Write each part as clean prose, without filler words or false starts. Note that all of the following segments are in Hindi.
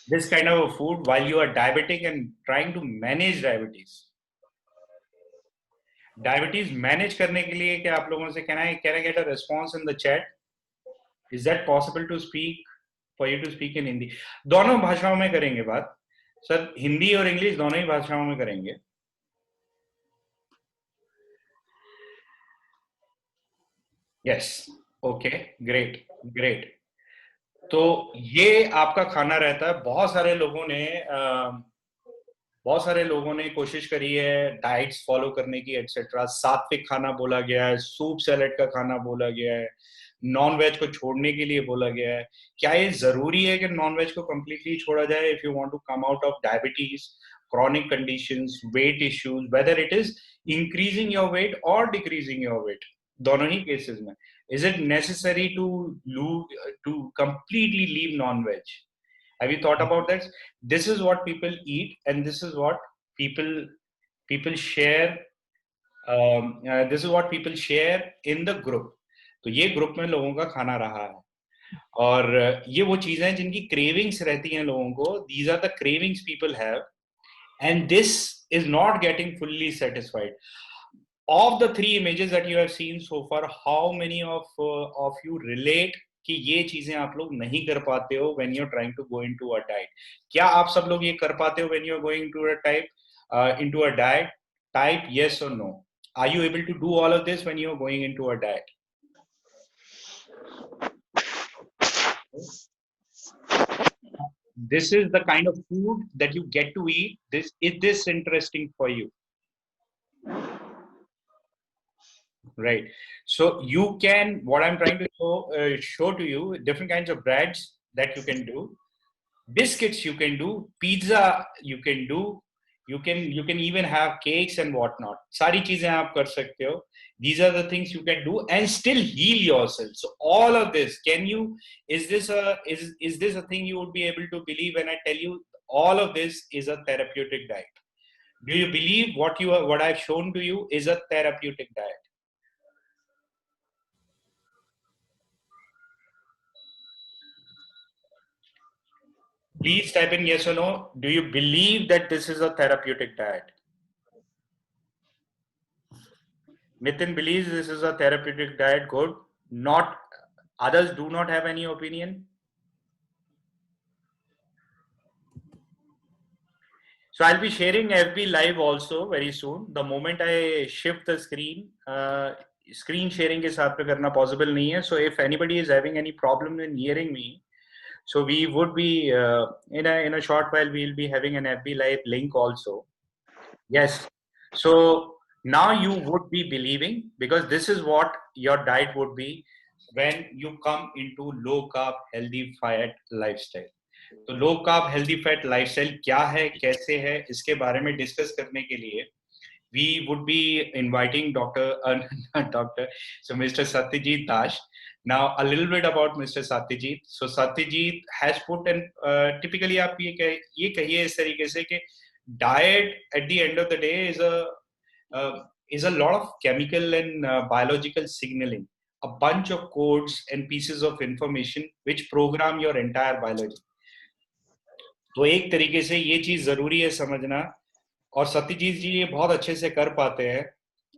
this kind of a food while you are diabetic and trying to manage diabetes. Diabetes manage करने के लिए क्या आप लोगों से can I get a response in the chat? Is that possible to speak for you to speak in Hindi? दोनों भाषाओं में करेंगे बात सर, हिंदी और इंग्लिश दोनों ही भाषाओं में करेंगे. Yes, okay, great. तो ये आपका खाना रहता है. बहुत सारे लोगों ने कोशिश करी है डाइट्स फॉलो करने की एटसेट्रा. सात्विक खाना बोला गया है, सूप सैलेड का खाना बोला गया है, नॉन वेज को छोड़ने के लिए बोला गया है. क्या ये जरूरी है कि नॉन वेज को कंप्लीटली छोड़ा जाए if you want to come out of diabetes, chronic conditions, weight issues, whether it is increasing your weight or decreasing your weight, दोनों ही केसेस में is it necessary to completely leave non-veg? Have you thought about that? This is what people eat, and this is what people share. This is what people share in the group. तो ये ग्रुप में लोगों का खाना रहा है, और ये वो चीजें जिनकी क्रेविंग्स रहती हैं लोगों को. These are the cravings people have, and this is not getting fully satisfied. Of the three images that you have seen so far, how many of you relate कि ये चीजें आप लोग नहीं कर पाते हो when you're trying to go into a diet? क्या आप सब लोग ये कर पाते हो when you're going into a diet? Type yes or no. Are you able to do all of this when you're going into a diet? This is the kind of food that you get to eat. Is this interesting for you? Right. So you can, what I'm trying to show to you, different kinds of breads that you can do, biscuits you can do, pizza you can do, you can even have cakes and whatnot. Sari cheezein aap kar sakte ho. These are the things you can do and still heal yourself. So all of this, is this a thing you would be able to believe when I tell you all of this is a therapeutic diet? Do you believe what I've shown to you is a therapeutic diet? Please type in yes or no. Do you believe that this is a therapeutic diet? Nitin believes this is a therapeutic diet. Good. Not others do not have any opinion. So I'll be sharing FB Live also very soon. The moment I shift the screen, screen sharing के साथ पे करना possible नहीं है. So if anybody is having any problem in hearing me, so we would be in a short while we'll be having an FB Live link also. Yes. So now you would be believing, because this is what your diet would be when you come into low carb healthy fat lifestyle. तो low carb healthy fat lifestyle क्या है, कैसे है, इसके बारे में डिस्कस करने के लिए we would be inviting Dr. So Mr. Satyajit Dash. Now a little bit about Mr. Satyajit. So Satyajit has put in typically आप ये कहिए इस तरीके से कि diet at the end of the day is a lot of chemical and biological signaling, a bunch of codes and pieces of information which program your entire biology. तो एक तरीके से ये चीज जरूरी है समझना, और सत्यजीत जी ये बहुत अच्छे से कर पाते हैं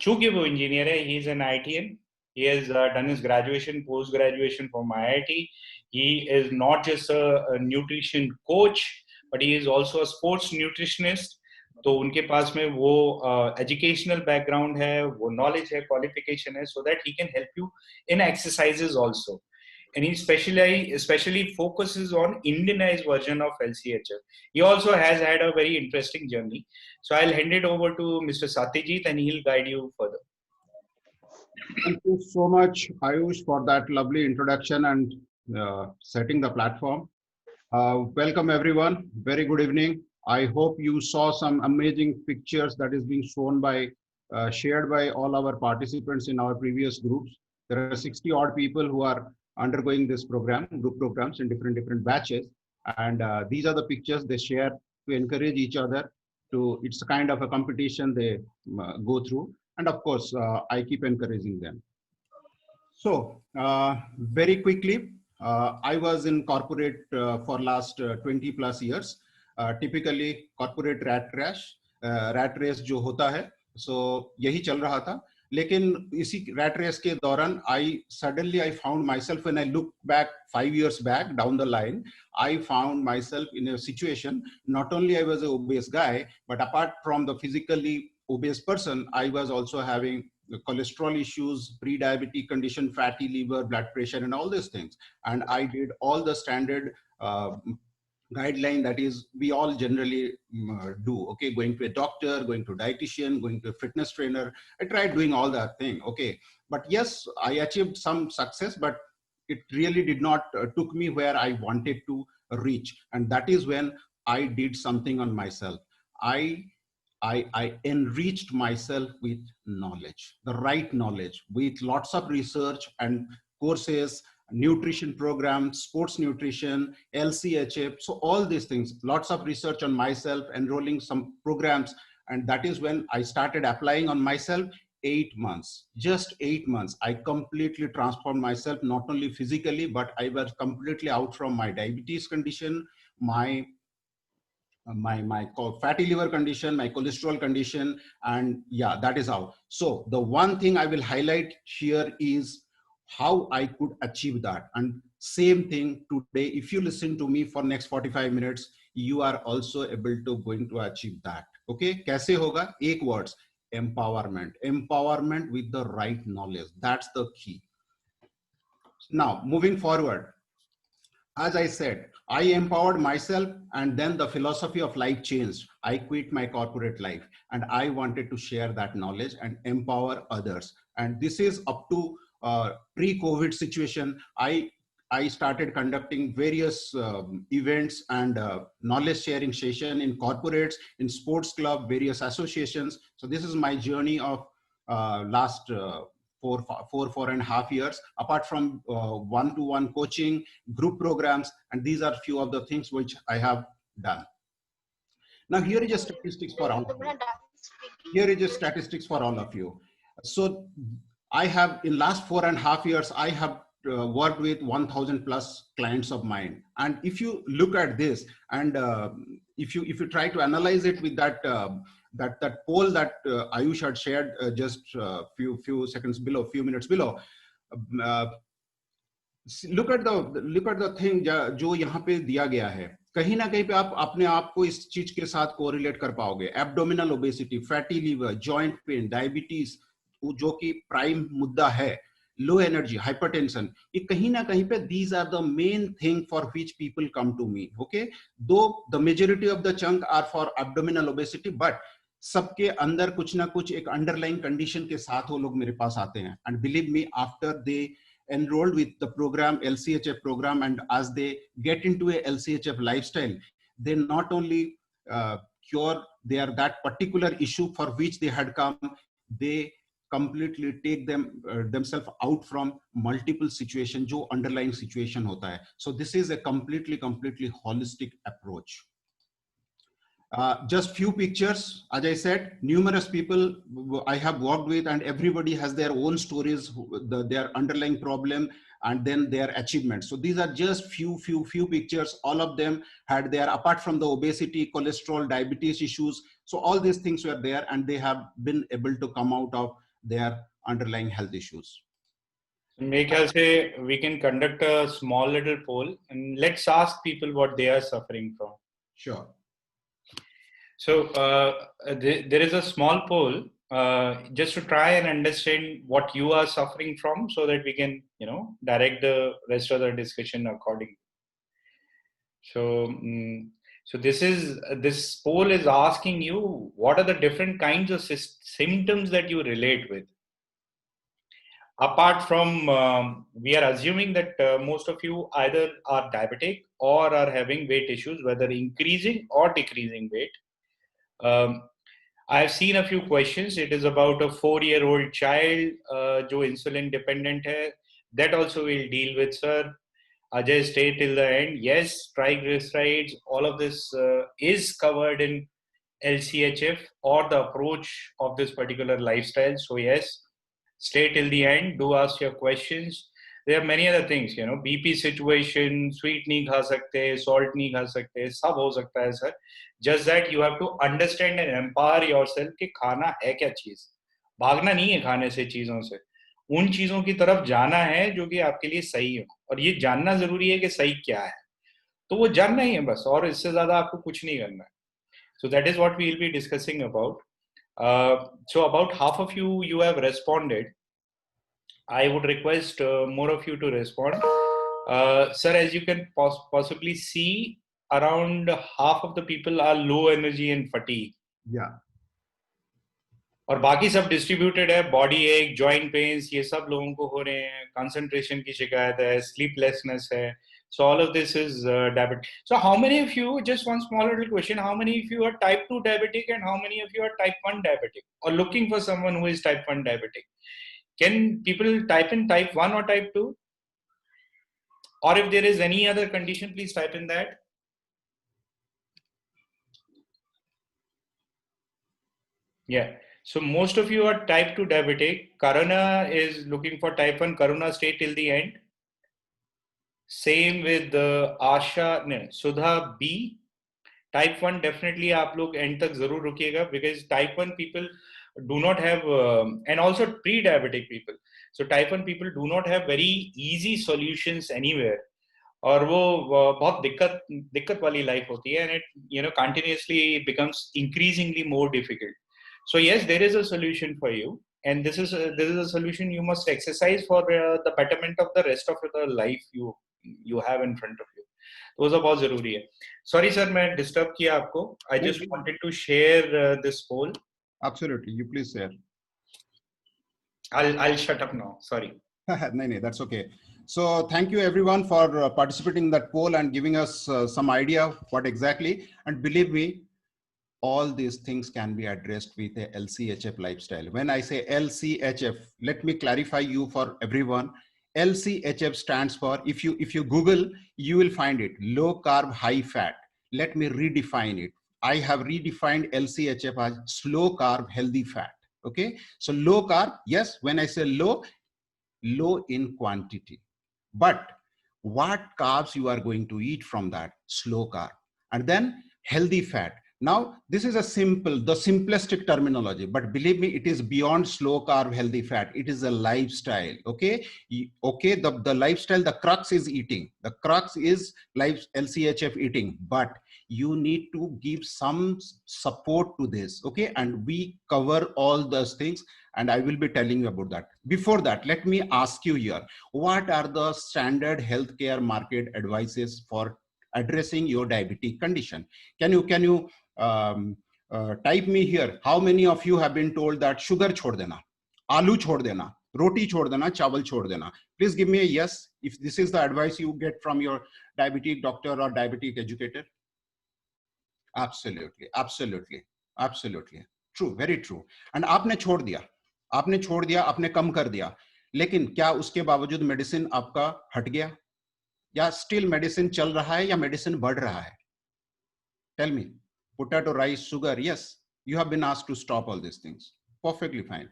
क्योंकि वो इंजीनियर है. He is an IITian. He has done his graduation, post graduation from IIT. He is not just a nutrition coach, but he is also a sports nutritionist. तो उनके पास में वो educational background है, वो knowledge है, qualification है, so that he can help you in exercises also. And he especially focuses on Indianized version of LCHF. He also has had a very interesting journey. So I'll hand it over to Mr. Satyajit and he'll guide you further. Thank you so much, Ayush, for that lovely introduction and setting the platform. Welcome everyone. Very good evening. I hope you saw some amazing pictures that is being shown by, shared by all our participants in our previous groups. There are 60 odd people who are undergoing this program, group programs in different batches. And these are the pictures they share to encourage each other to, it's a kind of a competition they go through. And of course, I keep encouraging them. So very quickly, I was in corporate for last 20 plus years. Typically corporate rat race जो होता है, so यही चल रहा था. लेकिन इसी rat race के दौरान I found myself, when I look back 5 years back down the line, I found myself in a situation, not only I was an obese guy, but apart from the physically obese person, I was also having cholesterol issues, pre-diabetic condition, fatty liver, blood pressure, and all these things. And I did all the standard guideline that is we all generally do. Okay, going to a doctor, going to a dietitian, going to a fitness trainer. I tried doing all that thing. Okay, but yes, I achieved some success, but it really did not took me where I wanted to reach. And that is when I did something on myself. I enriched myself with knowledge, the right knowledge, with lots of research and courses, nutrition programs, sports nutrition, LCHF. So all these things, lots of research on myself, enrolling some programs. And that is when I started applying on myself. 8 months, just 8 months, I completely transformed myself, not only physically, but I was completely out from my diabetes condition, my fatty liver condition, my cholesterol condition, and yeah, that is how. So the one thing I will highlight here is how I could achieve that. And same thing today, if you listen to me for next 45 minutes, you are also able to going to achieve that. Okay, kaise hoga? 8 words: empowerment. Empowerment with the right knowledge. That's the key. Now, moving forward, as I said, I empowered myself, and then the philosophy of life changed. I quit my corporate life and I wanted to share that knowledge and empower others. And this is up to pre-COVID situation. I started conducting various events and knowledge sharing session in corporates, in sports club, various associations. So this is my journey of last 4.5 years, apart from one-to-one coaching, group programs, and these are few of the things which I have done. Now here is a statistics for all of you. Here is a statistics for all of you. So I have, in last 4.5 years, I have worked with 1,000 plus clients of mine. And if you look at this, and if you try to analyze it with that that poll that Ayush had shared just few seconds below, few minutes below, look at the thing जो यहाँ पे दिया गया है. कहीं ना कहीं पे आप अपने आप को इस चीज के साथ कोरिलेट कर पाओगे. Abdominal obesity, fatty liver, joint pain, diabetes जो कि प्राइम मुद्दा है, low energy, hypertension, ये कहीं ना कहीं पे these are the main thing for which people come to me. Okay, though the majority of the chunk are for abdominal obesity, but सबके अंदर कुछ ना कुछ एक underlying condition के साथ वो लोग मेरे पास आते हैं. And believe me, after they enrolled with the program, LCHF program, and as they get into a LCHF lifestyle, they not only cure their that particular issue for which they had come, they completely take themselves out from multiple situation जो underlying situation होता है. So this is a completely holistic approach. Just few pictures. As I said, numerous people I have worked with, and everybody has their own stories, their underlying problem, and then their achievements. So these are just few pictures. All of them had their, apart from the obesity, cholesterol, diabetes issues. So all these things were there, and they have been able to come out of their underlying health issues. Make us say we can conduct a small little poll and let's ask people what they are suffering from. Sure. So there is a small poll just to try and understand what you are suffering from, so that we can, direct the rest of the discussion accordingly. So, so this poll is asking you what are the different kinds of symptoms that you relate with. Apart from, we are assuming that most of you either are diabetic or are having weight issues, whether increasing or decreasing weight. I have seen a few questions. It is about a 4-year-old child जो insulin dependent है. That also we'll deal with, sir. Ajay, stay till the end. Yes, triglycerides, all of this is covered in LCHF or the approach of this particular lifestyle. So yes, stay till the end. Do ask your questions. there are many other things, you know, BP situation, sweet नहीं खा सकते, salt नहीं खा सकते, सब हो सकता है sir. Just that you have to understand and empower yourself कि खाना है क्या चीज. भागना नहीं है खाने से, चीजों से. उन चीजों की तरफ जाना है जो कि आपके लिए सही हो, और ये जानना जरूरी है कि सही क्या है. तो वो जानना ही है बस, और इससे ज्यादा आपको कुछ नहीं करना है. So that is what we will be discussing about. So about half of you have responded. I would request more of you to respond. Sir, as you can possibly see, around half of the people are low energy and fatigue. Yeah. और बाकी सब डिस्ट्रीब्यूटेड है. बॉडी एक, जॉइंट पेन्स, ये सब लोगों को हो रहे हैं. कंसंट्रेशन की शिकायत है, स्लीपलेसनेस है. So all of this is diabetic. So how many of you, just one small little question, how many of you are type 2 diabetic and how many of you are type 1 diabetic or looking for someone who is type 1 diabetic? Can people type in type 1 or type 2? Or if there is any other condition, please type in that. Yeah. So most of you are type 2 diabetic. Karuna is looking for type 1. Karuna, stay till the end. Same with Asha, no, Sudha B. Type 1 definitely आप लोग end तक जरूर रुकिएगा, because type 1 people do not have, and also pre-diabetic people. So type 1 people do not have very easy solutions anywhere. और वो बहुत दिक्कत वाली life होती है, and it, you know, continuously becomes increasingly more difficult. So yes, there is a solution for you, and this is a solution you must exercise for the betterment of the rest of the life you have in front of you. वो सब बहुत जरूरी है. Sorry sir, मैं disturb किया आपको. I just wanted to share this poll. Absolutely, you please share. I'll shut up now. Sorry. No, that's okay. So thank you everyone for participating in that poll and giving us some idea of what exactly. And believe me, all these things can be addressed with a LCHF lifestyle. When I say LCHF, let me clarify you for everyone. LCHF stands for, if you Google, you will find it, low carb, high fat. Let me redefine it. I have redefined LCHF as slow carb, healthy fat. Okay. So low carb, yes, when I say low in quantity, but what carbs you are going to eat from that? Slow carb. And then healthy fat. Now, this is the simplistic terminology, but believe me, it is beyond slow carb, healthy fat. It is a lifestyle. Okay. Okay. The lifestyle, the crux is eating. The crux is LCHF eating, but you need to give some support to this. Okay. And we cover all those things, and I will be telling you about that. Before that, let me ask you here, what are the standard healthcare market advices for addressing your diabetic condition? Can you type me here? How many of you have been told that sugar chhod dena, aloo chhod dena, roti chhod dena, chawal chhod dena? Please give me a yes if this is the advice you get from your diabetic doctor or diabetic educator. Absolutely, absolutely, absolutely true, very true. And आपने छोड़ दिया, आपने कम कर दिया, लेकिन क्या उसके बावजूद मेडिसिन आपका हट गया, या स्टिल मेडिसिन चल रहा है, या मेडिसिन बढ़ रहा है? Tell me. Potato, rice, sugar, yes, you have been asked to stop all these things. Perfectly fine.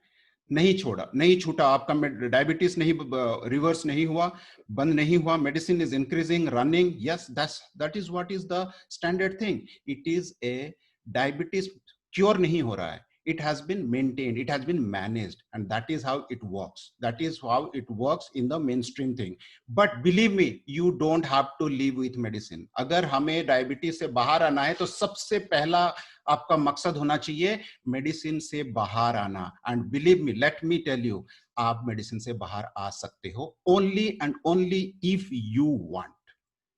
नहीं छोड़ा, नहीं छूटा, आपका डायबिटीज नहीं रिवर्स नहीं हुआ, बंद नहीं हुआ, medicine is increasing, running. Yes, that is what is the standard thing. It is a diabetes cure नहीं हो रहा है. It has been maintained, it has been managed, and that is how it works. That is how it works in the mainstream thing. But believe me, you don't have to live with medicine. अगर हमें डायबिटीज से बाहर आना है तो सबसे पहला आपका मकसद होना चाहिए मेडिसिन से बाहर आना. And believe me, let me tell you, आप मेडिसिन से बाहर आ सकते हो only and only if you want.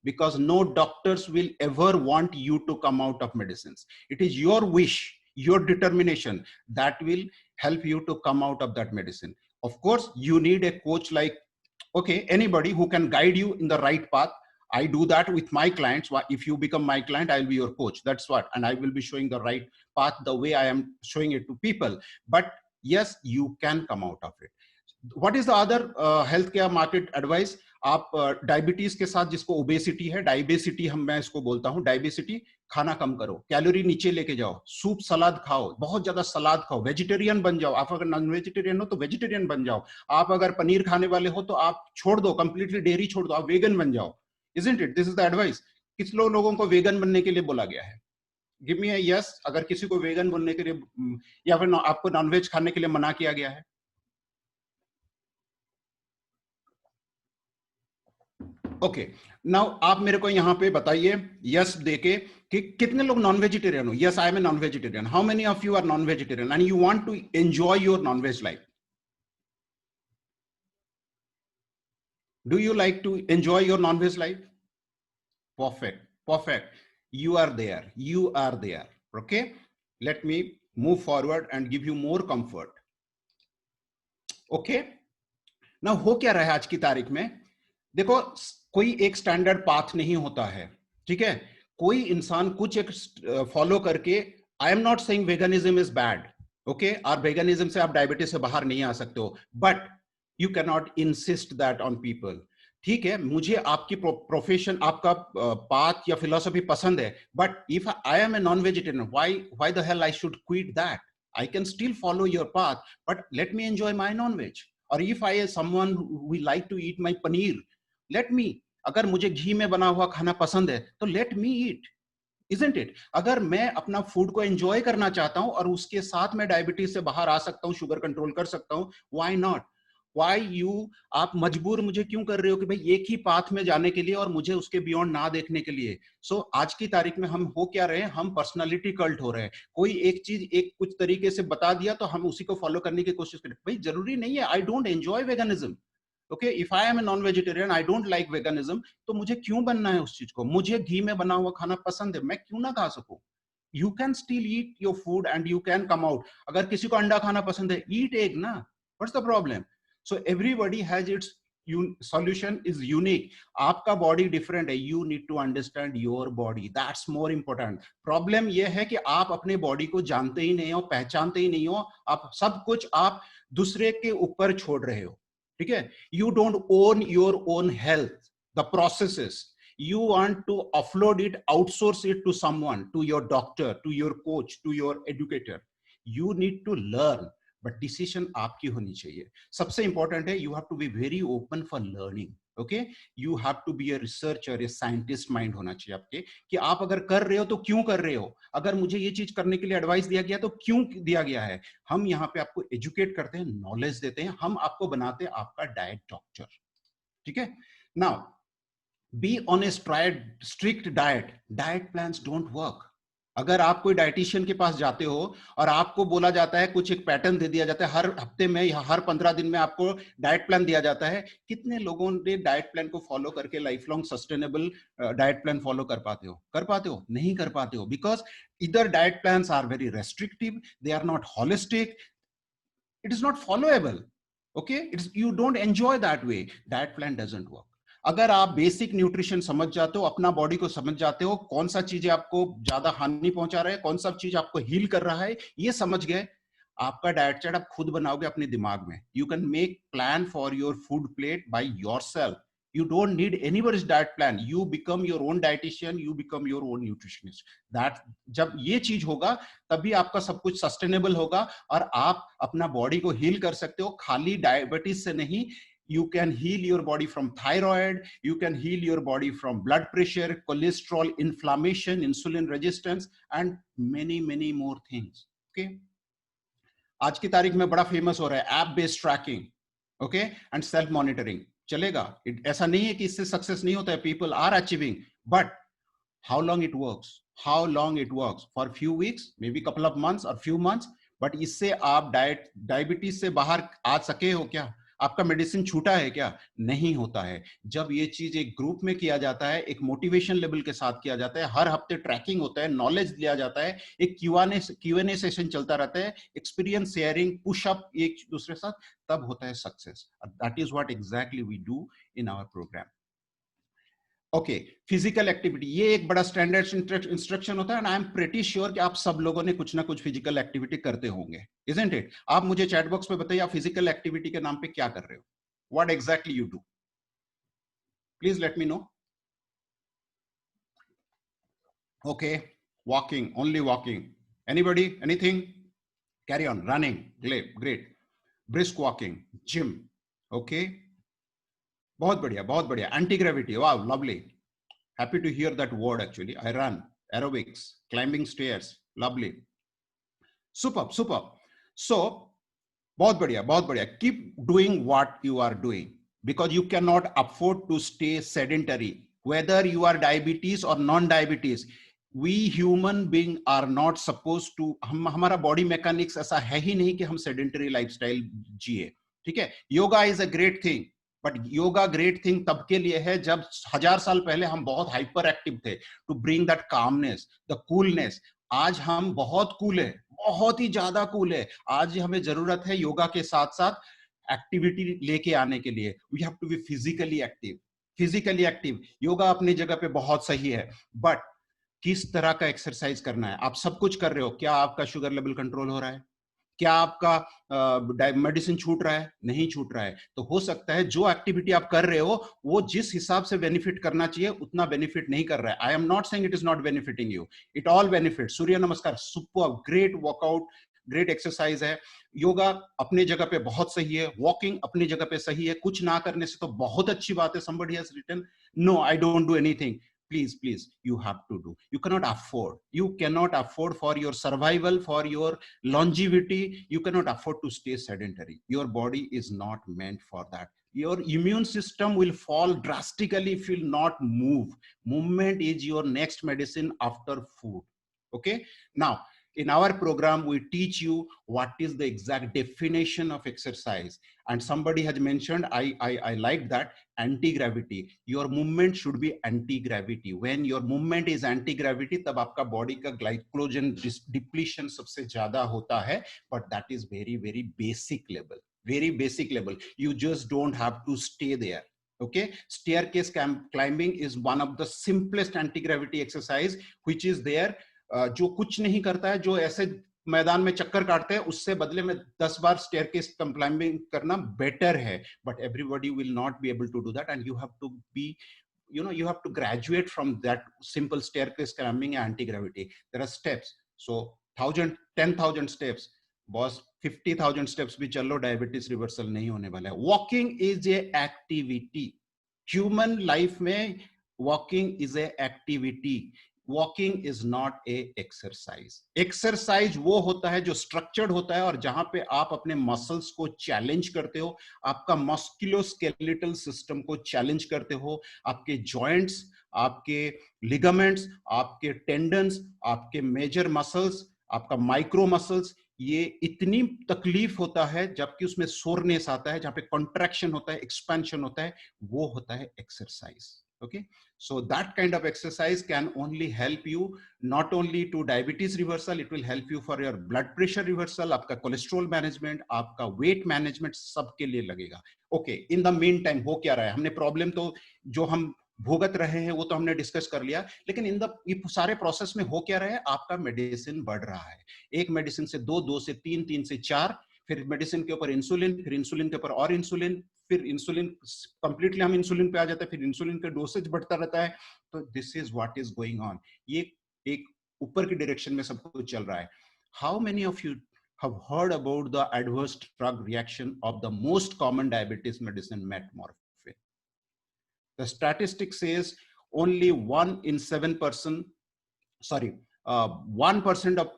Because no doctors will ever want you to come out of medicines. It is your wish, your determination that will help you to come out of that medicine. Of course, you need a coach like, okay, anybody who can guide you in the right path. I do that with my clients. If you become my client, I'll be your coach. That's what. And I will be showing the right path the way I am showing it to people. But yes, you can come out of it. What is the other healthcare market advice? आप डायबिटीज के साथ, जिसको ओबेसिटी है, डायबिसिटी मैं इसको बोलता हूं, डायबिसिटी, खाना कम करो, कैलोरी नीचे लेके जाओ, सूप सलाद खाओ, बहुत ज्यादा सलाद खाओ, वेजिटेरियन बन जाओ। आप अगर नॉन वेजिटेरियन हो तो वेजिटेरियन बन जाओ, आप अगर पनीर खाने वाले हो तो आप छोड़ दो, कंप्लीटली डेयरी छोड़ दो, आप वेगन बन जाओ। Isn't it? This is the advice. किस लोगों को वेगन बनने के लिए बोला गया है? गिव मी अ यस, अगर किसी को वेगन बनने के लिए या फिर आपको नॉनवेज खाने के लिए मना किया गया है। ओके, नाउ आप मेरे को यहां पे बताइए यस देके कि कितने लोग नॉन वेजिटेरियन हो। Yes, I am a non vegetarian. How many of you are non vegetarian and you want to enjoy your non veg life? Do you like to enjoy your non veg life? Perfect, perfect. You are there. You are there. Okay. Let me move forward and give you more comfort. Okay. Now, हो क्या रहा है आज की तारीख में? देखो, कोई एक स्टैंडर्ड पाथ नहीं होता है, ठीक है? कोई इंसान कुछ एक फॉलो करके, आई am not saying veganism is bad, okay? और वेगनिज्म से आप डायबिटीज से बाहर नहीं आ सकते हो, but you can not insist that on people. ठीक है, मुझे आपकी प्रोफेशन, आपका पाथ या फिलोसफी पसंद है, but if I am a non vegetarian, why the hell I should quit that? I can still follow your path, but let me enjoy my non-veg. Or if I am someone who like to eat my paneer, let me. अगर मुझे घी में बना हुआ खाना पसंद है तो let me eat, isn't it? अगर मैं अपना फूड को एंजॉय करना चाहता हूं और उसके साथ मैं डायबिटीज से बाहर आ सकता हूं, शुगर कंट्रोल कर सकता हूं, why not? Why you? आप मजबूर मुझे क्यों कर रहे हो कि भाई एक ही पाथ में जाने के लिए और मुझे उसके बियॉन्ड ना देखने के लिए? सो आज की तारीख में हम हो क्या रहे हैं? हम पर्सनालिटी कल्ट हो रहे हैं। कोई एक चीज एक कुछ तरीके से बता दिया तो हम उसी को फॉलो करने की कोशिश करें। भाई जरूरी नहीं है। I don't enjoy veganism, okay? If I am a non vegetarian, I don't like veganism, तो मुझे क्यों बनना है उस चीज को? मुझे घी में बना हुआ खाना पसंद है, मैं क्यों ना खा सकूं? You can still eat your food and you can come out. अगर किसी को अंडा खाना पसंद है, eat egg ना, what's the problem? So everybody has its solution is unique. आपका बॉडी डिफरेंट है, you need to understand your body, that's more important. Problem ये है कि आप अपने बॉडी को जानते ही नहीं हो, पहचानते ही नहीं हो, आप सब कुछ आप दूसरे के ऊपर छोड़ रहे हो, ठीक है? You don't own your own health, the processes. You want to offload it, outsource it to someone, to your doctor, to your coach, to your educator. You need to learn, but decision आपकी होनी चाहिए। सबसे important है, you have to be very open for learning, okay? You have to be a researcher, a scientist mind होना चाहिए आपके, कि आप अगर कर रहे हो तो क्यों कर रहे हो? अगर मुझे ये चीज करने के लिए एडवाइस दिया गया तो क्यों दिया गया है? हम यहाँ पे आपको एजुकेट करते हैं, नॉलेज देते हैं, हम आपको बनाते हैं आपका डाइट डॉक्टर, ठीक है? Now, be on a strict diet. Diet plans don't work. अगर आप कोई डाइटिशियन के पास जाते हो और आपको बोला जाता है, कुछ एक पैटर्न दे दिया जाता है, हर हफ्ते में या हर 15 दिन में आपको डाइट प्लान दिया जाता है, कितने लोगों ने डाइट प्लान को फॉलो करके life long sustainable diet plan follow कर पाते हो? कर पाते हो? नहीं कर पाते हो, बिकॉज इधर diet plans are very restrictive, they are not holistic, it is not followable, okay? It's, you don't enjoy that way. Diet plan doesn't work. अगर आप बेसिक न्यूट्रिशन समझ जाते हो, अपना बॉडी को समझ जाते हो, कौन सा चीजें आपको ज्यादा हानि पहुंचा रहा है, कौन सा चीज आपको हील कर रहा है, ये समझ गए, आपका डाइट चार्ट आप खुद बनाओगे अपने दिमाग में। You can make plan for your food plate by yourself. You don't need anybody's diet plan. You become your own dietitian, you become your own nutritionist. That जब ये चीज होगा तभी आपका सब कुछ सस्टेनेबल होगा और आप अपना बॉडी को हील कर सकते हो, खाली डायबिटीज से नहीं. You can heal your body from thyroid, you can heal your body from blood pressure, cholesterol, inflammation, insulin resistance and many more things. Okay? आज की तारीख में बड़ा फेमस हो रहा है app based tracking, okay, and self monitoring. चलेगा, ऐसा नहीं है कि इससे सक्सेस नहीं होता है, people are achieving, but how long it works? How long it works? For few weeks, may be couple of months और फ्यू मंथ्स, बट इससे आप डायबिटीज से बाहर आ सके हो क्या? आपका मेडिसिन छूटा है क्या? नहीं होता है. जब ये चीज एक ग्रुप में किया जाता है, एक मोटिवेशन लेवल के साथ किया जाता है, हर हफ्ते ट्रैकिंग होता है, नॉलेज लिया जाता है, एक क्यूएनए सेशन चलता रहता है, एक्सपीरियंस शेयरिंग, पुश अप एक दूसरे साथ, तब होता है success. That is what exactly we do in our program. Okay, physical activity, ये एक बड़ा स्टैंडर्ड इंस्ट्रक्शन होता है, and I am pretty sure कि आप सब लोगों ने कुछ ना कुछ फिजिकल एक्टिविटी करते होंगे, इजंट इट? आप मुझे चैट बॉक्स में बताइए, आप फिजिकल एक्टिविटी के नाम पे क्या कर रहे हो? What exactly you do? Please let me know. Okay, walking, only walking. Anybody, anything? Carry on, running, great. Brisk walking, gym, okay. बहुत बढ़िया. Anti-gravity, wow, lovely. Happy to hear that word actually. I run, aerobics, climbing stairs, lovely. Superb. So, बहुत बढ़िया. Keep doing what you are doing because you cannot afford to stay sedentary. Whether you are diabetes or non-diabetes, we human being are not supposed to. हमारा body mechanics ऐसा है ही नहीं कि हम sedentary lifestyle जिए. ठीक है? Yoga is a great thing. But yoga great thing तब के लिए है जब 1000 साल पहले हम बहुत हाइपर एक्टिव थे to bring that calmness, the coolness. आज हम बहुत कूल है, बहुत ही ज्यादा कूल है. आज हमें जरूरत है योगा के साथ साथ एक्टिविटी लेके आने के लिए. We have to be physically active. Yoga अपनी जगह पे बहुत सही है, बट किस तरह का एक्सरसाइज करना है. आप सब कुछ कर रहे हो, क्या आपका शुगर लेवल कंट्रोल हो रहा है? क्या आपका मेडिसिन छूट रहा है? नहीं छूट रहा है. तो हो सकता है जो एक्टिविटी आप कर रहे हो वो जिस हिसाब से बेनिफिट करना चाहिए उतना बेनिफिट नहीं कर रहा है. I am not saying it is not benefiting you, it all benefit. Surya Namaskar super, great workout, great exercise है. योगा अपनी जगह पे बहुत सही है, वॉकिंग अपनी जगह पे सही है. कुछ ना करने से तो बहुत अच्छी बात है. somebody has written, no, I don't do anything. Please, you have to do. You cannot afford for your survival, for your longevity. You cannot afford to stay sedentary. Your body is not meant for that. Your immune system will fall drastically if you will not move. Movement is your next medicine after food. Okay, now in our program we teach you what is the exact definition of exercise. And somebody has mentioned, I like that, anti-gravity. Your movement should be anti-gravity. When your movement is anti-gravity, तब आपका body का glycogen depletion सबसे ज्यादा होता है. But that is very basic level. You just don't have to stay there. Okay, staircase climbing is one of the simplest anti-gravity exercise which is there. जो कुछ नहीं करता है, जो ऐसे मैदान में चक्कर काटते हैं, उससे बदले में 10 बार स्टेयरकेस क्लाइंबिंग करना बेटर है. But everybody will not be able to do that, and you have to be, you have to graduate from that simple staircase climbing and anti-gravity. There are steps. So 10,000 steps, boss 50,000 steps भी चलो, डायबिटीज रिवर्सल नहीं होने वाला है. Walking is a activity. Human life में walking is a activity. Walking is not a exercise. Exercise वो होता है जो स्ट्रक्चर्ड होता है और जहां पे आप अपने मसल्स को चैलेंज करते हो, आपका मस्कुलोस्केलेटल सिस्टम को चैलेंज करते हो, आपके जॉइंट्स, आपके लिगामेंट्स, आपके टेंडन्स, आपके मेजर मसल्स, आपका माइक्रो मसल्स. ये इतनी तकलीफ होता है जबकि उसमें सोरनेस आता है, जहां पे कॉन्ट्रैक्शन होता है, एक्सपेंशन होता है, वो होता है exercise. Okay, so that kind of exercise can only help you not only to diabetes reversal, it will help you for your blood pressure reversal, आपका cholesterol management, आपका weight management, सबके लिए लगेगा. Okay, in the meantime हो क्या रहा है? हमने प्रॉब्लम तो जो हम भोगत रहे हैं वो तो हमने डिस्कस कर लिया, लेकिन ये सारे प्रोसेस में हो क्या रहा है? आपका मेडिसिन बढ़ रहा है. एक मेडिसिन से 2 से 3 से 4, फिर मेडिसिन के ऊपर इंसुलिन, फिर इंसुलिन के ऊपर और इंसुलिन, फिर इंसुलिन कंप्लीटली हम इंसुलिन पे आ जाते हैं, फिर इंसुलिन का डोसेज बढ़ता रहता है. तो this is what is going on. ये एक ऊपर की डायरेक्शन में सब कुछ चल रहा है. How many of you have heard about the adverse drug reaction of the most common diabetes medicine, metformin? The statistic says only 1 in 7%, 1% of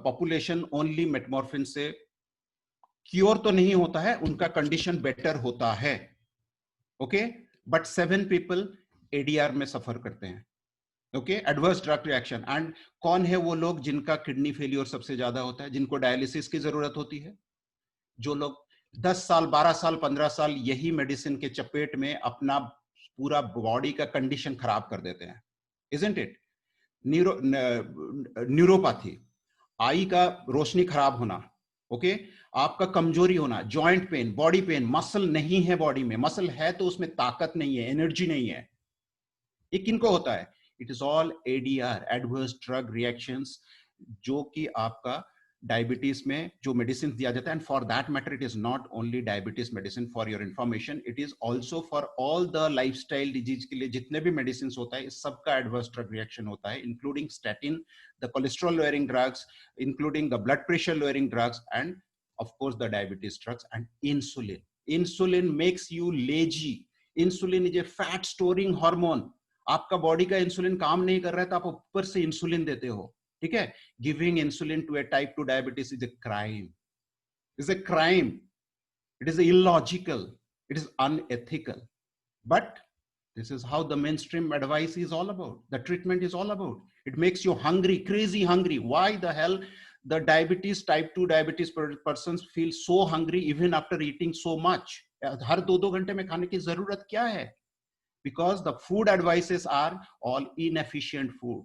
population only metformin से क्योर तो नहीं होता है, उनका कंडीशन बेटर होता है. ओके, बट 7 पीपल एडीआर में सफर करते हैं. Okay, adverse drug reaction. And कौन है वो लोग जिनका किडनी फेलियर सबसे ज्यादा होता है, जिनको डायलिसिस की जरूरत होती है? जो लोग 10 साल 12 साल 15 साल यही मेडिसिन के चपेट में अपना पूरा बॉडी का कंडीशन खराब कर देते हैं. Isn't it? न्यूरोपैथी, आई का रोशनी खराब होना, ओके, आपका कमजोरी होना, joint pain, body pain, muscle नहीं है बॉडी में, मसल है तो उसमें ताकत नहीं है, एनर्जी नहीं है. ये किनको होता है? It is all ADR, adverse drug reactions, जो कि आपका डायबिटीज में जो मेडिसिन दिया जाता है, and for that matter it is not only diabetes medicine, for your information it is also for all the lifestyle disease के लिए जितने भी मेडिसिन होता है, इस सबका एडवर्स ड्रग रिएक्शन होता है, including statin, the cholesterol lowering drugs, including the blood pressure lowering drugs, and of course the diabetes drugs, and insulin makes you lazy. Insulin is a fat storing hormone. आपका बॉडी का इंसुलिन काम नहीं कर रहा है तो आप ऊपर से इंसुलिन देते हो, ठीक है? Giving insulin to a type 2 diabetes is a crime. It is illogical. It is unethical. But this is how the mainstream advice is all about. The treatment is all about. It makes you hungry, crazy hungry. Why the hell the type 2 diabetes persons feel so hungry even after eating so much? हर 2-2 घंटे में खाने की जरूरत क्या है? Because the food advices are all inefficient food.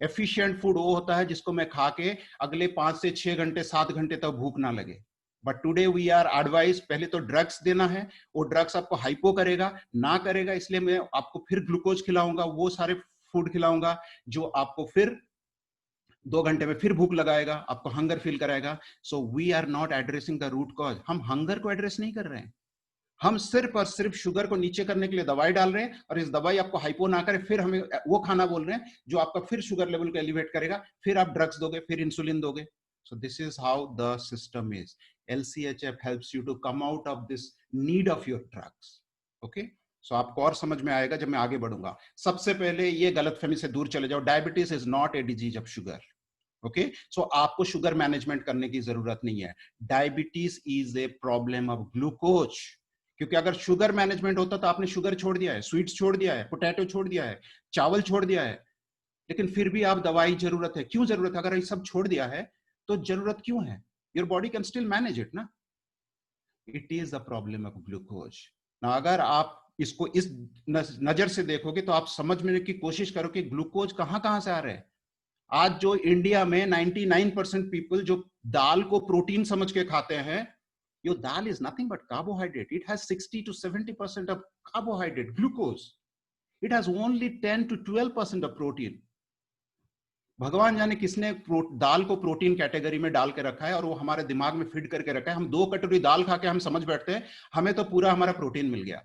Efficient food वो होता है जिसको मैं खा के अगले 5 से 6 घंटे 7 घंटे तक भूख ना लगे. But today we are advise पहले तो ड्रग्स देना है, वो ड्रग्स आपको हाइपो करेगा ना करेगा, इसलिए मैं आपको फिर ग्लूकोज खिलाऊंगा, वो सारे फूड खिलाऊंगा जो आपको फिर 2 घंटे में फिर भूख लगाएगा, आपको हंगर फील कराएगा. So we are not addressing the root cause. हम हंगर को एड्रेस नहीं कर रहे हैं, हम सिर्फ और सिर्फ शुगर को नीचे करने के लिए दवाई डाल रहे हैं, और इस दवाई आपको हाइपो ना करे, फिर हमें वो खाना बोल रहे हैं जो आपका फिर शुगर लेवल को एलिवेट करेगा, फिर आप ड्रग्स दोगे, फिर इंसुलिन दोगे. So this is how the system is. LCHF helps you to come out of this need of your drugs. Okay? So आपको और समझ में आएगा जब मैं आगे बढ़ूंगा. सबसे पहले ये गलतफहमी से दूर चले जाओ. Diabetes is not a disease of sugar. Okay, so आपको शुगर मैनेजमेंट करने की जरूरत नहीं है. Diabetes is a problem of glucose. क्योंकि अगर शुगर मैनेजमेंट होता तो आपने शुगर छोड़ दिया है, स्वीट्स छोड़ दिया है, पोटैटो छोड़ दिया है, चावल छोड़ दिया है, लेकिन फिर भी आप दवाई जरूरत है. क्यों जरूरत है? अगर ये सब छोड़ दिया है तो जरूरत क्यों है? Your body can still manage it ना. It is the problem of glucose. ना अगर आप इसको इस नजर से देखोगे तो आप समझने की कोशिश करो कि ग्लूकोज कहां से आ रहे हैं. आज जो इंडिया में 99% पीपल जो दाल को प्रोटीन समझ के खाते हैं, your dal is nothing but carbohydrate. It has 60 to 70% of carbohydrate, glucose. It has only 10 to 12% of protein. भगवान जाने किसने दाल को प्रोटीन कैटेगरी में डाल के रखा है और वो हमारे दिमाग में फिट करके रखा है. हम 2 कटोरी दाल खा के हम समझ बैठते हैं हमें तो पूरा हमारा प्रोटीन मिल गया.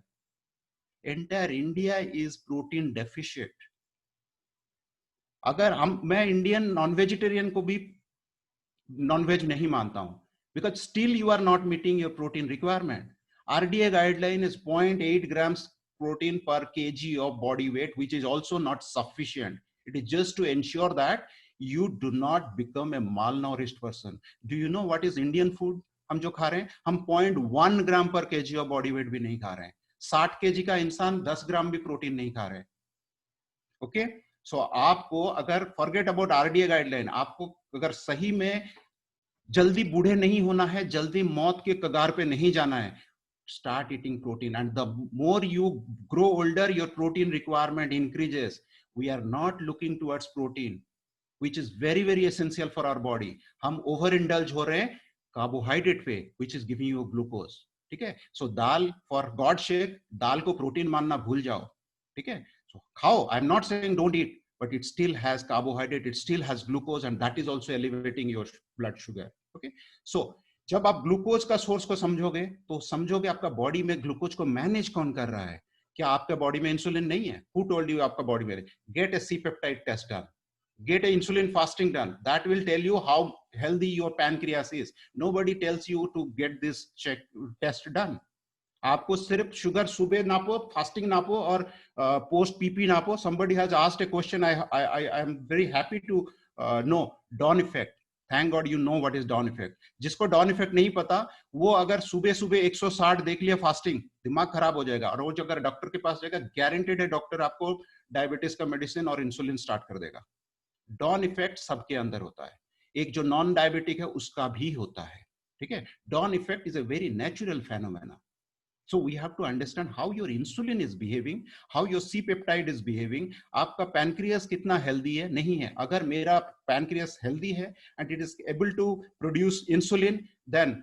Entire India is protein deficient. अगर मैं इंडियन नॉन वेजिटेरियन को भी नॉन वेज नहीं मानता हूं, because still you are not meeting your protein requirement. RDA guideline is 0.8 grams protein per kg of body weight, which is also not sufficient. It is just to ensure that you do not become a malnourished person. Do you know what is Indian food? हम जो खा रहे हैं, हम 0.1 ग्राम पर kg of body weight भी नहीं खा रहे हैं. 60 kg का इंसान 10 ग्राम भी प्रोटीन नहीं खा रहे. ओके, सो आपको अगर फॉरगेट अबाउट RDA गाइडलाइन, आपको अगर सही में जल्दी बूढ़े नहीं होना है, जल्दी मौत के कगार पे नहीं जाना है, start eating protein, and the more you grow older your protein requirement increases. We are not looking towards protein, which is very very essential for our body. हम over indulge हो रहे हैं कार्बोहाइड्रेट पे, which is giving you glucose. ठीक है, so dal for God sake दाल को प्रोटीन मानना भूल जाओ. ठीक है, so खाओ, I'm not saying don't eat, but it still has carbohydrate, it still has glucose, and that is also elevating your blood sugar. Okay, so जब आप ग्लूकोज का सोर्स को समझोगे तो समझोगे आपका बॉडी में ग्लूकोज को मैनेज कौन कर रहा है. क्या आपके बॉडी में इंसुलिन नहीं है? Who told you आपका बॉडी में? Get a C-peptide test done, get a insulin fasting done. That will tell you how healthy your pancreas is. Nobody tells you to get this test done. आपको सिर्फ शुगर सुबह नापो, फास्टिंग नापो और पोस्ट पीपी नापो. Somebody has asked a question. I am very happy to know dawn effect. Thank God you know what is dawn effect. जिसको dawn effect नहीं पता, वो अगर सुबह सुबह 160 देख लिया फास्टिंग, दिमाग खराब हो जाएगा. और वो जो अगर डॉक्टर के पास जाएगा, गारंटेड है डॉक्टर आपको डायबिटीज का मेडिसिन और इंसुलिन स्टार्ट कर देगा. dawn effect सबके अंदर होता है. एक जो नॉन डायबिटिक है उसका भी होता है. ठीक है, dawn effect is a very natural phenomena. So we have to understand how your insulin is behaving, how your C-peptide is behaving. आपका pancreas कितना healthy है, नहीं है. अगर मेरा pancreas healthy है and it is able to produce insulin, then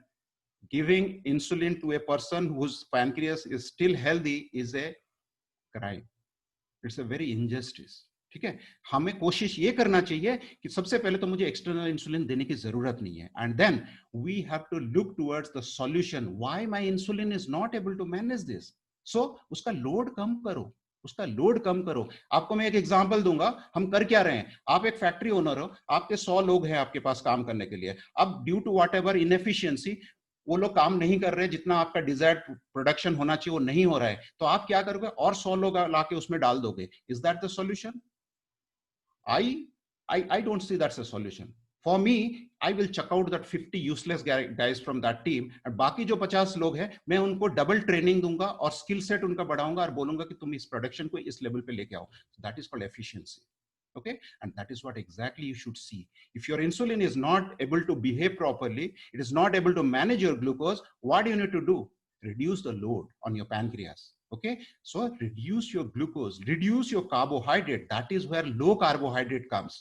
giving insulin to a person whose pancreas is still healthy is a crime. It's a very injustice. ठीक है, हमें कोशिश ये करना चाहिए कि सबसे पहले तो मुझे एक्सटर्नल इंसुलिन देने की जरूरत नहीं है, and then we have to look towards the solution, why my insulin is not able to manage this. So उसका लोड कम करो, उसका लोड कम करो। आपको मैं एक एग्जांपल दूंगा, हम कर क्या रहे हैं। आप एक फैक्ट्री ओनर हो, आपके 100 लोग हैं आपके पास काम करने के लिए। अब due to whatever inefficiency वो लोग काम नहीं कर रहे, जितना आपका डिजायर्ड प्रोडक्शन होना चाहिए वो नहीं हो रहा है, तो आप क्या करोगे, और 100 लोग लाके उसमें डाल दोगे। Is that the solution? I don't see that's a solution. For me, I will chuck out that 50 useless guys from that team, and बाकी जो 50 लोग हैं, मैं उनको डबल ट्रेनिंग दूंगा और स्किल सेट उनका बढ़ाऊंगा और बोलूंगा कि तुम इस प्रोडक्शन को इस लेवल पे लेके आओ. That is called efficiency. Okay, and that is what exactly you should see. If your insulin is not able to behave properly, it is not able to manage your glucose, what do you need to do? Reduce the load on your pancreas. Okay, so reduce your glucose, reduce your carbohydrate. That is where low carbohydrate comes.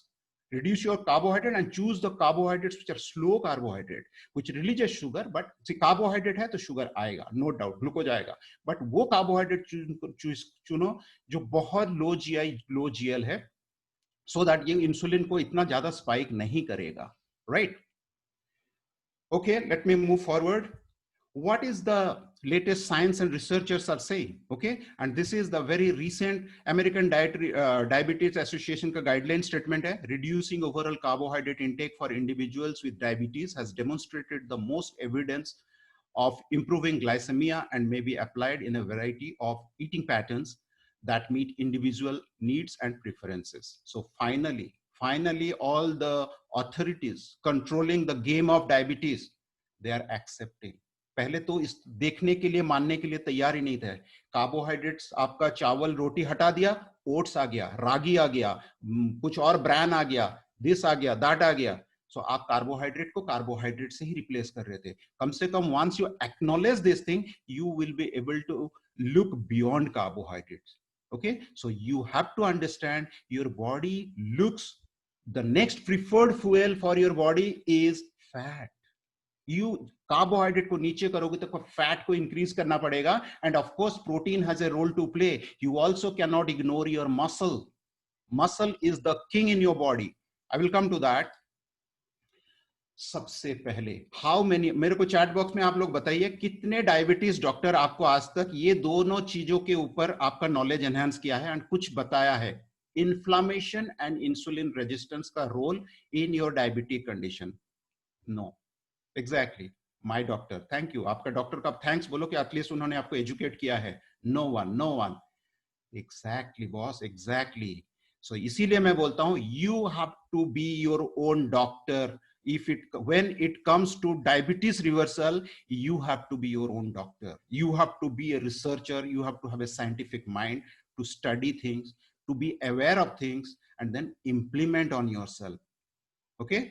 Reduce your carbohydrate and choose the carbohydrates which are slow carbohydrate, which releases sugar. But see, carbohydrate है तो sugar आएगा, no doubt, glucose आएगा. But वो carbohydrate चुनो जो बहुत low GI, low GL है, so that ये insulin को इतना ज़्यादा spike नहीं करेगा, right? Okay, let me move forward. What is the latest science and researchers are saying? Okay, and this is the very recent American Diabetes Association ka guideline statement hai. Reducing overall carbohydrate intake for individuals with diabetes has demonstrated the most evidence of improving glycemia and may be applied in a variety of eating patterns that meet individual needs and preferences. So finally, all the authorities controlling the game of diabetes, they are accepting. पहले तो इस देखने के लिए, मानने के लिए तैयार ही नहीं थे. कार्बोहाइड्रेट्स आपका चावल रोटी हटा दिया, ओट्स आ गया, रागी आ गया, कुछ और ब्रांड आ गया, दिस आ गया, दैट आ गया. सो आप कार्बोहाइड्रेट को कार्बोहाइड्रेट से ही रिप्लेस कर रहे थे. कम से कम once you acknowledge this thing, you will be able to look beyond carbohydrates. Okay, so you have to understand your body looks, the next preferred fuel for your body is fat. You carbohydrate को नीचे करोगे तो fat को increase करना पड़ेगा, and of course protein has a role to play. You also cannot ignore your muscle. Muscle is the king in your body. I will come to that. सबसे पहले हाउ मेनी, मेरे को चैट बॉक्स में आप लोग बताइए कितने डायबिटीज डॉक्टर आपको आज तक ये दोनों चीजों के ऊपर आपका नॉलेज एनहांस किया है एंड कुछ बताया है. इन्फ्लामेशन एंड इंसुलिन रेजिस्टेंस का role in your diabetic condition. No, exactly my doctor. Thank you. आपका डॉक्टर का थैंक्स बोलो कि एटलीस्ट उन्होंने आपको एजुकेट किया है. No one. Exactly boss, exactly. So इसीलिए मैं बोलता हूं you have to be your own doctor. When it comes to diabetes reversal, you have to be your own doctor. You have to be a researcher. You have to have a scientific mind to study things, to be aware of things, and then implement on yourself. Okay?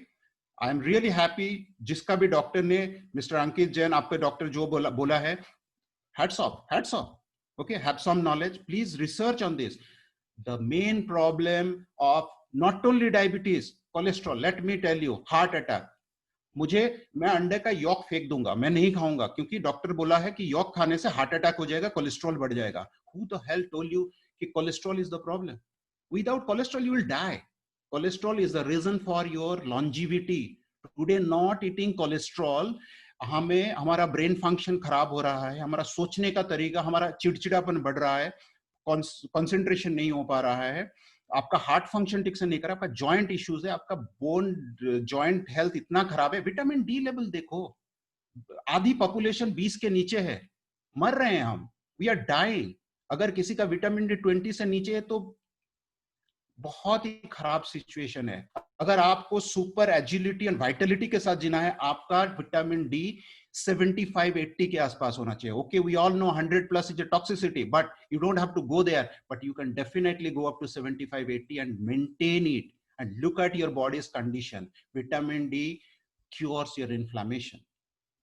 I am really happy. जिसका भी डॉक्टर ने, मिस्टर अंकित जैन, आपके डॉक्टर जो बोला है, hats off. Okay, have some knowledge. Please research on this. The main problem of not only diabetes, cholesterol, let me tell you, heart attack. मैं अंडे का यॉक फेंक दूंगा, मैं नहीं खाऊंगा क्योंकि डॉक्टर बोला है कि यॉक खाने से हार्ट अटैक हो जाएगा, कोलेस्ट्रॉल बढ़ जाएगा. Who the hell told you कि cholesterol is the problem? Without cholesterol you will die. Cholesterol is the reason for your longevity. Today not eating cholesterol, हमें हमारा ब्रेन फंक्शन खराब हो रहा है, हमारा सोचने का तरीका, हमारा चिड़चिड़ापन बढ़ रहा है, कंसंट्रेशन नहीं हो पा रहा है, आपका हार्ट फंक्शन ठीक से नहीं कर रहा, आपका जॉइंट इश्यूज है, आपका बोन जॉइंट हेल्थ इतना खराब है. विटामिन डी लेवल देखो, आधी पॉपुलेशन 20 के नीचे है, मर रहे हैं हम, वी आर डाइंग. अगर किसी का विटामिन डी 20 से नीचे है तो बहुत ही खराब सिचुएशन है. अगर आपको सुपर एजिलिटी एंड वाइटलिटी के साथ जीना है, आपका विटामिन डी 75-80 के आसपास होना चाहिए. Okay, we all know 100+ is a toxicity, but you don't have to go there, but you can definitely go up to 75-80 and maintain it and look at your body's condition. Vitamin D cures your inflammation.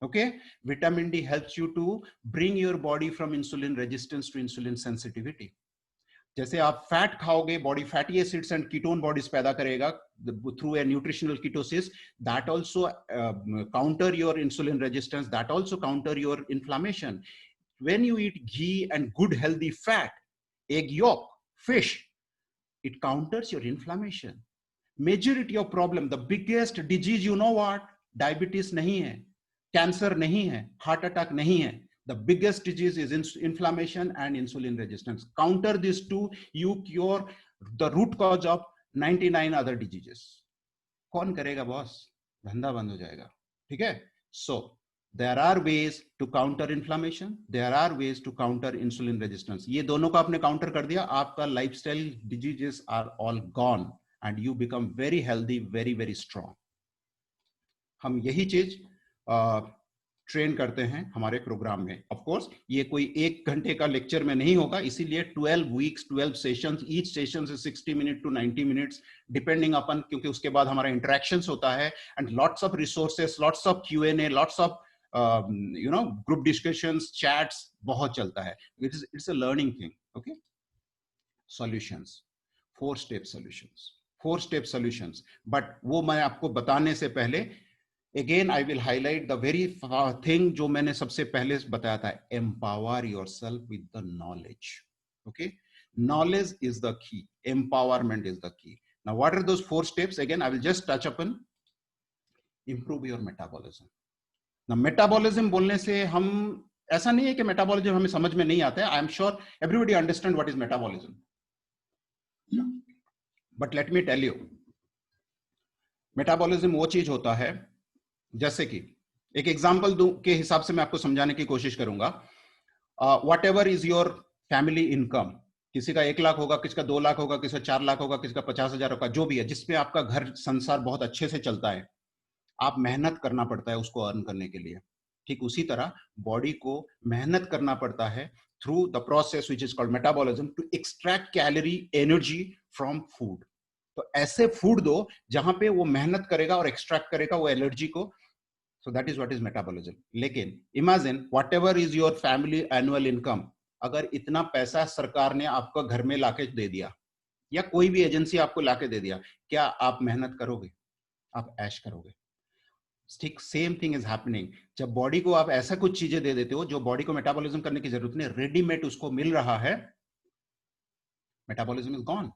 Okay, vitamin D helps you to bring your body from insulin resistance to insulin sensitivity. जैसे आप फैट खाओगे, body fatty acids and ketone bodies पैदा करेगा through a nutritional ketosis, that also counter your insulin resistance, that also counter your inflammation. When you eat ghee and good healthy fat, egg yolk, fish, It counters your inflammation. Majority of problem, the biggest disease, you know what? Diabetes नहीं है, cancer नहीं है, heart attack नहीं है. The biggest disease is inflammation and insulin resistance. Counter these two, you cure the root cause of 99 other diseases. कौन करेगा बॉस? धंधा बंद हो जाएगा. ठीक है? So there are ways to counter inflammation. There are ways to counter insulin resistance. ये दोनों को आपने counter कर दिया, आपका lifestyle diseases are all gone and you become very healthy, very very strong. हम यही चीज ट्रेन करते हैं हमारे प्रोग्राम में. ऑफ कोर्स ये कोई 1 घंटे का लेक्चर में नहीं होगा, इसीलिए 12 वीक्स 12 सेशंस, ईच सेशन से 60 मिनट टू 90 मिनट्स डिपेंडिंग अपन, क्योंकि उसके बाद हमारा इंटरेक्शंस होता है and lots of resources, lots of Q&A, lots of group discussions, chats, बहुत चलता है. It's a learning thing. Okay, solutions, 4 step solutions. But वो मैं आपको बताने से पहले again I will highlight the very thing जो मैंने सबसे पहले बताया था. Empower yourself with the knowledge. Okay, knowledge is the key, empowerment is the key. Now what are those 4 steps? Again I will just touch upon. Improve your metabolism. Now metabolism बोलने से हम, ऐसा नहीं है कि metabolism हमें समझ में नहीं आता है. I am sure everybody understand what is metabolism. But let me tell you, metabolism वो चीज होता है, जैसे कि एक एग्जांपल दूं के हिसाब से मैं आपको समझाने की कोशिश करूंगा. What ever is your family income, किसी का 1 लाख होगा, किसी का 2 लाख होगा, किसी का 4 लाख होगा, किसी का 50,000 होगा, जो भी है, जिसमें आपका घर संसार बहुत अच्छे से चलता है, आप मेहनत करना पड़ता है उसको अर्न करने के लिए. ठीक उसी तरह बॉडी को मेहनत करना पड़ता है through the process which is called metabolism to extract calorie, energy from food. तो ऐसे फूड दो जहां पे वो मेहनत करेगा और एक्सट्रैक्ट करेगा वो एनर्जी को. So that is what is metabolism. लेकिन imagine whatever is your family annual income, अगर इतना पैसा सरकार ने आपको घर में लाके दे दिया या कोई भी एजेंसी आपको लाके दे दिया, क्या आप मेहनत करोगे? आप ऐश करोगे. ठीक सेम थिंग इज हैपनिंग. जब बॉडी को आप ऐसा कुछ चीजें दे देते हो जो बॉडी को मेटाबॉलिज्म करने की जरूरत नहीं, रेडीमेड उसको मिल रहा है, metabolism is gone.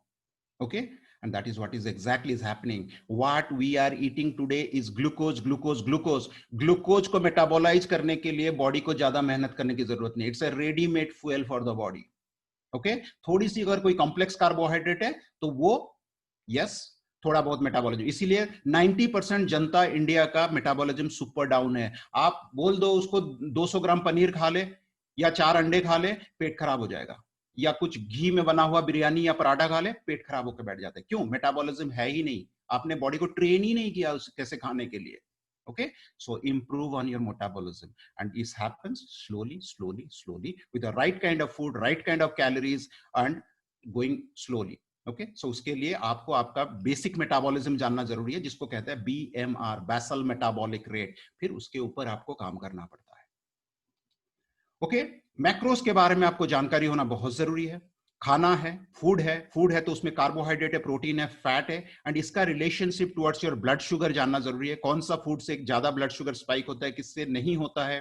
Okay, and that is what is exactly is happening. What we are eating today is glucose. Glucose को metabolize करने के लिए बॉडी को ज्यादा मेहनत करने की जरूरत नहीं. It's a ready-made fuel for the body. Okay, थोड़ी सी अगर कोई कॉम्प्लेक्स कार्बोहाइड्रेट है तो वो yes थोड़ा बहुत मेटाबॉलिज्म. इसीलिए 90% जनता इंडिया का मेटाबॉलिज्म सुपर डाउन है. आप बोल दो उसको 200 ग्राम पनीर खा ले या 4 अंडे खा ले, पेट खराब हो जाएगा. या कुछ घी में बना हुआ बिरयानी या पराठा खा ले, पेट खराब होकर बैठ जाता है. क्यों? मेटाबॉलिज्म है ही नहीं. आपने बॉडी को ट्रेन ही नहीं किया उसे कैसे खाने के लिए. Okay, so improve on your metabolism, and this happens slowly with the right kind of food, right kind of calories, and going slowly. Okay, so उसके लिए आपको आपका बेसिक मेटाबॉलिज्म जानना जरूरी है, जिसको कहते हैं BMR, basal metabolic rate. फिर उसके ऊपर आपको काम करना पड़ता है. ओके, मैक्रोस के बारे में आपको जानकारी होना बहुत जरूरी है. खाना है, फूड है तो उसमें कार्बोहाइड्रेट है, प्रोटीन है, फैट है, एंड इसका relationship towards your blood sugar जानना जरूरी है. कौन सा फूड से ज्यादा ब्लड शुगर स्पाइक होता है, किससे नहीं होता है,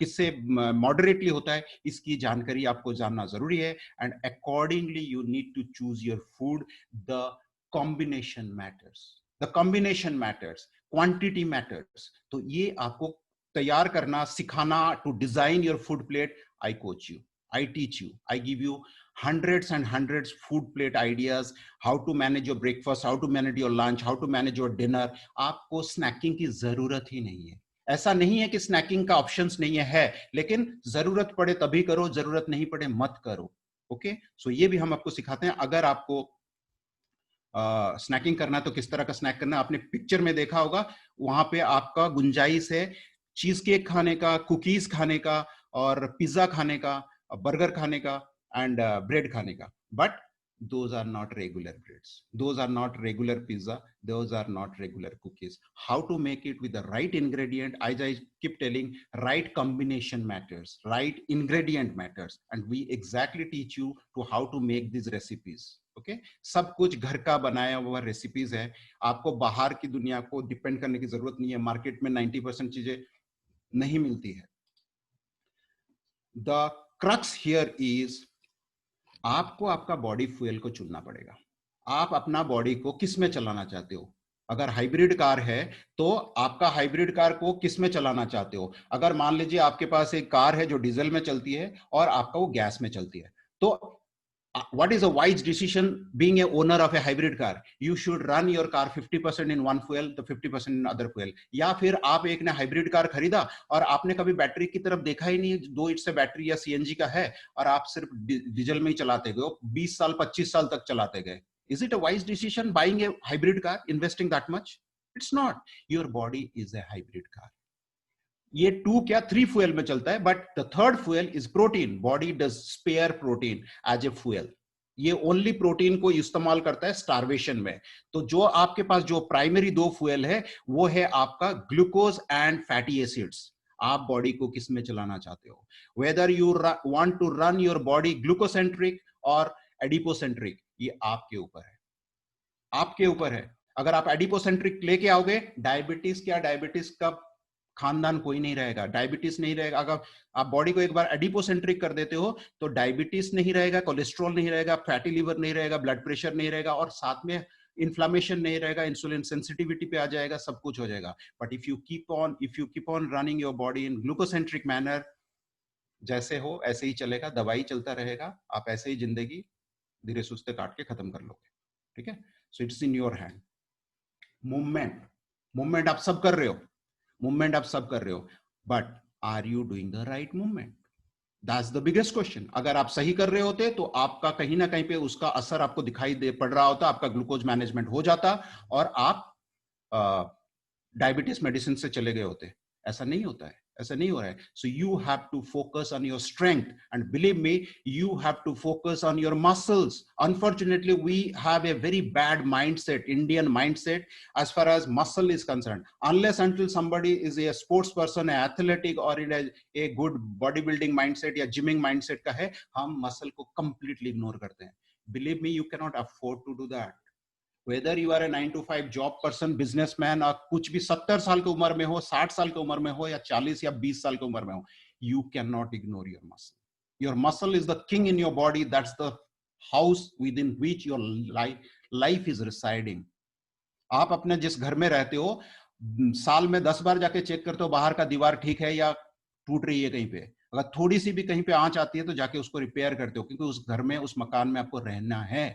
किससे मॉडरेटली होता है, इसकी जानकारी आपको जानना जरूरी है. And accordingly you need to choose your food. The combination matters, quantity matters. तो ये आपको तैयार करना, सिखाना, to design your food plate. I coach you, I teach you, I give you hundreds and hundreds food plate ideas, how to manage your breakfast, how to manage your lunch, how to manage your dinner. आपको स्नैकिंग की जरूरत ही नहीं है. ऐसा नहीं है कि स्नैकिंग का ऑप्शंस नहीं है, लेकिन जरूरत पड़े तभी करो, जरूरत नहीं पड़े मत करो. ओके, सो ये भी हम आपको सिखाते हैं. अगर आपको स्नैकिंग करना है तो किस तरह का स्नैक करना है, आपने पिक्चर में देखा होगा. वहां पे आपका गुंजाइश है चीज केक खाने का, कुकीज खाने का, और पिज्जा खाने का, बर्गर खाने का, एंड ब्रेड खाने का. But those are not regular breads, those are not regular pizza, those are not regular cookies. How to make it with the right ingredient, as I keep telling, right combination matters, right ingredient matters, and we exactly teach you to how to make these recipes. Okay, सब कुछ घर का बनाया हुआ रेसिपीज है. आपको बाहर की दुनिया को डिपेंड करने की जरूरत नहीं है. मार्केट में 90% चीजें नहीं मिलती है. The crux here is आपको आपका बॉडी फ्यूल को चुनना पड़ेगा. आप अपना बॉडी को किस में चलाना चाहते हो? अगर हाइब्रिड कार है तो आपका हाइब्रिड कार को किस में चलाना चाहते हो? अगर मान लीजिए आपके पास एक कार है जो डीजल में चलती है और आपका वो गैस में चलती है, तो what is a wise decision being a owner of a hybrid car? You should run your car 50% in one fuel, the 50% in other fuel. या फिर आप एक ने हाइब्रिड कार खरीदा और आपने कभी बैटरी की तरफ देखा ही नहीं, दो इट से बैटरी या सीएनजी का है और आप सिर्फ डीजल में ही चलाते गए, 20 साल 25 साल तक चलाते गए. Is it a wise decision buying a hybrid car, investing that much? It's not. Your body is a hybrid car. ये 2 क्या 3 फ्यूल में चलता है, but the third fuel is protein. Body does spare protein as a fuel. ये ओनली प्रोटीन को इस्तेमाल करता है स्टारवेशन में. तो जो आपके पास जो प्राइमरी 2 फ्यूल है वो है आपका ग्लूकोज एंड फैटी एसिड्स. आप बॉडी को किस में चलाना चाहते हो? Whether you want to run your body glucocentric और एडिपोसेंट्रिक, ये आपके ऊपर है. आपके ऊपर है. अगर आप एडिपोसेंट्रिक लेके आओगे, डायबिटीज क्या, डायबिटीज का खानदान कोई नहीं रहेगा, डायबिटीज नहीं रहेगा. अगर आप बॉडी को एक बार एडिपोसेंट्रिक कर देते हो तो डायबिटीज नहीं रहेगा, कोलेस्ट्रॉल नहीं रहेगा, फैटी लिवर नहीं रहेगा, ब्लड प्रेशर नहीं रहेगा और साथ में इन्फ्लामेशन नहीं रहेगा, इंसुलिन सेंसिटिविटी पे आ जाएगा, सब कुछ हो जाएगा. But if you keep on running your body in glucocentric manner, जैसे हो ऐसे ही चलेगा, दवाई चलता रहेगा, आप ऐसे ही जिंदगी धीरे सुस्ते काट के खत्म कर लोगे. ठीक है. So it's in your hand. Movement आप सब कर रहे हो, मूवमेंट आप सब कर रहे हो, but are you doing the right movement? That's the biggest question. अगर आप सही कर रहे होते तो आपका कहीं ना कहीं पे उसका असर आपको दिखाई दे पड़ रहा होता, आपका ग्लूकोज मैनेजमेंट हो जाता और आप डायबिटीज मेडिसिन से चले गए होते. ऐसा नहीं होता है, ऐसा नहीं हो रहा है. So you have to focus on your strength and believe me, you have to focus on your muscles. Unfortunately we have a very bad mindset, Indian mindset, as far as muscle is concerned. Unless until somebody is a sports person, a athletic or in a good bodybuilding mindset या gymming mindset का है, हम muscle को completely ignore करते हैं. Believe me, you cannot afford to do that. Whether you are a 9 to 5 job person, businessman और कुछ भी 70 साल की उम्र में हो, 60 साल की उम्र में हो या 40 या 20 साल की उम्र में हो, you cannot ignore your muscle. Your muscle is the king in your body. That's the house within which your life is residing. आप अपने जिस घर में रहते हो, साल में 10 बार जाके चेक करते हो बाहर का दीवार ठीक है या टूट रही है कहीं पे. अगर थोड़ी सी भी कहीं पे आंच आती है तो जाके उसको रिपेयर करते हो, क्योंकि उस घर में, उस मकान में आपको रहना है.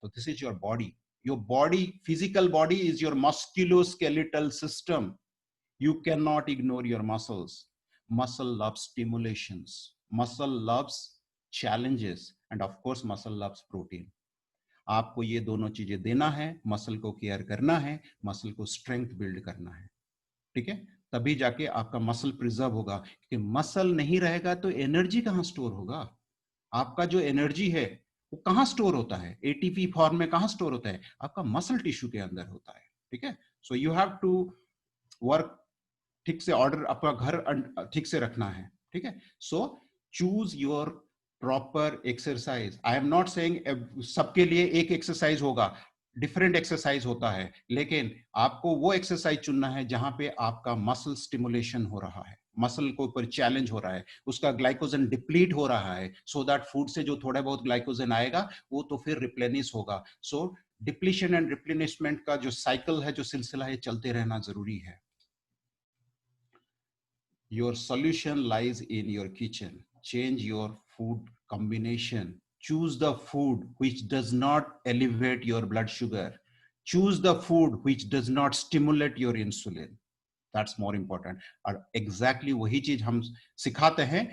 तो this is your body. Your body, physical body is your musculoskeletal system. You cannot ignore your muscles. Muscle loves stimulations. Muscle loves challenges. And of course, muscle loves protein. आपको ये दोनों चीजें देना है, मसल को केयर करना है, मसल को स्ट्रेंथ बिल्ड करना है. ठीक है. तभी जाके आपका मसल प्रिजर्व होगा. क्योंकि मसल नहीं रहेगा तो एनर्जी कहाँ स्टोर होगा? आपका जो एनर्जी है वो कहां स्टोर होता है? एटीपी फॉर्म में कहां स्टोर होता है? आपका मसल टिश्यू के अंदर होता है. ठीक है. So you have to work ठीक से, ऑर्डर आपका घर ठीक से रखना है. ठीक है. So choose your proper exercise. I am not saying सबके लिए एक एक्सरसाइज होगा, डिफरेंट एक्सरसाइज होता है, लेकिन आपको वो एक्सरसाइज चुनना है जहां पे आपका मसल स्टिमुलेशन हो रहा है, मसल को ऊपर चैलेंज हो रहा है, उसका ग्लाइकोजन डिप्लीट हो रहा है, सो दैट फूड से जो थोड़ा बहुत ग्लाइकोजन आएगा वो तो फिर रिप्लेनिश होगा. सो डिप्लीशन एंड रिप्लेनिशमेंट का जो साइकिल है, जो सिलसिला है, चलते रहना जरूरी है. Your solution lies in your kitchen. Change your food combination. Choose the food which does not elevate your blood sugar. Choose the food which does not stimulate your insulin. That's more important. और exactly वही चीज हम सिखाते हैं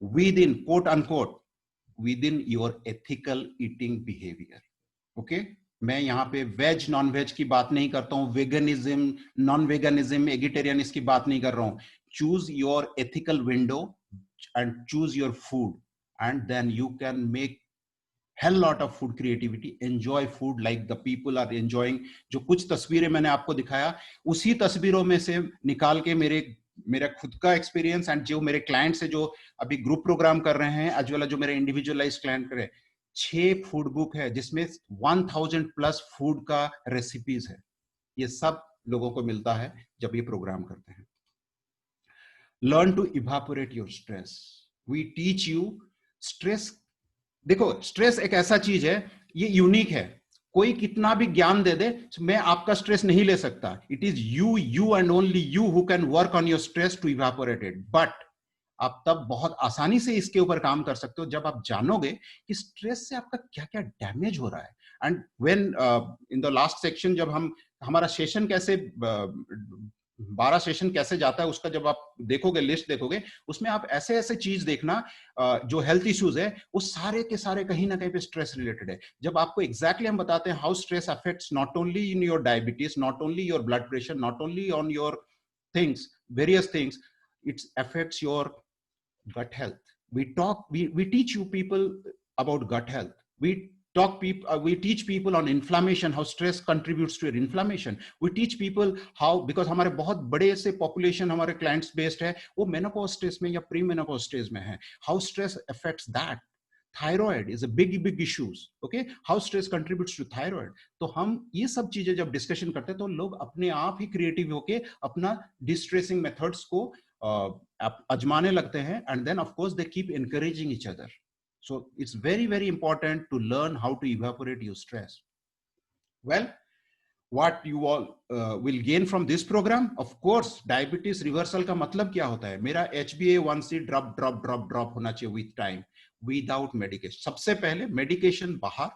within, quote unquote, within your ethical eating behavior. Okay? मैं यहाँ पे वेज नॉन वेज की बात नहीं करता हूँ, वेगनिज्म नॉन वेगनिज्म एगिटेरियन इसकी बात नहीं कर रहा हूँ. Choose your ethical window and choose your food, and then you can make hell lot of food creativity. Enjoy food like the people are enjoying. जो कुछ तस्वीरें मैंने आपको दिखाया, उसी तस्वीरों में से निकाल के मेरा खुद का एक्सपीरियंस एंड जो मेरे क्लाइंट्स है जो अभी ग्रुप प्रोग्राम कर रहे हैं, एज वेल जो मेरे इंडिविजुअलाइज क्लाइंट करे, 6 फूड बुक है जिसमें 1000 प्लस फूड का रेसिपीज है. ये सब लोगों को मिलता है जब ये प्रोग्राम करते हैं. Learn to evaporate your stress. We teach you stress. देखो, स्ट्रेस एक ऐसा चीज है, ये यूनिक है. कोई कितना भी ज्ञान दे दे, मैं आपका स्ट्रेस नहीं ले सकता. It is you and only you who can work on your stress to evaporate it. But आप तब बहुत आसानी से इसके ऊपर काम कर सकते हो जब आप जानोगे कि स्ट्रेस से आपका क्या क्या डैमेज हो रहा है. And when in the last section, जब हम हमारा सेशन कैसे 12 सेशन कैसे जाता है उसका जब आप देखोगे, लिस्ट देखोगे, उसमें आप ऐसे ऐसे चीज देखना जो हेल्थ इश्यूज है वो सारे के सारे कहीं ना कहीं पे स्ट्रेस रिलेटेड है. जब आपको एग्जैक्टली हम बताते हैं how stress affects not only in your diabetes, not only your blood pressure, not only on your things, various things, it affects your gut health. We teach you people about gut health. We teach people on inflammation, how stress contributes to your inflammation. We teach people how, because हमारे बहुत बड़े से population हमारे clients based है, वो menopause stage में या pre-menopause stage में है, how stress affects that. Thyroid is a big issues. Okay, how stress contributes to thyroid. तो हम ये सब चीजें जब डिस्कशन करते हैं तो लोग अपने आप ही क्रिएटिव होके अपना डिस्ट्रेसिंग मेथड्स को अजमाने लगते हैं, and then of course they keep encouraging each other. So it's very important to learn how to evaporate your stress. Well, what you all will gain from this program, of course, diabetes reversal का मतलब क्या होता है? मेरा HbA1c drop होना चाहिए with time, without medication. सबसे पहले मेडिकेशन बाहर,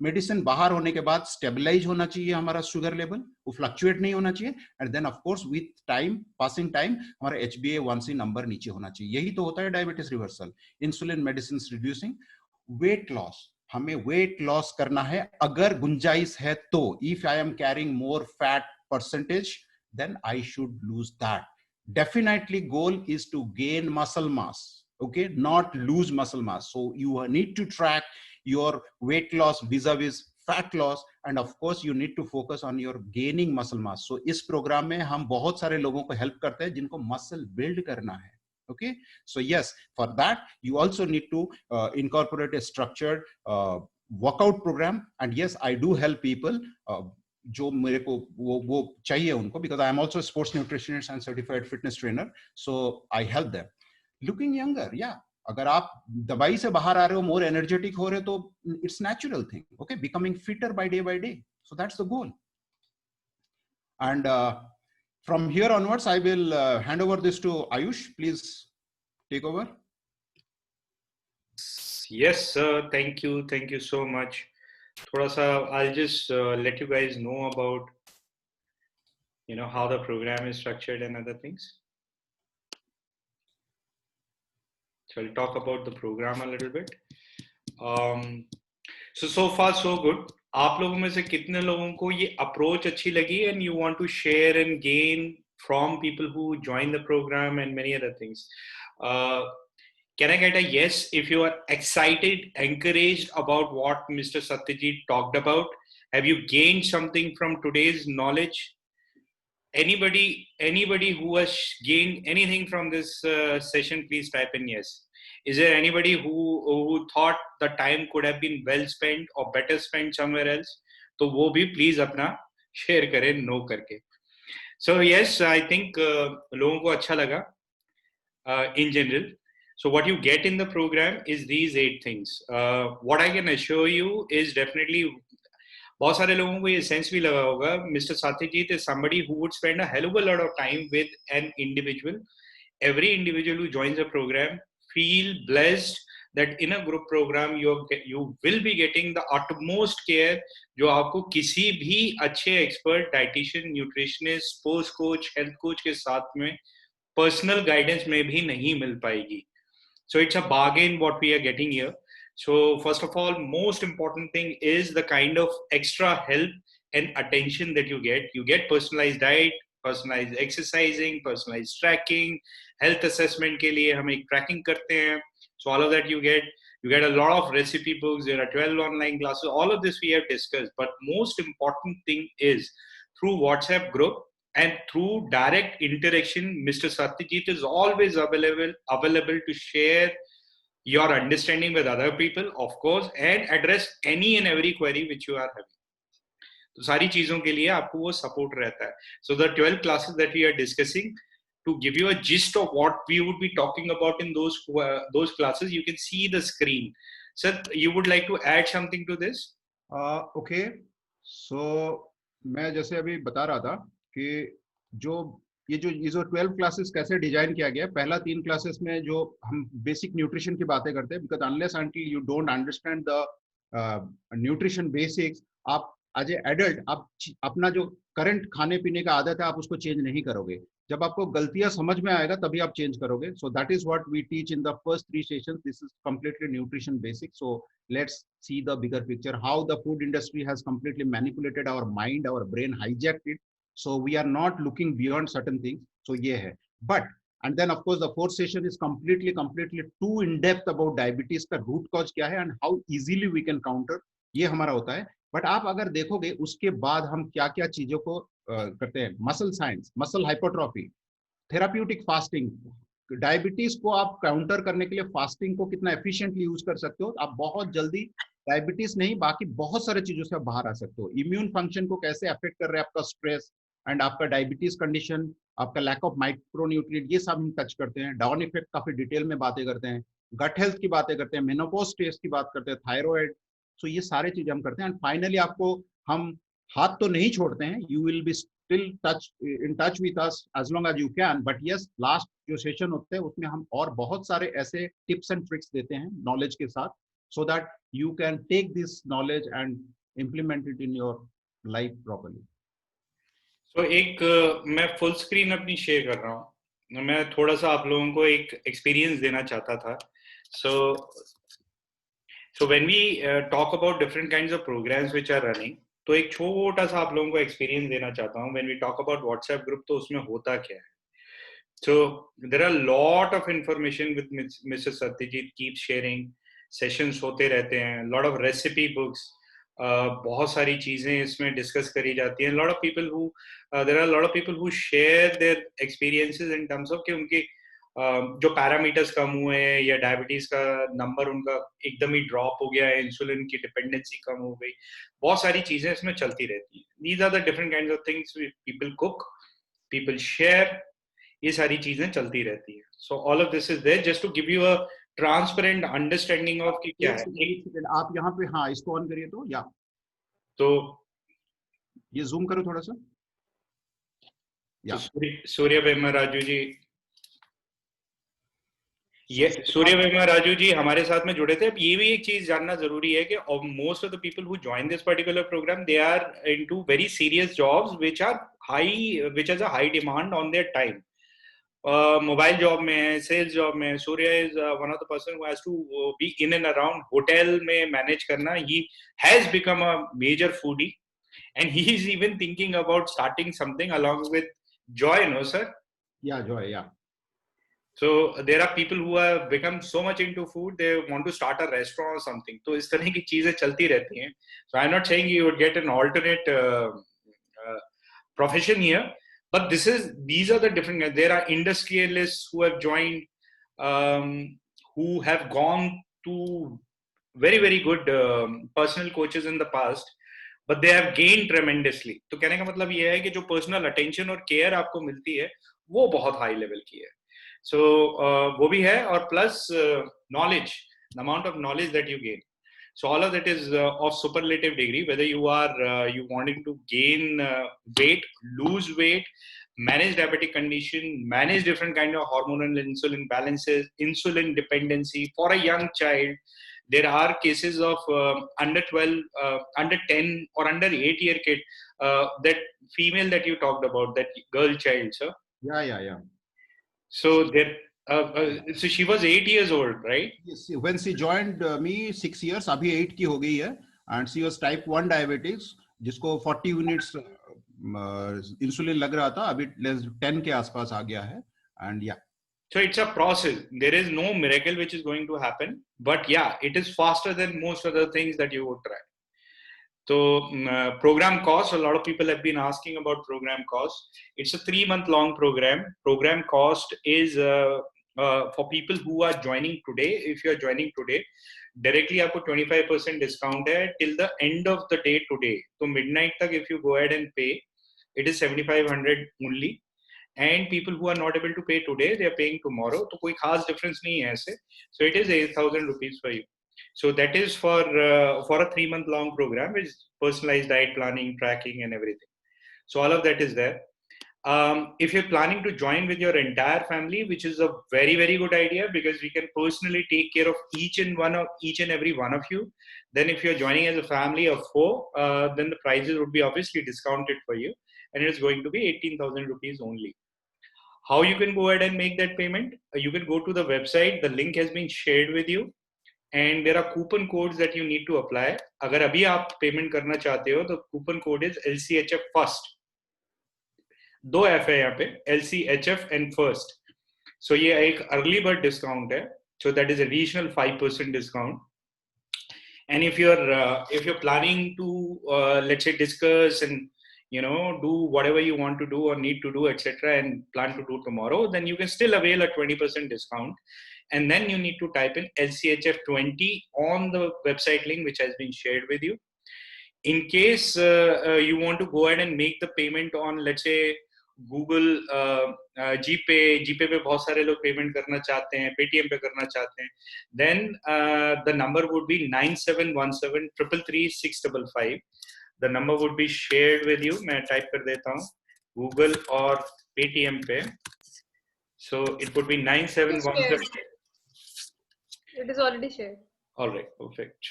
मेडिसिन बाहर होने के बाद स्टेबलाइज होना चाहिए हमारा शुगर लेवल, वो फ्लक्चुएट नहीं होना चाहिए. And then of course with time, passing time, हमारा HbA1c नंबर नीचे होना चाहिए. यही तो होता है diabetes reversal. Insulin medicine reducing. Weight loss, हमें वेट लॉस करना है अगर गुंजाइश है तो. If I am carrying more fat percentage then I should lose that. Definitely goal is to gain muscle mass, okay, not lose muscle mass. So you need to track your weight loss vis-a-vis fat loss, and of course you need to focus on your gaining muscle mass. So इस प्रोग्राम में हम बहुत सारे लोगों को हेल्प करते हैं जिनको मसल बिल्ड करना है. Okay, so yes, for that you also need to incorporate a structured workout program. And yes, I do help people जो मेरे को वो चाहिए उनको, because I am also a sports nutritionist and certified fitness trainer, so I help them. Looking younger, yeah, अगर आप दवाई से बाहर आ रहे हो, more energetic हो रहे हो, तो it's natural thing. Okay, becoming fitter by day, so that's the goal. And from here onwards I will hand over this to Ayush. Please take over. Yes sir, thank you so much. थोड़ा सा I'll just let you guys know about how the program is structured and other things. So I'll talk about the program a little bit. So far so good. आप लोगों में से कितने लोगों को ये approach अच्छी लगी and you want to share and gain from people who join the program and many other things? Can I get a yes if you are excited, encouraged about what Mr. Satyajit talked about? Have you gained something from today's knowledge? Anybody who has gained anything from this session, please type in yes. Is there anybody who thought the time could have been well spent or better spent somewhere else? तो वो भी please अपना share करें no करके. So yes, I think लोगों को अच्छा लगा in general. So what you get in the program is these 8 things. What I can assure you is definitely, बहुत सारे लोगों को ये sense भी लगा होगा, Mr. Satyajit is somebody who would spend a hell of a lot of time with an individual. Every individual who joins the program feel blessed that in a group program you will be getting the utmost care जो आपको किसी भी अच्छे expert dietitian, nutritionist, sports coach, health coach के साथ में personal guidance में भी नहीं मिल पाएगी. So it's a bargain what we are getting here. So first of all, most important thing is the kind of extra help and attention that you get. You get personalized diet, personalized exercising, personalized tracking, health assessment के लिए हम एक tracking करते हैं. So all of that you get. You get a lot of recipe books. There are 12 online classes. All of this we have discussed. But most important thing is through WhatsApp group and through direct interaction, Mr. Satyajit is always available to share your understanding with other people, of course, and address any and every query which you are having. तो सारी चीजों के लिए आपको वो support रहता है. So the 12 classes that we are discussing, to give you a gist of what we would be talking about in those classes, you can see the screen. Sir, you would like to add something to this? Okay. मैं जैसे अभी बता रहा था कि ये जो 12 क्लासेस कैसे डिजाइन किया गया है, पहला 3 क्लासेस में जो हम बेसिक न्यूट्रिशन की बातें करते हैं, because unless until you don't understand the nutrition basics, आप एज ए एडल्ट आप अपना जो करंट खाने पीने का आदत है आप उसको चेंज नहीं करोगे। जब आपको गलतियां समझ में आएगा तभी आप चेंज करोगे। So that is what we teach in the first 3 sessions. This is completely nutrition basic. So let's see the bigger picture, how the food industry has completely manipulated our mind, our brain hijacked it, so we are not looking beyond certain things. So ye hai, but and then of course the fourth session is completely too in depth about diabetes का root cause क्या है and how easily we can counter, ये हमारा होता है। बट आप अगर देखोगे उसके बाद हम क्या क्या चीजों को करते हैं, muscle science, muscle hypertrophy, therapeutic fasting, diabetes को आप काउंटर करने के लिए फास्टिंग को कितना एफिशिएंटली यूज कर सकते हो, आप बहुत जल्दी डायबिटीज नहीं बाकी बहुत सारे चीजों से आप बाहर आ सकते हो। इम्यून फंक्शन को कैसे अफेक्ट कर रहे हैं आपका स्ट्रेस एंड आपका डायबिटीज कंडीशन, आपका लैक ऑफ माइक्रोन्यूट्रिएंट, ये सब हम टच करते हैं। डाउन इफेक्ट काफी डिटेल में बातें करते हैं, गट हेल्थ की बातें करते हैं, मेनोपॉज स्टेज की बात करते हैं, थायराइड। सो ये सारे चीजें हम करते हैं एंड फाइनली आपको हम हाथ तो नहीं छोड़ते हैं, you will B still in touch with us as long as you can, but yes, last जो सेशन होते हैं उसमें हम और बहुत सारे ऐसे टिप्स एंड ट्रिक्स देते हैं नॉलेज के साथ, so that you can take this knowledge and implement it in your life properly. So एक मैं फुल स्क्रीन अपनी शेयर कर रहा हूँ, मैं थोड़ा सा आप लोगों को एक एक्सपीरियंस देना चाहता था। So when we talk about different kinds of programs which are running, तो एक छोटा सा आप लोगों को एक्सपीरियंस देना चाहता हूँ। When we talk about WhatsApp group, तो उसमें होता क्या है? So there are a lot of information with Mr. Satyajit keeps sharing, sessions होते रहते हैं, lot of recipe books, बहुत सारी चीजें इसमें डिस्कस करी जाती हैं। lot of people who there are a lot of people who share their experiences in terms of कि उनके जो पैरामीटर्स कम हुए हैं या डायबिटीज का नंबर उनका एकदम ही ड्रॉप हो गया है, इंसुलिन की डिपेंडेंसी कम हो गई, बहुत सारी चीजें इसमें चलती रहती हैं। These are the different kinds of things people cook, people share, ये सारी चीजें चलती रहती है। So all of this is there just to give you a transparent understanding of कि क्या है। आप यहाँ पे हाँ इसको ऑन करिए, तो या तो ये जूम करो थोड़ा सा। तो सूर्य वेमा राजू जी, ये सूर्य वेमा राजू जी हमारे साथ में जुड़े थे। अब ये भी एक चीज जानना जरूरी है कि most of the people who join this particular program, they are into very serious jobs which are high, which has a high demand on their time. Mobile job में है, सेल्स जॉब में है। Surya is one of the person who has to be in and around hotel में मैनेज करना। He has become a major foodie and he is even thinking about starting something along with Joy, no sir? Yeah, Joy, yeah. So there are people who have become so much into food, they want to start a restaurant or something. तो इस तरह की चीजें चलती रहती हैं। So I'm not saying you would get an alternate profession here, but these are the different. There are industrialists who have joined, who have gone to very good personal coaches in the past, but they have gained tremendously. तो कहने का मतलब ये है कि जो personal attention और care आपको मिलती है वो बहुत high level की है। So वो भी है, और plus knowledge, the amount of knowledge that you gain. So all of that is of superlative degree, whether you are you wanting to gain weight, lose weight, manage diabetic condition, manage different kind of hormonal insulin balances, insulin dependency for a young child. There are cases of under 12, under 10 or under 8-year kid, that female that you talked about, that girl child, sir. Yeah. So there, so she was 8 years old, right? Yes, when she joined me 6 years, अभी 8 की हो गई है, and she was type 1 diabetes, जिसको 40 units इंसुलिन लग रहा था, अभी 10 के आसपास आ गया है, and yeah. So it's a process. There is no miracle which is going to happen, but yeah, it is faster than most other things that you would try. So program cost, a lot of people have been asking about program cost. It's a 3-month-long program. Program cost is for people who are joining today. If you are joining today, directly आपको 25% discount है till the end of the day today. So midnight तक if you go ahead and pay, it is 7,500 only. And people who are not able to pay today, they are paying tomorrow. तो कोई खास difference नहीं है ऐसे. So it is 8,000 rupees for you. So that is for a 3-month long program with personalized diet planning, tracking, and everything. So all of that is there. If you're planning to join with your entire family, which is a very, very good idea, because we can personally take care of each and every one of you. Then if you're joining as a family of 4, then the prices would be obviously discounted for you, and it is going to be 18,000 rupees only. How you can go ahead and make that payment? You can go to the website. The link has been shared with you, and there are coupon codes that you need to apply. अगर अभी आप payment करना चाहते हो, तो coupon code is LCHF first. 2 F है यहाँ पे, LCHF and first. So ये एक early bird discount है. So that is additional 5% discount. And if you're planning to let's say discuss and do whatever you want to do or need to do, etc., and plan to do tomorrow, then you can still avail a 20% discount. And then you need to type in LCHF20 on the website link which has been shared with you. In case you want to go ahead and make the payment on, let's say, Google GPay पे बहुत सारे लोग पेमेंट करना चाहते हैं, Paytm पे करना चाहते हैं, then the number would be 9717333655. The number would be shared with you. मैं टाइप कर देता हूँ Google और Paytm पे. So it would be 9717. It is already shared. All right, perfect.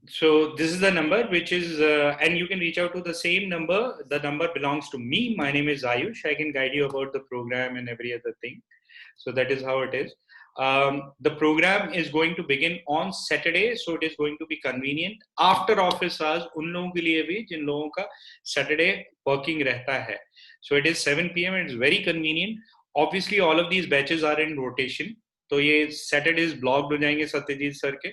So this is the number which is, and you can reach out to the same number. The number belongs to me. My name is Ayush. I can guide you about the program and every other thing. So that is how it is. The program is going to begin on Saturday, so it is going to be convenient after office hours उन लोगों के लिए भी जिन लोगों का Saturday working रहता है. So it is 7 PM. It's very convenient. Obviously, all of these batches are in rotation. तो ये Saturdays blocked हो जाएंगे सत्यजीत सर के.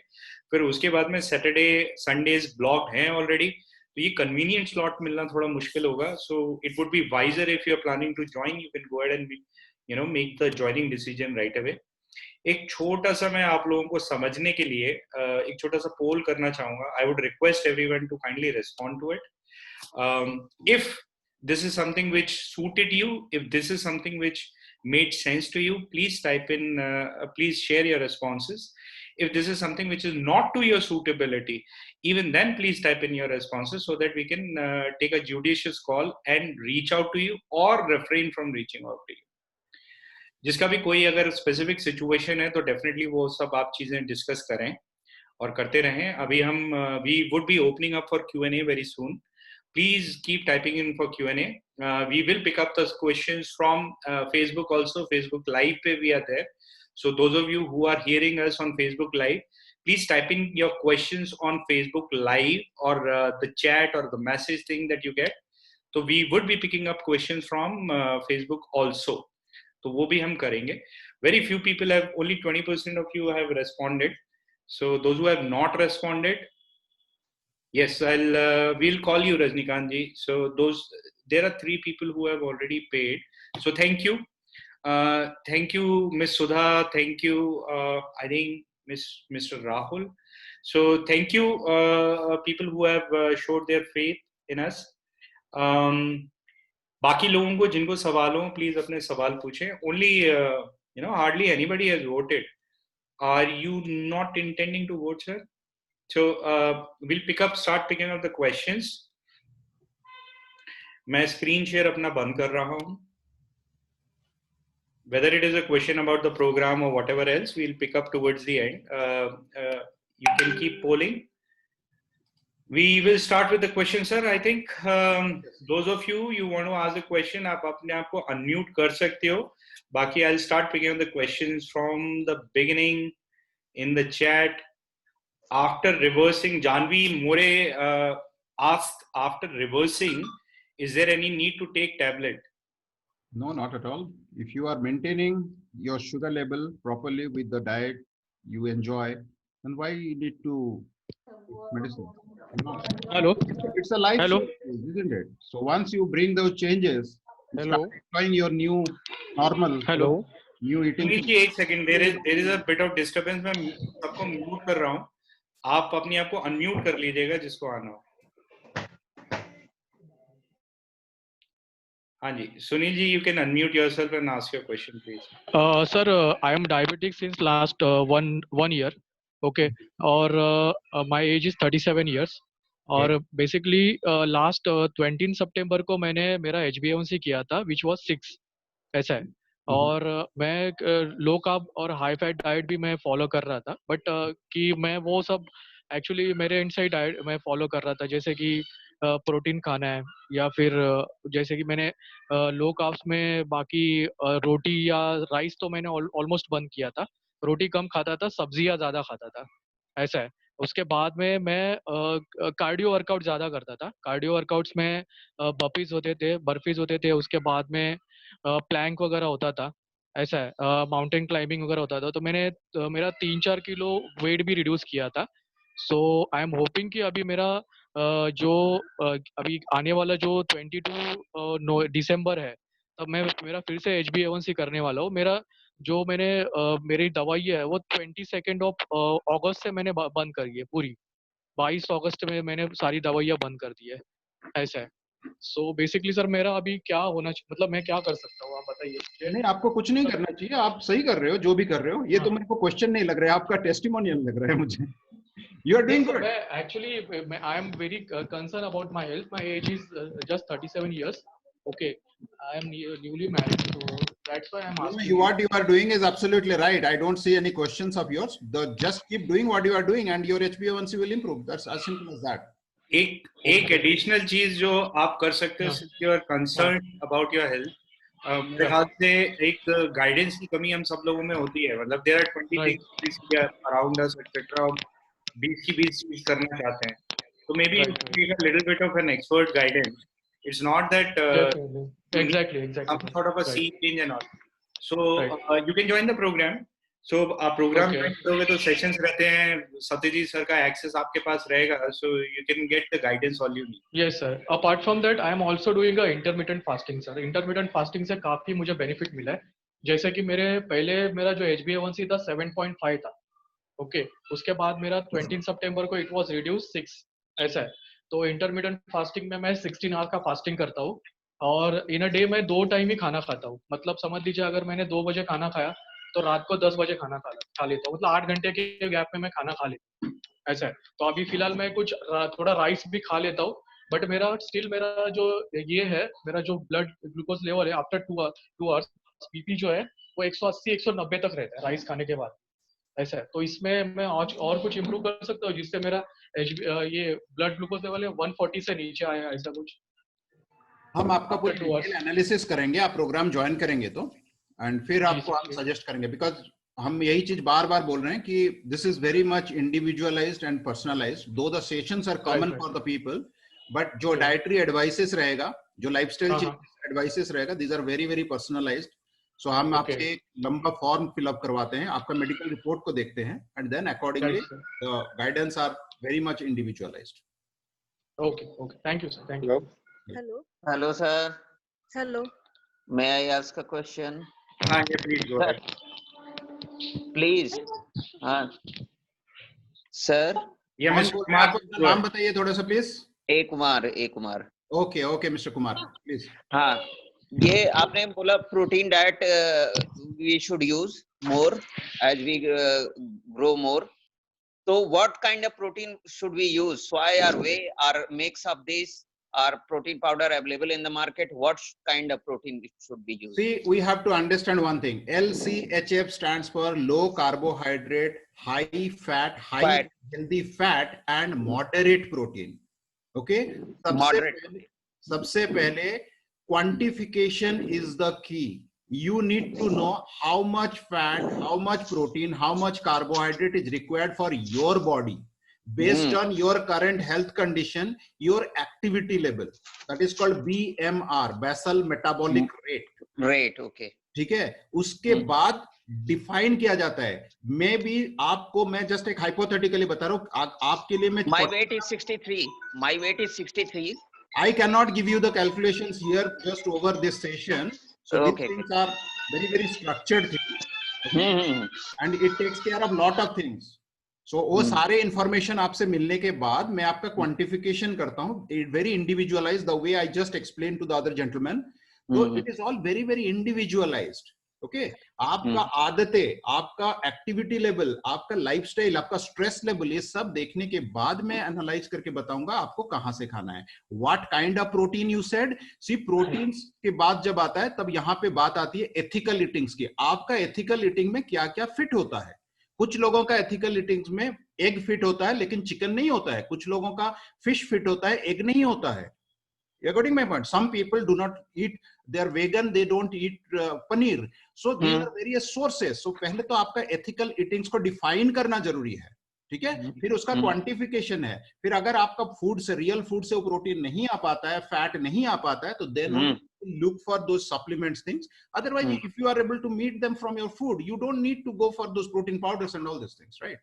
फिर उसके बाद में सैटरडे संडेज ब्लॉक्ड हैं ऑलरेडी, तो ये कन्वीनियंट स्लॉट मिलना थोड़ा मुश्किल होगा. So it would be wiser if you are planning to join, you can go ahead and make the joining decision right away. एक छोटा सा मैं आप लोगों को समझने के लिए एक छोटा सा पोल करना चाहूंगा. I would request everyone to kindly respond to it. If this is something which suited you, if this is something which made sense to you, please type in, please share your responses. If this is something which is not to your suitability, even then please type in your responses so that we can take a judicious call and reach out to you or refrain from reaching out to you. जिसका भी कोई अगर specific situation है तो definitely वो सब आप चीजें discuss करें और करते रहें. अभी हम we would be opening up for Q&A very soon. Please keep typing in for Q&A. We will pick up the questions from Facebook also. Facebook Live pe we are there. So those of you who are hearing us on Facebook Live, please type in your questions on Facebook Live or the chat or the message thing that you get. So we would be picking up questions from Facebook also. So wo bhi hum karenge. Very few people have, only 20% of you have responded. So those who have not responded, yes, we'll call you, Rajnikant ji. So there are 3 people who have already paid. So thank you. Thank you, Miss Sudha. Thank you, I think Mr. Rahul. So thank you, people who have showed their faith in us. बाकी लोगों को जिनको सवाल हो, please अपने सवाल पूछें. Only, hardly anybody has voted. Are you not intending to vote, sir? So we'll start picking up the questions. मैं screen share अपना बंद कर रहा हूँ. Whether it is a question about the program or whatever else, we'll pick up towards the end. You can keep polling. We will start with the question, sir. I think those of you want to ask a question, आप अपने आप को unmute कर सकते हो. बाकी I'll start picking up the questions from the beginning in the chat. After reversing, Janvi More asked, after reversing, is there any need to take tablet? No, not at all. If you are maintaining your sugar level properly with the diet you enjoy, then why you need to take medicine? No. Hello. It's a life Hello. change, isn't it? So once you bring those changes, you Hello. start enjoying your new normal. Hello. New eating. एक second, there is a bit of disturbance. मैं सबको mute कर रहा हूँ. आप अपने आप को unmute कर लीजिएगा जिसको आना हो. हाँ जी, Sunil ji, you can unmute yourself and ask your question, please. Sir, I am diabetic since last one year. Okay, और माय एज इज 37 इयर्स, और बेसिकली लास्ट 20 सितंबर को मैंने मेरा HbA1c किया था विच वाज 6, ऐसा है। और मैं लो कार्ब और हाई फैट डाइट भी मैं फॉलो कर रहा था, बट कि मैं वो सब एक्चुअली मेरे इनसाइड डाइट मैं फॉलो कर रहा था, जैसे कि प्रोटीन खाना है, या फिर जैसे कि मैंने लो कार्ब्स में बाकी रोटी या राइस तो मैंने ऑलमोस्ट बंद किया था, रोटी कम खाता था, सब्जियां ज्यादा खाता था, ऐसा है। उसके बाद में मैं कार्डियो वर्कआउट ज्यादा करता था। कार्डियो वर्कआउट्स में बर्पीज होते थे, बर्फीज होते थे, उसके बाद में प्लैंक वगैरह होता था, ऐसा है, माउंटेन क्लाइंबिंग वगैरह होता था। तो मैंने मेरा 3-4 किलो वेट भी रिड्यूस किया था। सो आई एम होपिंग कि अभी मेरा जो अभी आने वाला जो 22 दिसंबर है, तब मैं मेरा फिर से HbA1c करने वाला हूँ। मेरा जो मैंने मेरी दवाई है वो 22 अगस्त से मैंने बंद करी है पूरी। 22 अगस्त में मैंने सारी दवाइयाँ बंद कर दी है, ऐसा है। सो बेसिकली सर मेरा अभी क्या होना चाहिए, मतलब मैं क्या कर सकता हूँ, आप बताइए। नहीं, आपको कुछ नहीं करना चाहिए, आप सही कर रहे हो जो भी कर रहे हो। ये तो मेरे को क्वेश्चन नहीं लग रहा है, आपका टेस्टिमोनियल लग रहा है मुझे। You are doing good. मैं actually I am very concern about my health. My age is just 37 years, okay. I am newly married, so that's why I'm asking you. What you are doing is absolutely right. I don't see any questions of yours. Just keep doing what you are doing and your HbA1c will improve. That's as simple as that. एक एडिशनल चीज जो आप कर सकते हो, since you are concern about your health, मेरे ख्याल से एक गाइडेंस की कमी हम सब लोगों में होती है। मतलब there are 20 things around us etcetera, 20 की 20 चीज करना चाहते हैं, तो maybe need a little bit of an expert guidance. It's not that Exactly. some sort of a Right. scene change and all. So Right. you can join the program. So आप प्रोग्राम Okay. ज्वाइन करोगे तो सेशंस रहते हैं, सत्यजीत सर का एक्सेस आपके पास रहेगा, so you can get the guidance all you need. Yes sir. Apart from that, I am also doing a intermittent fasting sir. Intermittent fasting से काफी मुझे बेनिफिट मिला है। जैसे कि मेरा जो HbA1c था 7.5 था, ओके। उसके बाद मेरा 20 सितंबर को इट वाज रिड्यूस 6, ऐसा है। तो इंटरमीडिएट फास्टिंग में मैं 16 आवर का फास्टिंग करता हूँ, और इन अ डे मैं 2 टाइम ही खाना खाता हूँ। मतलब समझ लीजिए अगर मैंने 2 बजे खाना खाया तो रात को 10 बजे खाना खा लेता हूँ, मतलब 8 घंटे के गैप में मैं खाना खा लेता हूँ, ऐसा है। तो अभी फिलहाल मैं कुछ थोड़ा राइस भी खा लेता हूँ, बट मेरा जो ये है, मेरा जो ब्लड ग्लूकोज लेवल है आफ्टर 2 आवर्स, बीपी जो है वो 180-190 तक रहता है राइस खाने के बाद, ऐसा है। तो इसमें मैं और कुछ इंप्रूव कर सकता हूँ जिससे मेरा ये ब्लड ग्लूकोज लेवल है 140 से नीचे आया, ऐसा कुछ। हम आपका पूरा डिटेल एनालिसिस करेंगे, आप प्रोग्राम ज्वाइन करेंगे तो, एंड फिर आपको हम सजेस्ट करेंगे। बिकॉज हम यही चीज बार बार बोल रहे हैं कि this is very much individualized and personalized, though the sessions are common for the people, but जो डाइटरी एडवाइसेस रहेगा, जो लाइफस्टाइल एडवाइसेस रहेगा, these are very very personalized. So हम आपसे एक लंबा फॉर्म फिलअप करवाते हैं, आपका मेडिकल रिपोर्ट को देखते हैं, and then accordingly the guidance are very much individualised. Okay, thank you sir, thank you. Hello, sir. Hello. May I ask a question? हाँ, please go ahead. Please. Sir. Yeah, Mr. Kumar, आपका नाम बताइए थोड़ा सा please. A Kumar. Okay mister Kumar please. हाँ, ये आपने बोला protein diet we should use more as we grow more. So what kind of protein should we use? Soy or whey or mix of these? Are protein powder available in the market? What kind of protein should be used? See, we have to understand one thing. LCHF stands for low carbohydrate, high fat, healthy fat, and moderate protein. Okay. सबसे पहले quantification is the key. You need to know how much fat, how much protein, how much carbohydrate is required for your body based on your current health condition, your activity level. That is called BMR, basal metabolic rate. Okay. ठीक है। उसके बाद डिफाइन किया जाता है। मैं जस्ट एक हाइपोथेटिकली बता रहा हूँ आपके लिए। मैं My weight is 63. My weight is 63. I cannot give you the calculations here just over this session. So these things are very very structured things, and it takes care of lot of things. So वो सारे information आपसे मिलने के बाद मैं आपका quantification करता हूँ, very individualized, the way I just explained to the other gentleman. So it is all very very individualized. Okay आपका आदतें, आपका एक्टिविटी लेवल, आपका लाइफस्टाइल, आपका स्ट्रेस लेवल, ये सब देखने के बाद मैं एनालाइज करके बताऊंगा आपको कहां से खाना है. What kind of protein you said. See protein के बाद जब आता है तब यहां पे बात आती है एथिकल ईटिंग्स की. आपका एथिकल ईटिंग में क्या क्या फिट होता है. कुछ लोगों का एथिकल ईटिंग्स में एग फिट होता है लेकिन चिकन नहीं होता है. कुछ लोगों का फिश फिट होता है, एग नहीं होता है. According to my point, some people do not eat, they are vegan, they don't eat paneer. So these are various sources. So पहले तो आपका ethical eatings को define करना जरूरी है. ठीक है, फिर उसका क्वांटिफिकेशन है. फिर अगर आपका फूड से, रियल फूड से वो प्रोटीन नहीं आ पाता है, फैट नहीं आ पाता है, तो then look for those supplements things. Otherwise, if you are able to meet them from your food, you don't need to go for those protein powders and all these things, right?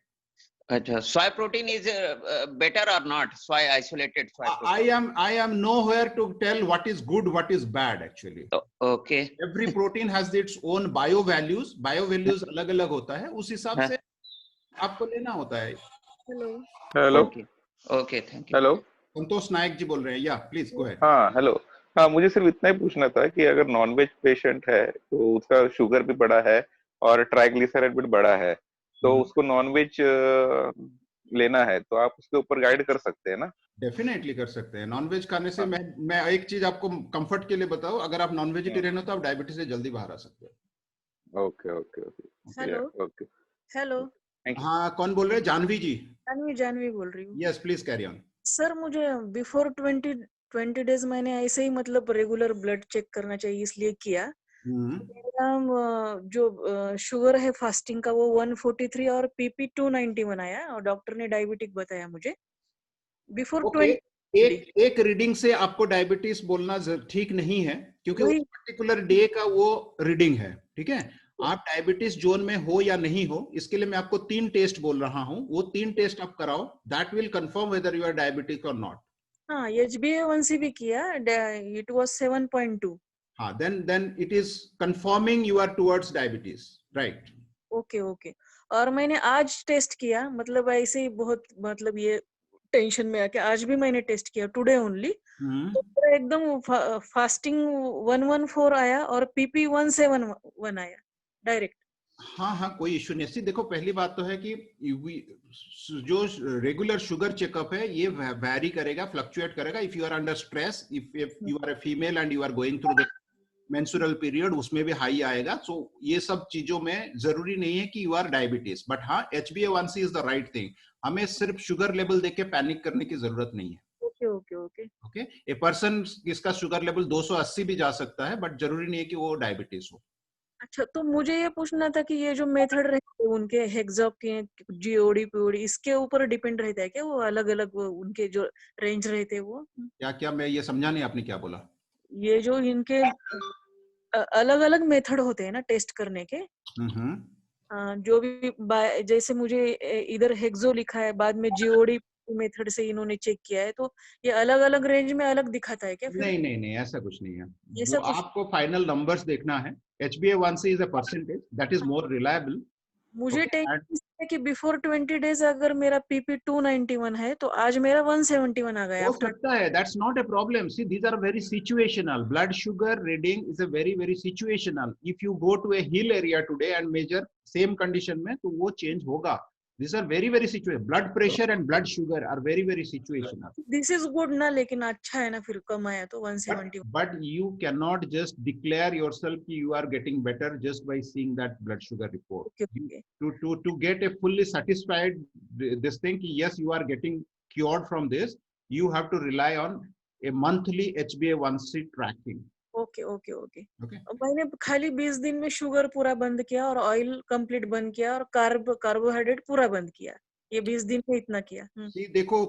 Acha, soy protein is better or not? Soy isolated soy protein. I am nowhere to tell what is good, what is bad actually. Okay. Every protein has its own bio values. Bio values अलग अलग होता है, उस हिसाब से आपको लेना होता है. Hello. Okay, thank you. Hello. Santosh Nayak ji बोल रहे हैं. Yeah please go ahead. हाँ हेलो. हाँ मुझे सिर्फ इतना ही पूछना था कि अगर नॉनवेज पेशेंट है तो उसका शुगर भी बढ़ा है और ट्राइग्लिसराइड भी बढ़ा है, तो उसको नॉनवेज लेना है तो आप उसके ऊपर गाइड कर सकते हैं ना? डेफिनेटली कर सकते हैं. नॉनवेज खाने से मैं एक चीज आपको कंफर्ट के लिए बताऊं, अगर आप नॉन वेजिटेरियन हो तो आप डायबिटीज से जल्दी बाहर आ सकते हो. Okay okay okay. Hello. Okay. Hello. हाँ कौन बोल रहे हैं? जानवी जी. जानवी बोल रही हूँ. Yes please carry on. Sir मुझे बिफोर 20 डेज मैंने ऐसे ही मतलब रेगुलर ब्लड चेक करना चाहिए इसलिए किया. मेरा जो शुगर है फास्टिंग का वो 143 और पीपी 291 आया और डॉक्टर ने डायबिटिक बताया मुझे बिफोर 20. एक रीडिंग से आपको डायबिटीज बोलना ठीक नहीं है, क्योंकि उस पर्टिकुलर डे का वो रीडिंग है. ठीक है, आप डायबिटीज जोन में हो या नहीं हो, इसके लिए मैं आपको 3 टेस्ट बोल रहा हूँ. वो 3 टेस्ट आप कराओ. That will confirm whether you are diabetic और नॉट. हाँ HbA1c भी किया, इट वाज 7.2. हाँ, then it is confirming you are towards diabetes, right? Okay. और मैंने आज टेस्ट किया, मतलब ऐसे ही बहुत मतलब ये टेंशन में आके आज भी मैंने टेस्ट किया टुडे ओनली. तो एकदम फास्टिंग 114 आया और पीपी 171 आया डायरेक्ट. हाँ कोई इश्यू नहीं. सी देखो, पहली बात तो है कि जो रेगुलर शुगर चेकअप है ये वैरी करेगा, फ्लक्चुएट करेगा. If you are under stress, if you are a female and you are going through the menstrual period, उसमें भी हाई आएगा. सो ये सब चीजों में जरूरी नहीं है कि यू आर डायबिटीज. बट हाँ, HbA1c is the right thing. हमें सिर्फ शुगर लेवल देख के पैनिक करने की जरूरत नहीं है. ओके. ए पर्सन जिसका शुगर लेवल 280 भी जा सकता है, बट जरूरी नहीं है कि वो डायबिटीज हो. अच्छा, तो मुझे ये पूछना था कि ये जो मेथड रहते हैं उनके हेक्सा के जीओडी पीओडी, इसके ऊपर डिपेंड रहता है क्या? वो अलग अलग उनके जो रेंज रहते हैं वो क्या मैं ये समझा नहीं, आपने क्या बोला? ये जो इनके अलग अलग मेथड होते हैं ना टेस्ट करने के, जो भी जैसे मुझे इधर हेक्सो लिखा है, बाद में जीओडी मेथड से इन्होंने चेक किया है, तो ये अलग अलग रेंज में अलग दिखाता है क्या? नहीं ऐसा कुछ नहीं है. जो आपको फाइनल नंबर्स देखना है, HbA1c is a percentage that is more reliable. मुझे टेंशन है कि बिफोर 20 डेज अगर मेरा पीपी 291 है तो आज मेरा 171 आ गया. हो सकता है. That's not a problem. See, these are very situational. Blood sugar reading is a very situational. If you go to a hill area today and measure same condition में, तो वो change होगा. These are very situational. Blood pressure and blood sugar are very situational. This is good ना, लेकिन अच्छा है ना, फिर कम आया तो 170. But you cannot just declare yourself कि you are getting better just by seeing that blood sugar report. Okay. To get a fully satisfied this thing कि yes you are getting cured from this, you have to rely on a monthly HbA1c tracking. Okay. मैंने खाली 20 दिन में शुगर पूरा बंद किया और ऑयल कंप्लीट बंद किया और कार्बोहाइड्रेट पूरा बंद किया. ये 20 दिन में इतना किया. देखो,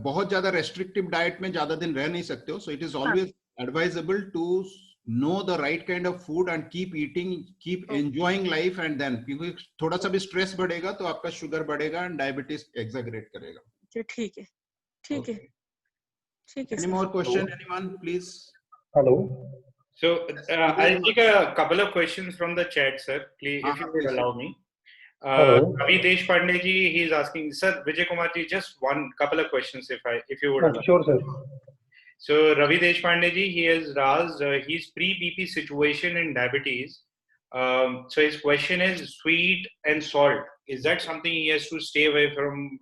बहुत ज्यादा रेस्ट्रिक्टिव डाइट में ज्यादा दिन रह नहीं सकते हो. So it is always advisable to know the right kind of food and keep eating, keep enjoying life. And then क्योंकि थोड़ा सा भी स्ट्रेस बढ़ेगा तो आपका शुगर बढ़ेगा एंड डायबिटीज एग्जैगरेट करेगा. ठीक है. Any more question, anyone, please? Hello. So I'll take a couple of questions from the chat, sir. Please, if you would allow me. Ravi Deshpande ji, he is asking, sir, Vijay Kumar ji, just couple of questions, if you would allow. Sure, sir. So Ravi Deshpande ji, he has asked, his pre-BP situation in diabetes. So his question is sweet and salt. Is that something he has to stay away from,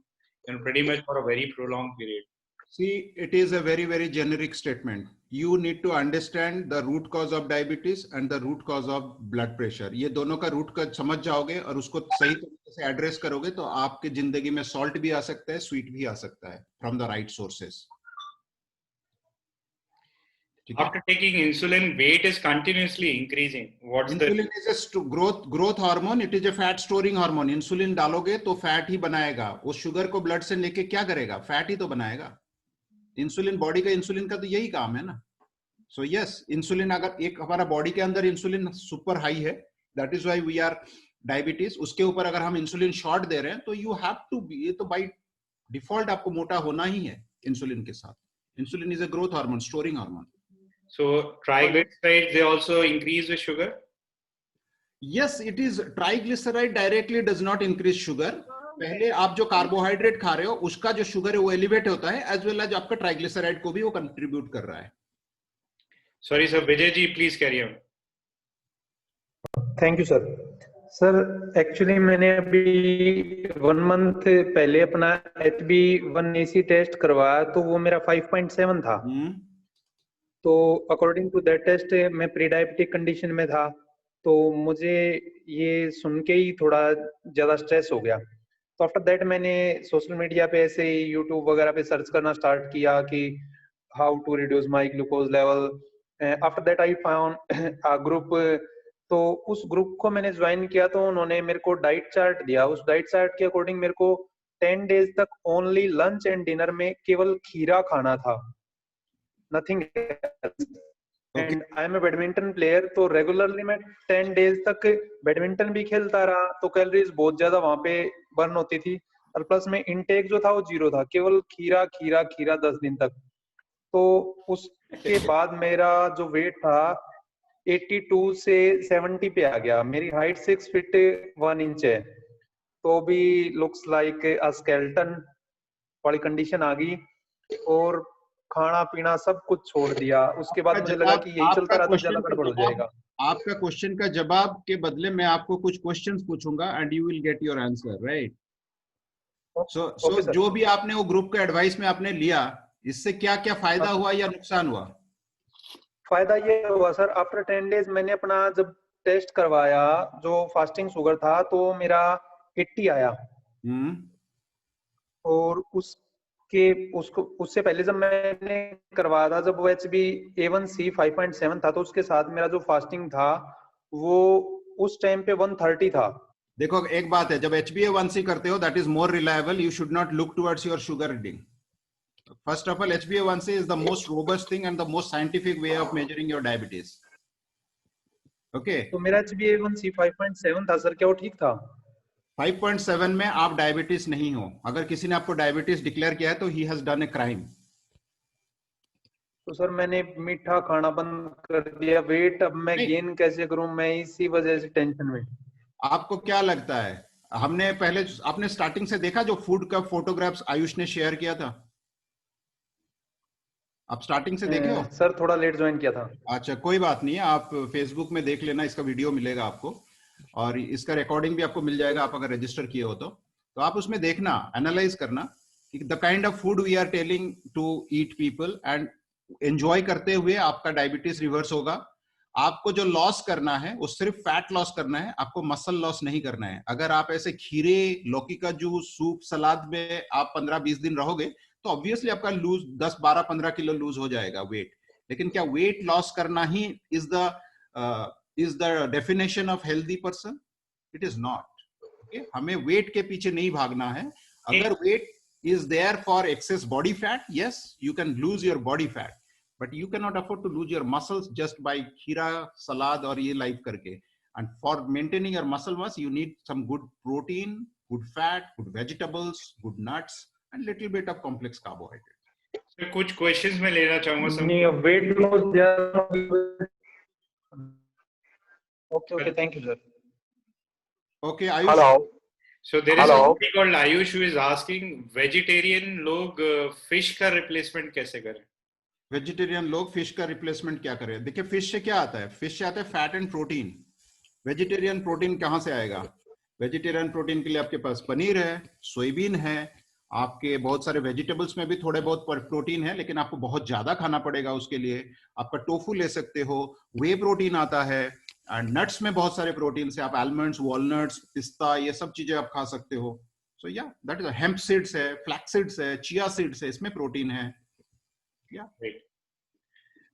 pretty much for a very prolonged period? See, it is a very, very generic statement. You need to understand the root cause of diabetes and the root cause of blood pressure. ये दोनों का रूट का समझ जाओगे और उसको सही तरीके से एड्रेस करोगे तो आपके जिंदगी में सॉल्ट भी आ सकता है, स्वीट भी आ सकता है from the right sources. After taking insulin, weight is continuously increasing. What's Insulin is a growth hormone. It is a fat storing hormone. Insulin डालोगे तो फैट ही बनाएगा. वो शुगर को ब्लड से लेके क्या करेगा? फैट ही तो बनाएगा. इंसुलिन बॉडी का इंसुलिन का तो यही काम है ना. सो यस, इंसुलिन अगर एक हमारा बॉडी के अंदर इंसुलिन सुपर हाई है, that is why we are diabetes. उसके ऊपर अगर हम इंसुलिन शॉर्ट दे रहे हैं तो यू हैव टू बी, ये तो बाय डिफॉल्ट आपको मोटा होना ही है इंसुलिन के साथ. Insulin is a growth hormone, storing hormone. So triglycerides, they also increase with sugar? Yes, it is. Triglyceride directly does not increase sugar. पहले आप जो कार्बोहाइड्रेट खा रहे हो उसका जो शुगर है वो एलिवेट होता है, एज वेल एज आपका ट्राइग्लिसराइड को भी वो कंट्रीब्यूट कर रहा है. Sorry sir, Vijay ji, please carry on. Thank you sir. Sir actually मैंने अभी 1 मंथ पहले अपना HB1AC टेस्ट करवाया तो वो मेरा 5.7 था. तो अकॉर्डिंग टू दैट टेस्ट मैं प्री डायबिटिक कंडीशन में था. तो मुझे ये सुन के ही थोड़ा ज्यादा स्ट्रेस हो गया. तो आफ्टर दैट मैंने सोशल मीडिया पे ऐसे ही यूट्यूब वगैरह पे सर्च करना स्टार्ट किया कि how to reduce my glucose level. After that I found a group. तो उस ग्रुप को मैंने ज्वाइन किया तो उन्होंने मेरे को डाइट चार्ट दिया. उस डाइट चार्ट के अकॉर्डिंग मेरे को 10 डेज तक ओनली लंच एंड डिनर में केवल खीरा खाना था, nothing else. And I am a badminton player. तो रेगुलरली मैं 10 डेज तक बैडमिंटन भी खेलता रहा तो कैलोरीज बहुत ज्यादा वहां पे बर्न होती थी और प्लस में इनटेक जो था वो 0 था, केवल खीरा खीरा खीरा 10 दिन तक. तो उसके बाद मेरा जो वेट था 82 से 70 पे आ गया. मेरी हाइट 6 फीट 1 इंच है. तो भी लुक्स लाइक अ स्केलेटन वाली कंडीशन आ गई और खाना पीना सब कुछ छोड़ दिया. उसके बाद मुझे लगा कि यही चलता रहा तो ज्यादा गड़बड़ हो जाएगा. आपका क्वेश्चन का जवाब के बदले मैं आपको कुछ क्वेश्चंस पूछूंगा and you will get your answer, right? So जो भी आपने वो ग्रुप का एडवाइस में आपने लिया, इससे क्या क्या फायदा हुआ या नुकसान हुआ? फायदा ये हुआ सर, आफ्टर 10 डेज मैंने अपना जब टेस्ट करवाया जो फास्टिंग शुगर था तो मेरा 80 आया. और उससे पहले जब मैंने करवाया था, जब वो HbA1c 5.7 था तो उसके साथ मेरा जो फास्टिंग था वो उस टाइम पे 130 था. देखो एक बात है, जब HbA1c करते हो that is more reliable. You should not look towards your sugar reading. First of all, HbA1c is the most robust thing and the most scientific way of measuring your diabetes. Okay. तो मेरा HbA1c 5.7 था सर, क्या वो ठीक था? 5.7 में आप डायबिटीज नहीं हो. अगर किसी ने आपको डायबिटीज डिक्लेयर किया है तो he has done a crime. तो सर मैंने मीठा खाना बंद कर दिया. वेट अब मैं गेन कैसे करूं, मैं इसी वजह से टेंशन में. आपको क्या लगता है, हमने पहले आपने स्टार्टिंग से देखा जो फूड का फोटोग्राफ्स आयुष ने शेयर किया था? आप स्टार्टिंग से देखे हो? सर थोड़ा लेट ज्वाइन किया था. अच्छा कोई बात नहीं है, आप फेसबुक में देख लेना, इसका वीडियो मिलेगा आपको और इसका रिकॉर्डिंग भी आपको मिल जाएगा आप अगर रजिस्टर किए हो तो आप उसमें देखना, एनालाइज करना कि the kind of food we are telling to eat people and enjoy करते हुए आपका डायबिटीज रिवर्स होगा. आपको जो लॉस करना है वो सिर्फ फैट लॉस करना है, आपको मसल लॉस नहीं करना है. अगर आप ऐसे खीरे, लौकी का जूस, सूप, सलाद में आप 15-20 दिन रहोगे तो ऑब्वियसली आपका लूज 10, 12, 15 किलो लूज हो जाएगा वेट. लेकिन क्या वेट लॉस करना ही is the definition of healthy person? It is not. हमें वेट के पीछे नहीं भागना है. अगर weight is there for excess body fat, yes you can lose your body fat, but you can not afford to lose your muscles just by खीरा, सलाद और ये लाइफ करके. And for maintaining your muscle mass you need some good protein, good fat, good vegetables, good nuts and little bit of complex carbohydrate. So, कुछ क्वेश्चंस मैं लेना चाहूंगा सब. नहीं, वेट लॉस ज्यादा. Okay thank you sir. Okay, Ayush. Hello. So there is somebody called Ayush who is asking, vegetarian लोग फिश का रिप्लेसमेंट कैसे करें? वेजिटेरियन लोग फिश का रिप्लेसमेंट क्या करें? देखिए फिश से क्या आता है, फिश से आता है fat and protein. Vegetarian protein कहाँ से आएगा? वेजिटेरियन प्रोटीन के लिए आपके पास पनीर है, सोयाबीन है, आपके बहुत सारे वेजिटेबल्स में भी थोड़े बहुत प्रोटीन है, लेकिन आपको बहुत ज्यादा खाना पड़ेगा उसके लिए। आपका टोफू ले सकते हो, वे प्रोटीन आता है, नट्स में बहुत सारे प्रोटीन है, आप आलमंड्स, वॉलनट्स, पिस्ता, ये सब चीजें आप खा सकते हो। So yeah that is hemp seeds है, फ्लैक्स सीड्स है, चिया सीड्स है, इसमें प्रोटीन है। Yeah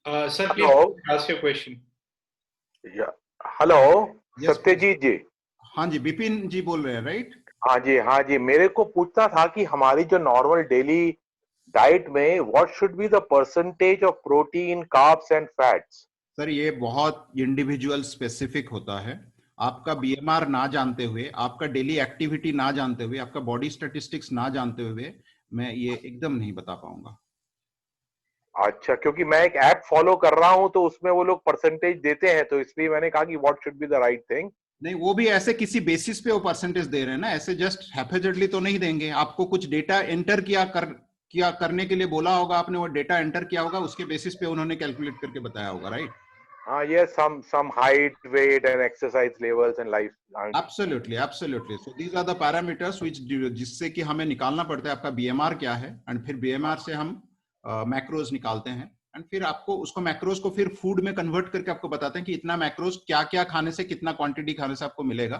sir hello, please ask your question. Hello Yes, Satyajit ji. हाँ जी, विपिन जी बोल रहे हैं, राइट? हाँ जी, हाँ जी, मेरे को पूछना था कि हमारी जो नॉर्मल डेली डाइट में what should be the percentage of protein, carbs and fats? Sir ये बहुत इंडिविजुअल स्पेसिफिक होता है। आपका बीएमआर ना जानते हुए, आपका डेली एक्टिविटी ना जानते हुए, आपका बॉडी स्टैटिस्टिक्स ना जानते हुए मैं ये एकदम नहीं बता पाऊंगा। अच्छा, क्योंकि मैं एक ऐप फॉलो कर रहा हूं तो उसमें वो लोग परसेंटेज देते हैं, तो इसलिए मैंने कहा कि what should be the right thing. नहीं, वो भी ऐसे किसी बेसिस पे वो परसेंटेज दे रहे हैं ना, ऐसे जस्ट हैफेजर्डली तो नहीं देंगे। आपको कुछ डेटा एंटर किया करने के लिए बोला होगा, आपने वो डेटा एंटर किया होगा, उसके बेसिस पे उन्होंने कैलकुलेट करके बताया होगा, राइट? हाँ, ये some height, weight and exercise levels and life. Absolutely. So these are the parameters which जिससे कि हमें निकालना पड़ता है आपका बीएमआर क्या है, एंड फिर बीएमआर से हम मैक्रोज निकालते हैं, एंड फिर आपको उसको मैक्रोज को फिर फूड में कन्वर्ट करके आपको बताते हैं कि इतना मैक्रोज क्या क्या खाने से, कितना क्वांटिटी खाने से आपको मिलेगा।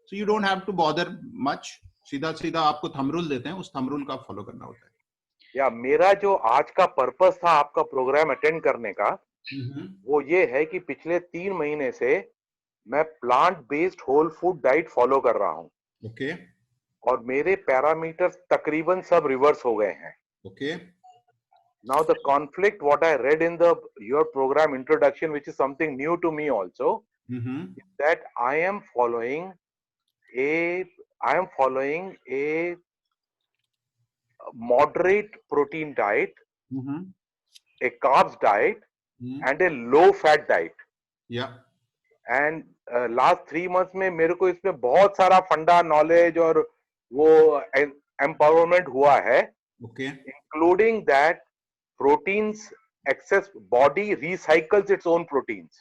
So you don't have to bother much, सीधा आपको थंब रूल देते हैं, उस थंब रूल का फॉलो करना होता है। या मेरा जो आज का पर्पस था आपका प्रोग्राम अटेंड करने का, वो ये है कि पिछले 3 महीने से मैं plant based whole food diet follow कर रहा हूँ। ओके। और मेरे पैरामीटर्स तकरीबन सब रिवर्स हो गए हैं। Okay. Now the conflict what I read in the your programme introduction, which is something new to me also, that I am following a moderate protein diet, a carbs diet, and a low fat diet. Yeah. And last 3 months में मेरे को इसमें बहुत सारा फंडा नॉलेज और वो एम्पावरमेंट हुआ है। Okay. Including that proteins, excess body recycles its own proteins.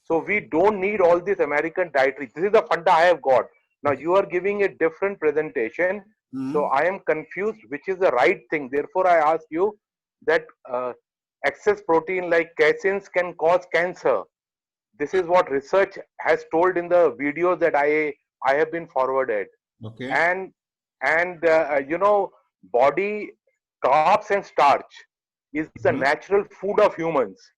So we don't need all this American dietary. This is the funda I have got. Now you are giving a different presentation. So I am confused which is the right thing. Therefore I ask you that excess protein like caseins can cause cancer. This is what research has told in the videos that I have been forwarded. Okay. And you know, body carbs and starch is the natural food of humans.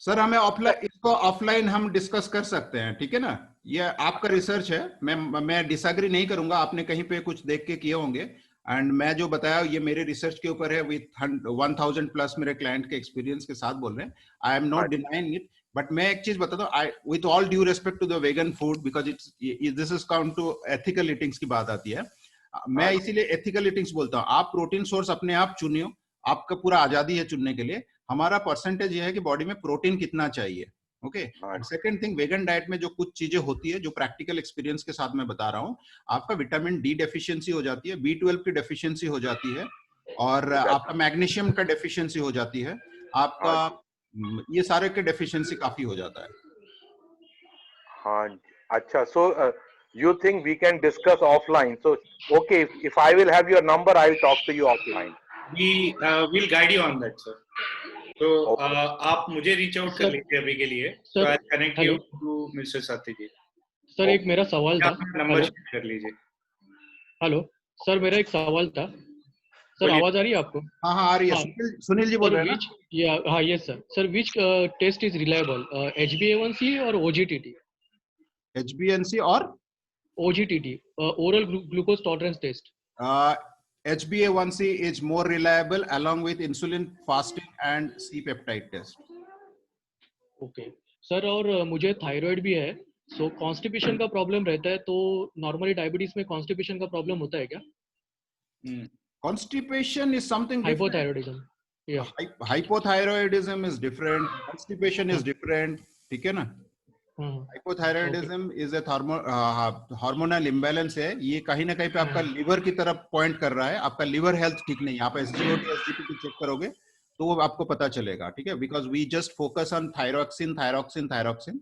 Sir हमें इसको ऑफलाइन हम डिस्कस कर सकते हैं, ठीक है ना? ये आपका रिसर्च है, मैं डिसएग्री नहीं करूंगा, आपने कहीं पे कुछ देख के किए होंगे, एंड मैं जो बताया ये मेरे रिसर्च के ऊपर है, विथ 1000 प्लस मेरे क्लाइंट के एक्सपीरियंस के साथ बोल रहे हैं। I am not denying it, but मैं एक चीज बताता हूँ, with all due respect to the vegan food, because this is count to ethical eatings की बात आती है। मैं इसीलिए एथिकल ईटिंग्स बोलता हूँ। आप प्रोटीन सोर्स अपने आप चुनियो, आपका पूरा आजादी है चुनने के लिए। हमारा परसेंटेज ये है कि बॉडी में प्रोटीन कितना चाहिए। Okay. Second thing, vegan diet में जो कुछ चीजें होती है, जो प्रैक्टिकल एक्सपीरियंस के साथ मैं बता रहा हूँ, आपका विटामिन डी डेफिशिएंसी हो जाती है, B12 की डेफिशिएंसी हो जाती है, और आपका मैग्नीशियम का डेफिशिएंसी हो जाती है, आपका ये सारे के डेफिशिएंसी काफी हो जाता है। हाँ, अच्छा। सो you think we can discuss offline? So okay, if I will have your number, I will talk to you offline. We will guide you on that, sir. तो आप मुझे रीच आउट कर लीजिए अभी के लिए, तो I connect you to mister Satyajit. Sir एक मेरा सवाल था, नंबर शेयर कर लीजिए। हेलो सर, मेरा एक सवाल था सर, आवाज आ रही है आपको? हाँ आ रही है। सुनील जी बोल रहे हैं ना? हाँ yes sir. Sir which test is reliable, HbA1c और OGTT? HbA1c और OGTT, oral glucose tolerance test. HbA1c is more reliable along with insulin fasting and C-peptide test. Okay. Sir और मुझे थायराइड भी है, सो कॉन्स्टिपेशन का प्रॉब्लम रहता है, तो नॉर्मली डायबिटीज में कॉन्स्टिपेशन का प्रॉब्लम होता है क्या? Constipation is something different. Hypothyroidism. Yeah. Hypothyroidism is different. Constipation is different. ठीक है ना? Hypothyroidism is a hormonal imbalance है। ये कहीं ना कहीं पे आपका लिवर की तरफ पॉइंट कर रहा है। आपका लिवर हेल्थ ठीक नहीं है। आप SGOT SGPT चेक करोगे तो वो आपको पता चलेगा, ठीक है? Because we just focus on thyroxine.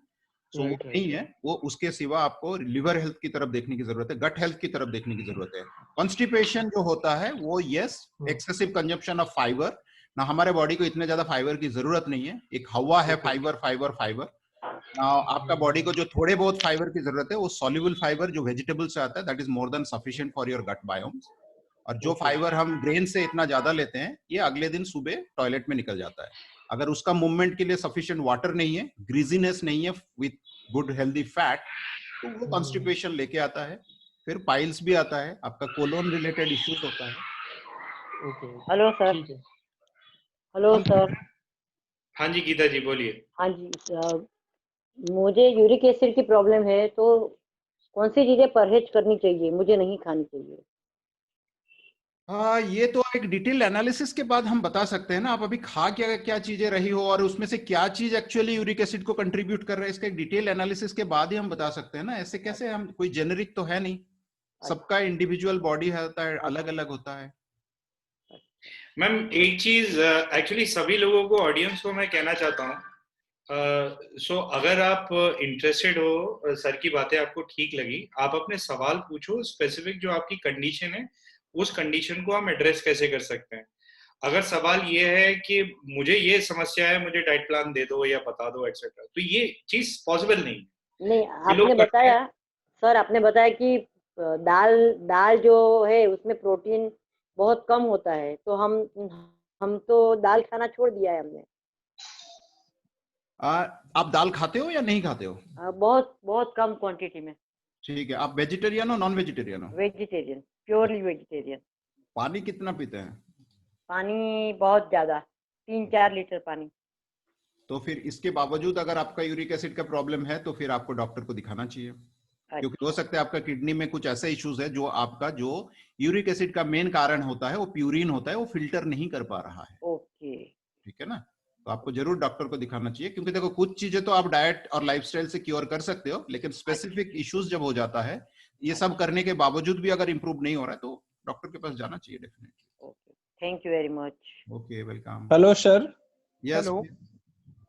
So वो Right, right. नहीं है, वो उसके सिवा आपको लिवर हेल्थ की तरफ देखने की जरूरत है, गट हेल्थ की तरफ देखने की जरूरत है। कॉन्स्टिपेशन जो होता है वो yes, excessive consumption of fibre ना, हमारे बॉडी को इतने ज्यादा फाइबर की जरूरत नहीं है, एक हवा है फाइबर फाइबर फाइबर ना, आपका बॉडी को जो थोड़े बहुत फाइबर की जरूरत है वो सॉल्युबल फाइबर जो वेजिटेबल से आता है, that is more than sufficient for your gut biomes. और जो फाइबर हम ग्रेन से इतना ज्यादा लेते हैं ये अगले दिन सुबह टॉयलेट में निकल जाता है। अगर उसका मूवमेंट के लिए सफिशिएंट वाटर नहीं है, ग्रीजीनेस नहीं है विथ गुड हेल्दी फैट, तो वो कॉन्स्टिपेशन लेके आता है, फिर पाइल्स भी आता है, आपका कोलोन रिलेटेड इश्यूज होता है। Okay. Hello sir. ठीक है। Hello sir. हाँ जी गीता जी बोलिए। हाँ जी, मुझे यूरिक एसिड की प्रॉब्लम है, तो कौन सी चीजें परहेज करनी चाहिए, मुझे नहीं खानी चाहिए? ये तो एक डिटेल एनालिसिस के बाद हम बता सकते हैं ना, आप अभी खा क्या क्या चीजें रही हो और उसमें से क्या चीज एक्चुअली यूरिक एसिड को कंट्रीब्यूट कर रहा है, इसका एक डिटेल एनालिसिस के बाद ही हम बता सकते हैं ना, ऐसे कैसे, हम कोई जेनेरिक तो है नहीं, सबका इंडिविजुअल बॉडी होता है, अलग अलग होता है। मैम एक चीज एक्चुअली सभी लोगों को, ऑडियंस को मैं कहना चाहता हूँ, सो अगर आप इंटरेस्टेड हो, सर की बातें आपको ठीक लगी, आप अपने सवाल पूछो, स्पेसिफिक जो आपकी कंडीशन है उस कंडीशन को हम एड्रेस कैसे कर सकते हैं। अगर सवाल ये है कि मुझे ये समस्या है, मुझे डाइट प्लान दे दो या बता दो एक्सेट्रा, तो ये चीज पॉसिबल नहीं। नहीं, आपने बताया सर, आपने बताया कि दाल जो है उसमें प्रोटीन बहुत कम होता है, तो हम तो दाल खाना छोड़ दिया है हमने। आप दाल खाते हो या नहीं खाते हो? बहुत बहुत कम क्वांटिटी में। ठीक है, आप वेजिटेरियन हो नॉन वेजिटेरियन हो? Vegetarian, purely vegetarian. पानी कितना पीते हैं? पानी बहुत ज्यादा, 3-4 लीटर पानी। तो फिर इसके बावजूद अगर आपका यूरिक एसिड का प्रॉब्लम है तो फिर आपको डॉक्टर को दिखाना चाहिए, क्योंकि हो सकता है आपका किडनी में कुछ ऐसे इश्यूज है जो आपका जो यूरिक एसिड का मेन कारण होता है वो प्यूरिन होता है, वो फिल्टर नहीं कर पा रहा है। ओके, ठीक है ना, तो आपको जरूर डॉक्टर को दिखाना चाहिए, क्योंकि देखो कुछ चीजें तो आप डाइट और लाइफस्टाइल से क्योर कर सकते हो, लेकिन स्पेसिफिक इश्यूज जब हो जाता है, ये सब करने के बावजूद भी अगर इंप्रूव नहीं हो रहा है तो डॉक्टर के पास जाना चाहिए definitely. Okay, thank you very much. Okay, welcome. Hello sir. Yes,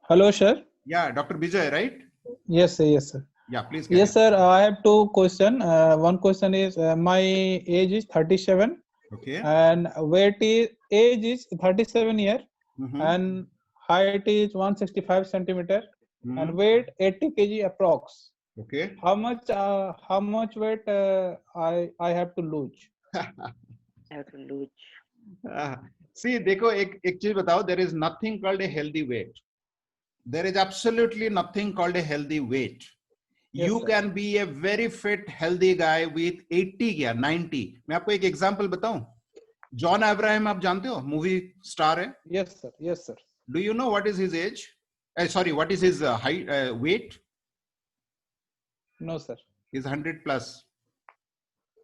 hello sir. या doctor Vijay, right? Yes, sir. Yes, sir. Yeah, please. Yes, sir. I have two questions. One question is my age is 37. Okay. And age is 37 year, and height is 165 centimeter, and weight 80 kg approx. Okay. How much weight I have to lose? See, देखो एक चीज बताओ, there is nothing called a healthy weight. There is absolutely nothing called a healthy weight. Yes, you sir. can be a very fit, healthy guy with 80 या 90. मैं आपको एक एग्जांपल बताऊं, जॉन अब्राहम आप जानते हो, मूवी स्टार है? Yes, sir. Yes, sir. Do you know what is his age? Sorry, what is his height, weight? No, sir. He's 100 plus.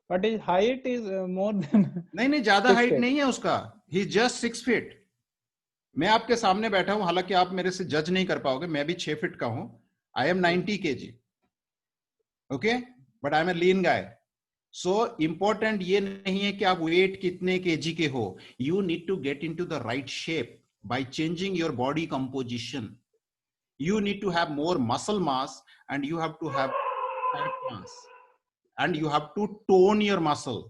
But his height is more than. नहीं ज्यादा 6 हाइट feet. नहीं है उसका, he's just 6 feet. मैं आपके सामने बैठा हूं, हालांकि आप मेरे से जज नहीं कर पाओगे, मैं भी 6 फीट का हूं। I am 90 kg, okay, but I am a lean guy. So important ये नहीं है कि आप वेट कितने केजी के हो, you need to get into the right shape by changing your body composition. You need to have more muscle mass and you have to have fat mass and you have to tone your muscle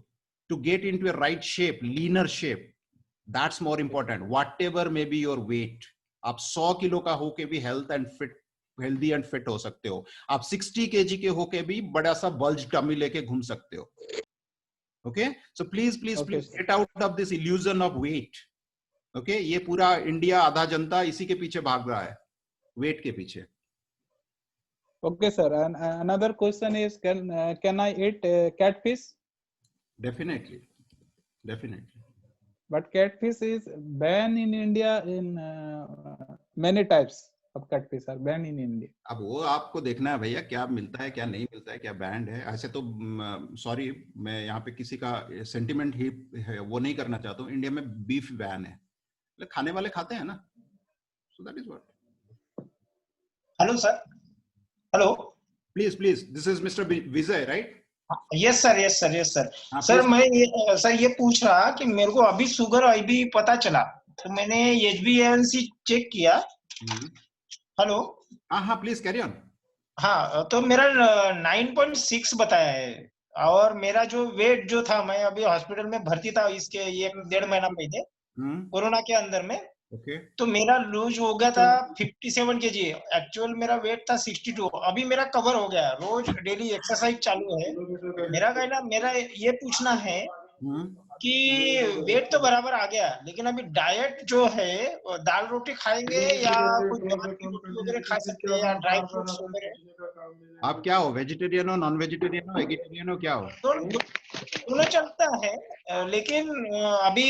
to get into a right shape, leaner shape. That's more important. Whatever may be your weight, आप 100 किलो का होके भी हेल्दी एंड फिट हो सकते हो, आप 60 kg के होके भी बड़ा सा बल्ज टमी लेके घूम सकते हो। Okay, so please get out of this illusion of weight. Okay, ये पूरा इंडिया, आधा जनता इसी के पीछे भाग रहा है, वेट के पीछे। Okay, sir. And another question is, can I eat catfish? Definitely. But catfish is banned in India in many types of catfish are banned in India. अब वो आपको देखना है भैया, क्या मिलता है क्या नहीं मिलता है, क्या बैंड है। ऐसे तो सॉरी, मैं यहाँ पे किसी का सेंटिमेंट ही वो नहीं करना चाहता हूँ। इंडिया में बीफ बैन है, लेकिन खाने वाले खाते हैं ना, सो that is what. Hello sir. Hello, please, this is mister Vijay, right? Yes sir. Sir मैं ये पूछ रहा कि मेरे को अभी शुगर अभी पता चला, तो मैंने HbA1c चेक किया। हेलो। हाँ, प्लीज कैरी ऑन। हाँ तो मेरा 9.6 बताया है, और मेरा जो वेट जो था, मैं अभी हॉस्पिटल में भर्ती था इसके 1-1.5 महीना पहले कोरोना के अंदर में, ओके तो मेरा लूज हो गया था 57 kg। एक्चुअल मेरा वेट था 62। अभी मेरा कवर हो गया, रोज डेली एक्सरसाइज चालू है। मेरा कहना, मेरा ये पूछना है कि वेट तो बराबर आ गया, लेकिन अभी डाइट जो है वो दाल रोटी खाएंगे या कुछ दाल की रोटी वगैरह खा सकते हैं, या ड्राई फ्रूट्स वगैरह? आप क्या हो, वेजिटेरियन हो, नॉन वेजिटेरियन हो, वेजिटेरियन हो, क्या हो? दोनों चलता है, लेकिन अभी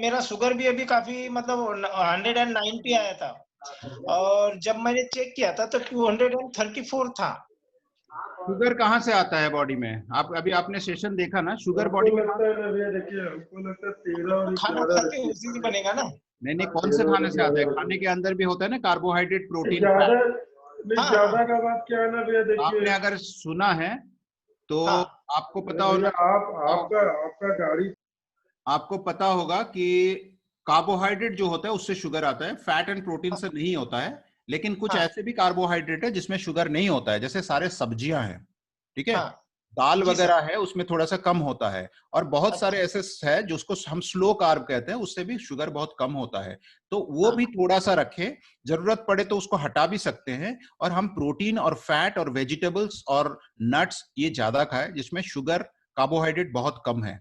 मेरा शुगर भी अभी काफी मतलब 190 आया था, और जब मैंने चेक किया था तो 234 था। शुगर कहाँ से आता है बॉडी में? आप अभी आपने सेशन देखा ना, शुगर बॉडी में खाना खा के उसी से बनेगा ना? नहीं, कौन से खाने से आता है? खाने के अंदर भी होता है ना कार्बोहाइड्रेट, प्रोटीन, ज्यादा का बात क्या है ना भैया, देखिए आपने अगर सुना है तो आपको पता होगा, आपको पता होगा कि कार्बोहाइड्रेट जो होता है उससे शुगर आता है, फैट एंड प्रोटीन से नहीं होता है। लेकिन कुछ ऐसे भी कार्बोहाइड्रेट है जिसमें शुगर नहीं होता है, जैसे सारे सब्जियां हैं, ठीक है, दाल वगैरह है, उसमें थोड़ा सा कम होता है, और बहुत सारे ऐसे है जिसको हम स्लो कार्ब कहते हैं, उससे भी शुगर बहुत कम होता है। तो वो भी थोड़ा सा रखें, जरूरत पड़े तो उसको हटा भी सकते हैं। और हम प्रोटीन और फैट और वेजिटेबल्स और नट्स ये ज्यादा खाएं, जिसमें शुगर कार्बोहाइड्रेट बहुत कम है,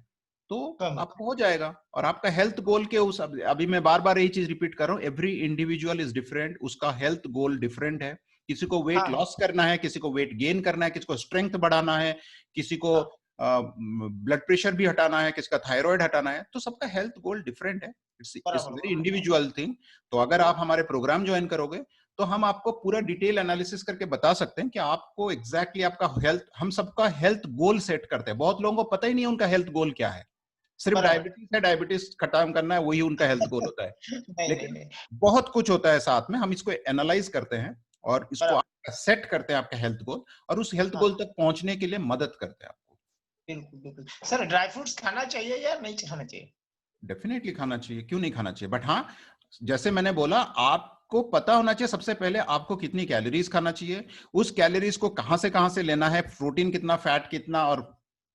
तो आपको हो जाएगा। और आपका हेल्थ गोल के उस, अभी मैं बार बार यही चीज रिपीट कर रहा हूँ, एवरी इंडिविजुअल इज डिफरेंट, उसका हेल्थ गोल डिफरेंट है। किसी को वेट लॉस करना है, किसी को वेट गेन करना है, किसी को स्ट्रेंथ बढ़ाना है, किसी को ब्लड प्रेशर भी हटाना है, किसी का थायराइड हटाना है, तो सबका हेल्थ गोल डिफरेंट है। It's very individual thing. तो अगर आप हमारे प्रोग्राम ज्वाइन करोगे तो हम आपको पूरा डिटेल एनालिसिस करके बता सकते हैं कि आपको एग्जैक्टली आपका हेल्थ, हम सबका हेल्थ गोल सेट करते हैं। बहुत लोगों को पता ही नहीं उनका हेल्थ गोल क्या है, सिर्फ डायबिटीज है, डायबिटीज खत्म करना है, वही उनका हेल्थ गोल होता है। लेकिन बहुत कुछ होता है साथ में, हम इसको एनालाइज करते हैं और इसको सेट करते हैं आपका हेल्थ गोल, और उस हेल्थ गोल तक पहुंचने के लिए मदद करते हैं आपको। बिल्कुल बिल्कुल सर। ड्राई फ्रूट्स खाना चाहिए या नहीं खाना चाहिए? डेफिनेटली खाना चाहिए, क्यों नहीं खाना चाहिए, बट हाँ, जैसे मैंने बोला, आपको पता होना चाहिए सबसे पहले आपको कितनी कैलोरीज खाना चाहिए, उस कैलोरीज को कहां से लेना है, प्रोटीन कितना, फैट कितना, और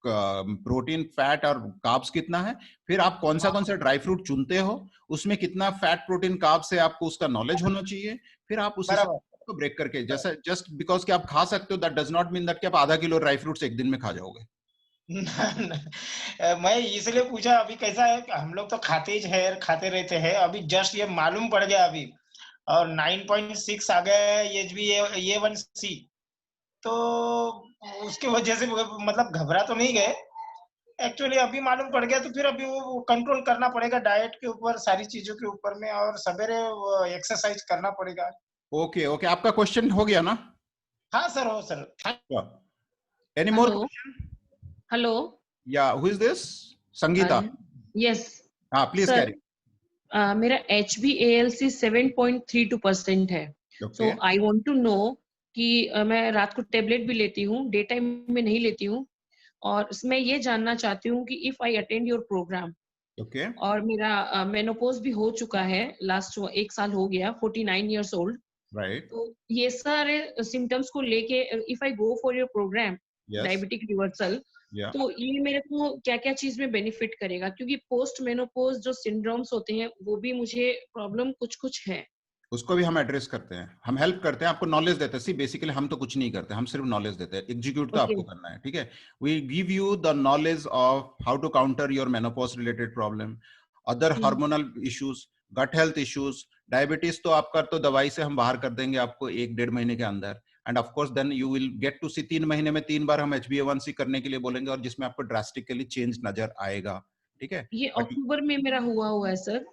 प्रोटीन, फैट और कार्ब्स कितना है। फिर आप कौन सा ड्राई फ्रूट चुनते हो, उसमें कितना फैट, प्रोटीन, कार्ब्स है, आपको उसका नॉलेज होना चाहिए। फिर आप उस को ब्रेक करके, जैसे जस्ट बिकॉज कि आप खा सकते हो, that does not mean that कि आप आधा किलो ड्राई फ्रूट्स एक दिन में खा जाओगे। मैं इसलिए पूछा, अभी कैसा है, हम लोग तो खाते ही है, खाते रहते हैं, अभी जस्ट ये मालूम पड़ गया अभी, और 9.6 आ गया A1C, तो उसके वजह से मतलब घबरा तो नहीं गए एक्चुअली, अभी मालूम पड़ गया, तो फिर अभी वो कंट्रोल करना पड़ेगा डाइट के ऊपर, सारी चीजों के ऊपर में, और सवेरे एक्सरसाइज करना पड़ेगा। ओके, आपका क्वेश्चन हो गया ना? हाँ सर, हो sir. Any more question? Hello, yeah who is this? Sangeeta? Yes हाँ, प्लीज कैरी। मेरा HbA1c 7.32% है। So I want to know कि मैं रात को टेबलेट भी लेती हूँ, डे टाइम में नहीं लेती हूँ, और मैं ये जानना चाहती हूँ कि if I attend your programme, और मेरा मेनोपॉज भी हो चुका है, लास्ट 1 साल हो गया, 49 years old, राइट, तो ये सारे सिम्टम्स को लेके if I go for your programme diabetic reversal, तो ये मेरे को क्या क्या चीज में बेनिफिट करेगा? क्योंकि पोस्ट मेनोपॉज जो सिंड्रोम्स होते हैं वो भी मुझे प्रॉब्लम कुछ है, उसको भी हम एड्रेस करते हैं, हम हेल्प करते हैं, आपको नॉलेज देते हैं। सी बेसिकली हम तो कुछ नहीं करते, हम सिर्फ नॉलेज देते हैं, एग्जीक्यूट तो आपको करना है, ठीक है। We give you the knowledge of how to counter your menopause related problem, other hormonal issues, gut health issues, diabetes तो आपका तो दवाई से हम बाहर कर देंगे आपको 1-1.5 महीने के अंदर, end of course then you will get to see 3 महीने में 3 बार हम HbA1c करने के लिए बोलेंगे, और जिसमें आपको ड्रास्टिकली चेंज नजर आएगा, ठीक है। ये अक्टूबर में मेरा हुआ है सर।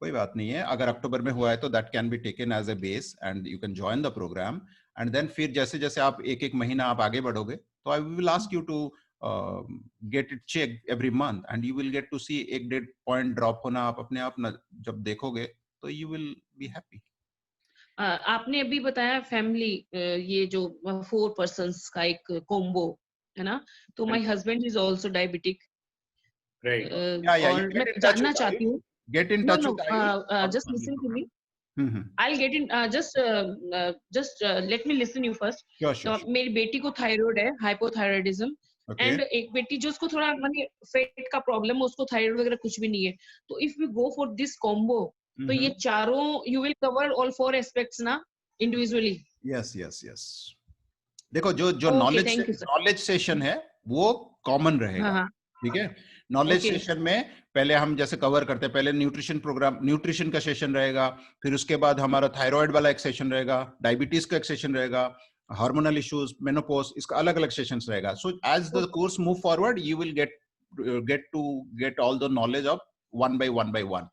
कोई बात नहीं है, अगर अक्टूबर में हुआ है तो that can be taken as a base and you can join the programme, and then फिर जैसे जैसे आप 1-1 महीना आप आगे बढ़ोगे, तो I will ask you to get it check every month, and you will get to see 1-1.5 point drop होना आप अपने आप जब देखोगे तो यू विल बी हैप्पी। आपने अभी बताया फैमिली, ये जो 4 पर्सन्स का एक कॉम्बो है ना, तो my husband is also diabetic, right, और मैं जानना चाहती हूँ, get in touch with just listen to me, I'll get in. Just let me listen you first. Sure. मेरी बेटी को थायराइड है, हाइपोथायराइडिज्म, एंड एक बेटी जो उसको थोड़ा माने फेट का प्रॉब्लम है, उसको थायराइड वगैरह कुछ भी नहीं है. तो if we go for this combo, तो ये चारों you will cover all 4 aspects ना इंडिविजुअली. यस. देखो जो नॉलेज सेशन है वो कॉमन रहेगा. ठीक है. नॉलेज सेशन में पहले हम जैसे कवर करते हैं, पहले न्यूट्रिशन का सेशन रहेगा, फिर उसके बाद हमारा थायराइड वाला एक सेशन रहेगा, डायबिटीज का एक सेशन रहेगा, हार्मोनल इश्यूज, मेनोपॉज, इसका अलग अलग सेशंस रहेगा. So as the course move forward you will get all the knowledge of one by one.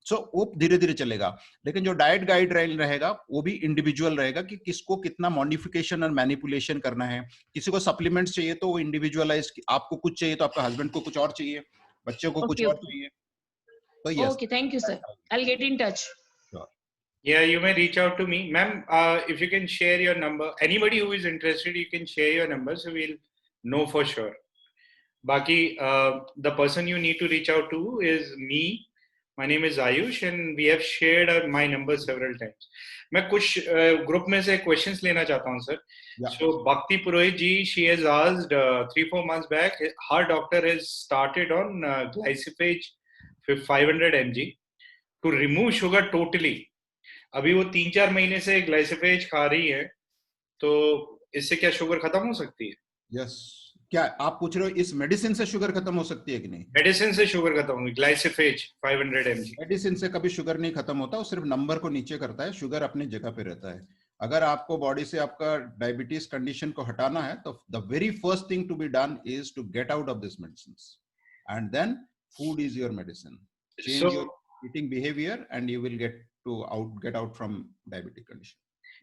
So वो धीरे धीरे चलेगा. लेकिन जो डाइट गाइडलाइन रहेगा वो भी इंडिविजुअल रहेगा कि किसको कितना मॉडिफिकेशन और मैनिपुलेशन करना है. किसी को सप्लीमेंट्स चाहिए तो वो इंडिविजुअलाइज, आपको कुछ चाहिए तो आपका हस्बैंड को कुछ और चाहिए, बच्चों को कुछ और चाहिए. तो yes. Okay, thank you, sir. I'll get in touch. Sure. Yeah, you may reach out to me, ma'am. If you can share your number, anybody who is interested, you can share your number, so we'll know for sure. Baki, the person you need to reach out to is me. My name is Ayush, and we have shared my number several times. मैं कुछ ग्रुप में से questions लेना चाहता हूँ sir. So Bhakti Purohit ji, she has asked 3-4 months back. Her doctor has started on glyphosate 500 mg to remove sugar totally. अभी वो 3-4 महीने से ग्लाइसिफेज खा रही है, तो इससे क्या शुगर खत्म हो सकती है? यस. क्या आप पूछ रहे हो इस मेडिसिन से शुगर खत्म हो सकती है कि नहीं? मेडिसिन से शुगर खत्म होगी. ग्लाइसिफेज 500 mg. मेडिसिन से कभी शुगर नहीं खत्म होता, वो सिर्फ नंबर को नीचे करता है, शुगर अपनी जगह पे रहता है. अगर आपको बॉडी से आपका डायबिटीज कंडीशन को हटाना है तो the very first thing to be done is to get out of this medicines, and then food is your medicine. Change your eating behaviour and you will get out from diabetic condition.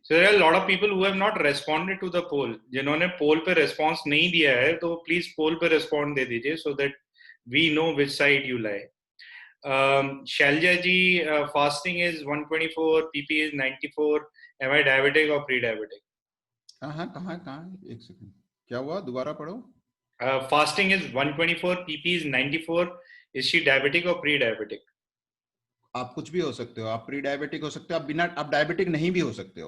So there are a lot of people who have not responded to the poll. जिन्होंने poll पे response नहीं दिया है, तो please poll पे respond दे दीजिए, so that we know which side you lie. Shalja ji, fasting is 124, PP is 94. Am I diabetic or pre-diabetic? कहाँ? एक सेकंड. क्या हुआ? दोबारा पढ़ो. Fasting is 124, PP is 94. Is she diabetic or pre-diabetic? आप कुछ भी हो सकते हो. आप प्री डायबिटिक हो सकते हो, आप डायबिटिक नहीं भी हो सकते हो.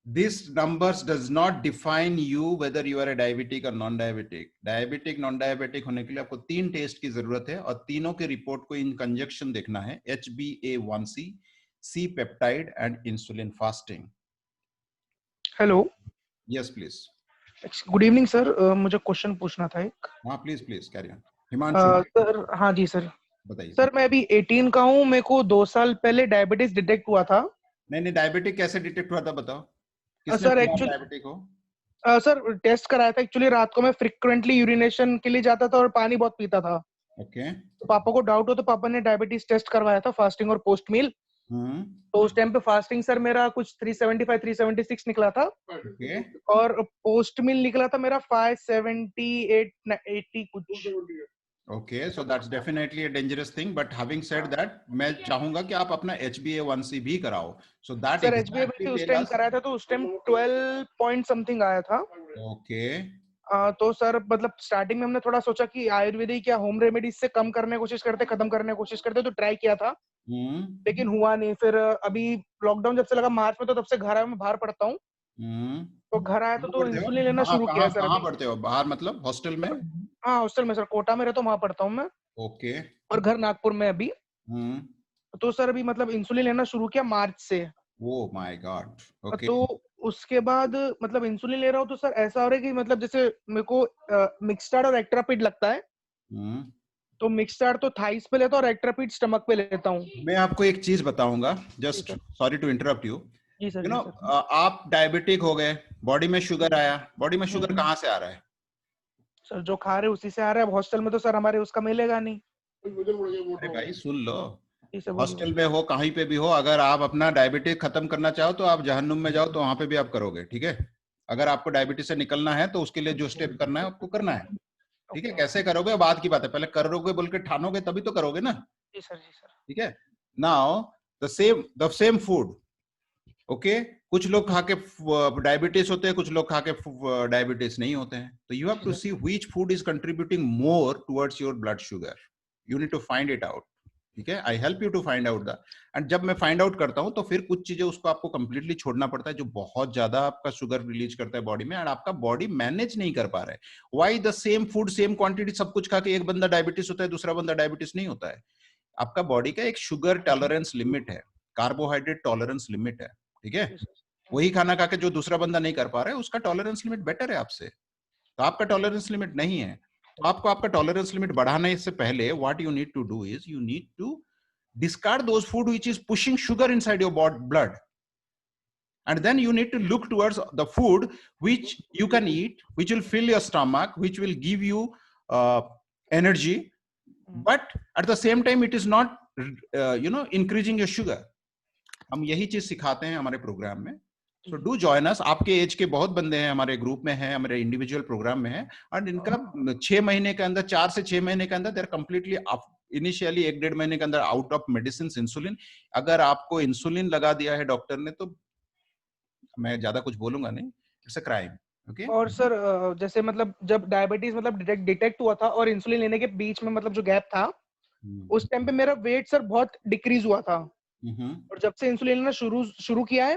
This numbers does not define you whether you are a diabetic और non diabetic. Diabetic non diabetic होने के लिए आपको 3 टेस्ट की जरूरत है, और तीनों के रिपोर्ट को इन कंजक्शन देखना है. HbA1c, C peptide and insulin fasting. Hello. Yes please. Good evening sir. मुझे क्वेश्चन पूछना था एक. हाँ please carry on. Himanshu. Sir हाँ जी सर. बताइए. सर मैं अभी 18 का हूँ, मेरे को 2 साल पहले डायबिटीज डिटेक्ट हुआ था. नहीं डायबिटिक कैसे डिटेक्ट हुआ था बताओ. सर एक्चुअली डायबिटिक हो? सर टेस्ट कराया था. एक्चुअली रात को मैं फ्रीक्वेंटली यूरिनेशन के लिए जाता था और पानी बहुत पीता था. ओके. तो पापा को डाउट हो तो पापा ने डायबिटीज टेस्ट करवाया था, फास्टिंग और पोस्ट मील. तो उस टाइम पे फास्टिंग सर मेरा कुछ 375 376 निकला था. ओके. और पोस्ट मील निकला था मेरा 578 80 कुछ. Okay, so that's definitely a dangerous thing. But having said that, मैं चाहूंगा कि आप अपना HbA1c भी कराओ. So that सर HbA1c उस टाइम कराया था, तो उस टाइम 12 point something आया था. Okay. तो सर मतलब स्टार्टिंग में हमने थोड़ा सोचा कि आयुर्वेदिक या होम रेमेडीज से कम करने की कोशिश करते, खत्म करने की कोशिश करते, तो ट्राई किया था. लेकिन हुआ नहीं. फिर अभी लॉकडाउन जब से लगा मार्च में, तो तब से घर आया, मैं बाहर पढ़ता हूँ. तो घर आया तो इंसुलिन लेना शुरू किया सर. कहाँ पढ़ते हो? बाहर मतलब हॉस्टल में? हाँ हॉस्टल में सर, कोटा में रहता हूँ, वहाँ पढ़ता हूँ मैं. ओके. और घर नागपुर में अभी. तो सर अभी मतलब इंसुलिन लेना शुरू किया मार्च से. Oh my God. ओके. तो उसके बाद मतलब इंसुलिन ले रहा हूँ, तो सर ऐसा हो रहा है कि मतलब जैसे मेरे को मिक्सटार्ड और एक्ट्रापिड लगता है. तो मिक्सटार्ड तो थाइस पे लेता हूँ और एक्ट्रापिड स्टमक पे लेता हूँ. मैं आपको एक चीज बताऊंगा, just sorry to interrupt you. जी सर. यू नो आप डायबिटिक हो गए, बॉडी में शुगर आया. बॉडी में शुगर कहाँ से आ रहा है? सर जो खा रहे उसी से आ रहा है. हॉस्टल में तो सर हमारे उसका मिलेगा नहीं. अरे भाई सुन लो, हॉस्टल में हो कहीं पे भी हो, अगर आप अपना डायबिटीज खत्म करना चाहो तो आप जहन्नुम में जाओ, तो वहां पे भी आप करोगे. ठीक है. अगर आपको डायबिटीज से निकलना है तो उसके लिए जो स्टेप करना है आपको करना है. ठीक है. कैसे करोगे बाद की बात है, पहले करोगे बोल के ठानोगे तभी तो करोगे ना. जी सर. जी सर. ठीक है. Now the same food. Okay. कुछ लोग खा के डायबिटीज होते हैं, कुछ लोग खा के डायबिटीज नहीं होते हैं. तो you have to see which food is contributing more towards your blood sugar. You need to find it out. ठीक है, I help you to find out the, and जब मैं फाइंड आउट करता हूं तो फिर कुछ चीजें उसको आपको कंप्लीटली छोड़ना पड़ता है जो बहुत ज्यादा आपका शुगर रिलीज करता है बॉडी में, एंड आपका बॉडी मैनेज नहीं कर पा रहा है। Why the same food same quantity सब कुछ खा के एक बंदा डायबिटीज होता है, दूसरा बंदा डायबिटीज नहीं होता है। आपका बॉडी का एक शुगर टॉलरेंस लिमिट है, कार्बोहाइड्रेट टॉलरेंस लिमिट है, ठीक है। वही खाना खा के जो दूसरा बंदा नहीं कर पा रहा है उसका टॉलरेंस लिमिट बेटर है आपसे, तो आपका टॉलरेंस लिमिट नहीं है। तो आपको आपका टॉलरेंस लिमिट बढ़ाने से पहले what you need to do is you need to discard those food which is pushing sugar inside your blood, and then you need to look towards the food which you can eat, which will fill your stomach, which will give you energy, but at the same time it is not increasing your sugar. हम यही चीज सिखाते हैं हमारे प्रोग्राम में, so do join us. आपके एज के बहुत बंदे हैं हमारे ग्रुप में हैं, हमारे इंडिविजुअल प्रोग्राम में हैं, और इनका 6 महीने के अंदर, 4 से 6 महीने के अंदर दे आर कंप्लीटली इनिशियली 1-1.5 महीने के अंदर आउट ऑफ मेडिसिन, इंसुलिन। अगर आपको इंसुलिन लगा दिया है डॉक्टर ने तो मैं ज्यादा कुछ बोलूंगा नहीं, इट्स अ क्राइम। ओके। और सर जैसे मतलब जब डायबिटीज मतलब डिटेक्ट हुआ था और इंसुलिन लेने के बीच में मतलब जो गैप था, उस टाइम पे मेरा वेट सर बहुत डिक्रीज हुआ था, और जब से इंसुलिन लेना शुरू किया है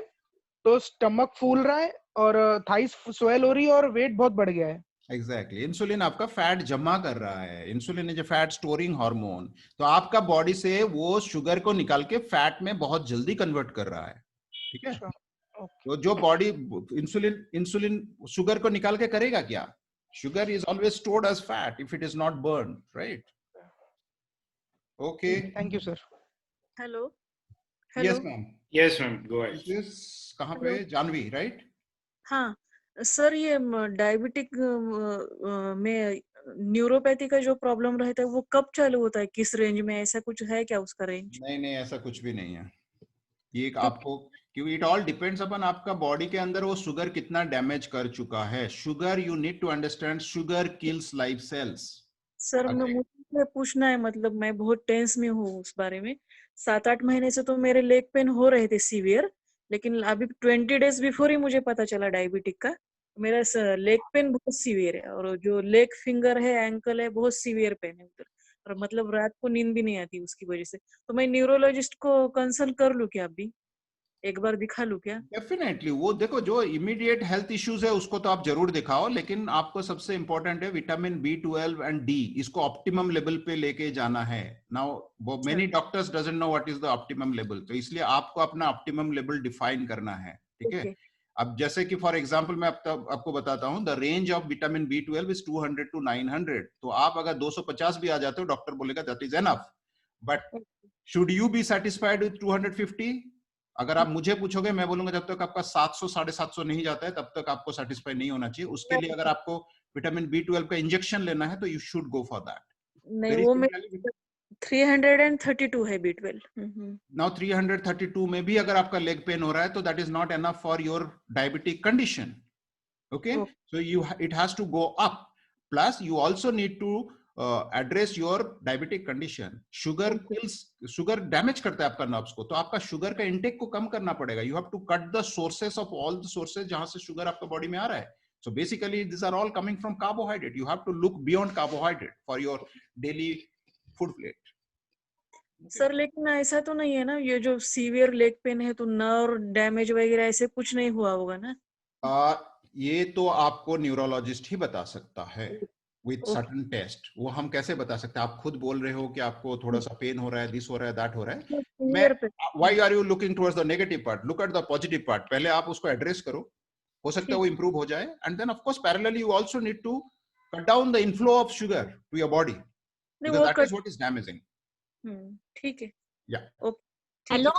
तो स्टमक फूल रहा है और थाइस स्वेल हो रही है और वेट बहुत बढ़ गया है। एग्जैक्टली, इंसुलिन आपका फैट जमा कर रहा है, insulin is a fat storing hormone, तो आपका बॉडी से वो शुगर को निकाल के फैट में बहुत जल्दी कन्वर्ट कर रहा है, ठीक है। तो जो बॉडी इंसुलिन शुगर को निकाल के करेगा क्या? Sugar is always stored as fat if it is not burn, right? Okay, thank you sir. Hello. Yes ma'am, yes ma'am, go ahead. कहाँ पे? जानवी, राइट? हाँ सर, ये डायबिटिक में न्यूरोपैथी का जो प्रॉब्लम रहता है वो कब चालू होता है, किस रेंज में, ऐसा कुछ है क्या उसका रेंज? नहीं, ऐसा कुछ भी नहीं है। ये आपको, क्योंकि इट ऑल डिपेंड्स अपन आपका बॉडी के अंदर वो शुगर कितना डैमेज कर चुका है। Sugar, you need to understand, sugar kills life cells. Sir मुझे पूछना है, मतलब मैं बहुत टेंस में हूँ उस बारे में। 7-8 महीने से तो मेरे लेग पेन हो रहे थे सीवियर, लेकिन अभी 20 डेज बिफोर ही मुझे पता चला डायबिटिक का। मेरा लेग पेन बहुत सीवियर है, और जो लेग फिंगर है, एंकल है, बहुत सीवियर पेन है उधर, और मतलब रात को नींद भी नहीं आती उसकी वजह से। तो मैं न्यूरोलॉजिस्ट को कंसल्ट कर लूं क्या? अभी एक बार दिखा लूं क्या? डेफिनेटली, वो देखो जो इमीडिएट हेल्थ इश्यूज है उसको तो आप जरूर दिखाओ, लेकिन आपको सबसे इंपॉर्टेंट है विटामिन B12 एंड D, इसको ऑप्टिमम लेवल पे लेके जाना है। Now many doctors doesn't know what is the optimum level, तो इसलिए आपको अपना ऑप्टिमम लेवल डिफाइन करना है, ठीक है। अब जैसे कि फॉर एग्जांपल मैं आपको बताता हूं, the range of vitamin B12 is 200 to 900, तो आप अगर 250 भी आ जाते हो, डॉक्टर बोलेगा that is enough, but should you be satisfied with 250? अगर आप मुझे पूछोगे, मैं बोलूंगा जब तक आपका 700-750 नहीं जाता है तब तक आपको सेटिस्फाई नहीं होना चाहिए। उसके लिए अगर आपको विटामिन B12 का इंजेक्शन लेना है तो you should go for that. नहीं, वो मैं 332 है B12। नाउ 332 में भी अगर आपका लेग पेन हो रहा है तो that is not enough for your diabetic condition, okay. So it has to go up, plus you also need to address your diabetic condition. Sugar kills, sugar damage करता है आपका नर्व्स को, तो आपका शुगर का इंटेक को कम करना पड़ेगा। You have to cut the sources of all the sources जहां से शुगर आपका बॉडी में आ रहा है। So basically these are all coming from carbohydrate. You have to look beyond carbohydrate for your daily food plate. Sir लेकिन ऐसा तो नहीं है ना, ये जो सीवियर लेग पेन है तो नर्व डैमेज वगैरह ऐसे कुछ नहीं हुआ होगा ना? ये तो आपको न्यूरोलॉजिस्ट ही बता सकता है with certain test। वो हम कैसे बता सकते हैं? आप खुद बोल रहे हो कि आपको थोड़ा सा पेन हो रहा है, दिस हो रहा है, दैट हो रहा है। Why are you looking towards the negative part? Look at the positive part. पहले आप उसको एड्रेस करो, हो सकता है वो इंप्रूव हो जाए, and then of course parallelly you also need to cut down the inflow of sugar to your body, because that is what is damaging. ठीक है। Yeah. हेलो,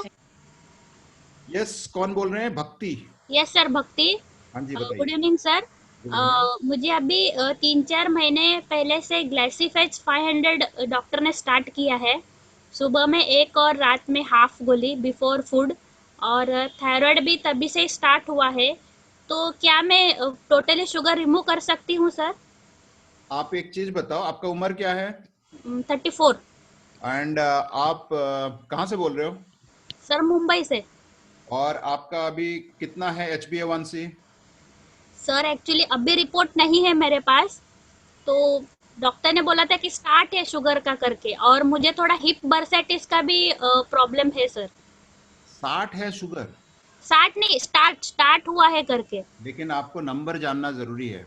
यस, कौन बोल रहे हैं? भक्ति। यस सर, भक्ति। हाँ जी, बताइए। Good evening sir. मुझे अभी 3-4 महीने पहले से ग्लाइसिफेज 500 डॉक्टर ने स्टार्ट किया है। सुबह में 1 और रात में हाफ गोली बिफोर फूड, और थायराइड भी तभी से स्टार्ट हुआ है। तो क्या मैं टोटली शुगर रिमूव कर सकती हूँ सर? आप एक चीज बताओ, आपका उम्र क्या है? 34। एंड आप कहाँ से बोल रहे हो? सर मुंबई से। और आपका अभी कितना है HbA1c? सर एक्चुअली अभी रिपोर्ट नहीं है मेरे पास, तो डॉक्टर ने बोला था कि स्टार्ट है शुगर का करके, और मुझे थोड़ा हिप बर्साइटिस का भी प्रॉब्लम है सर। 60 है शुगर? 60 नहीं, स्टार्ट हुआ है करके। लेकिन आपको नंबर जानना जरूरी है,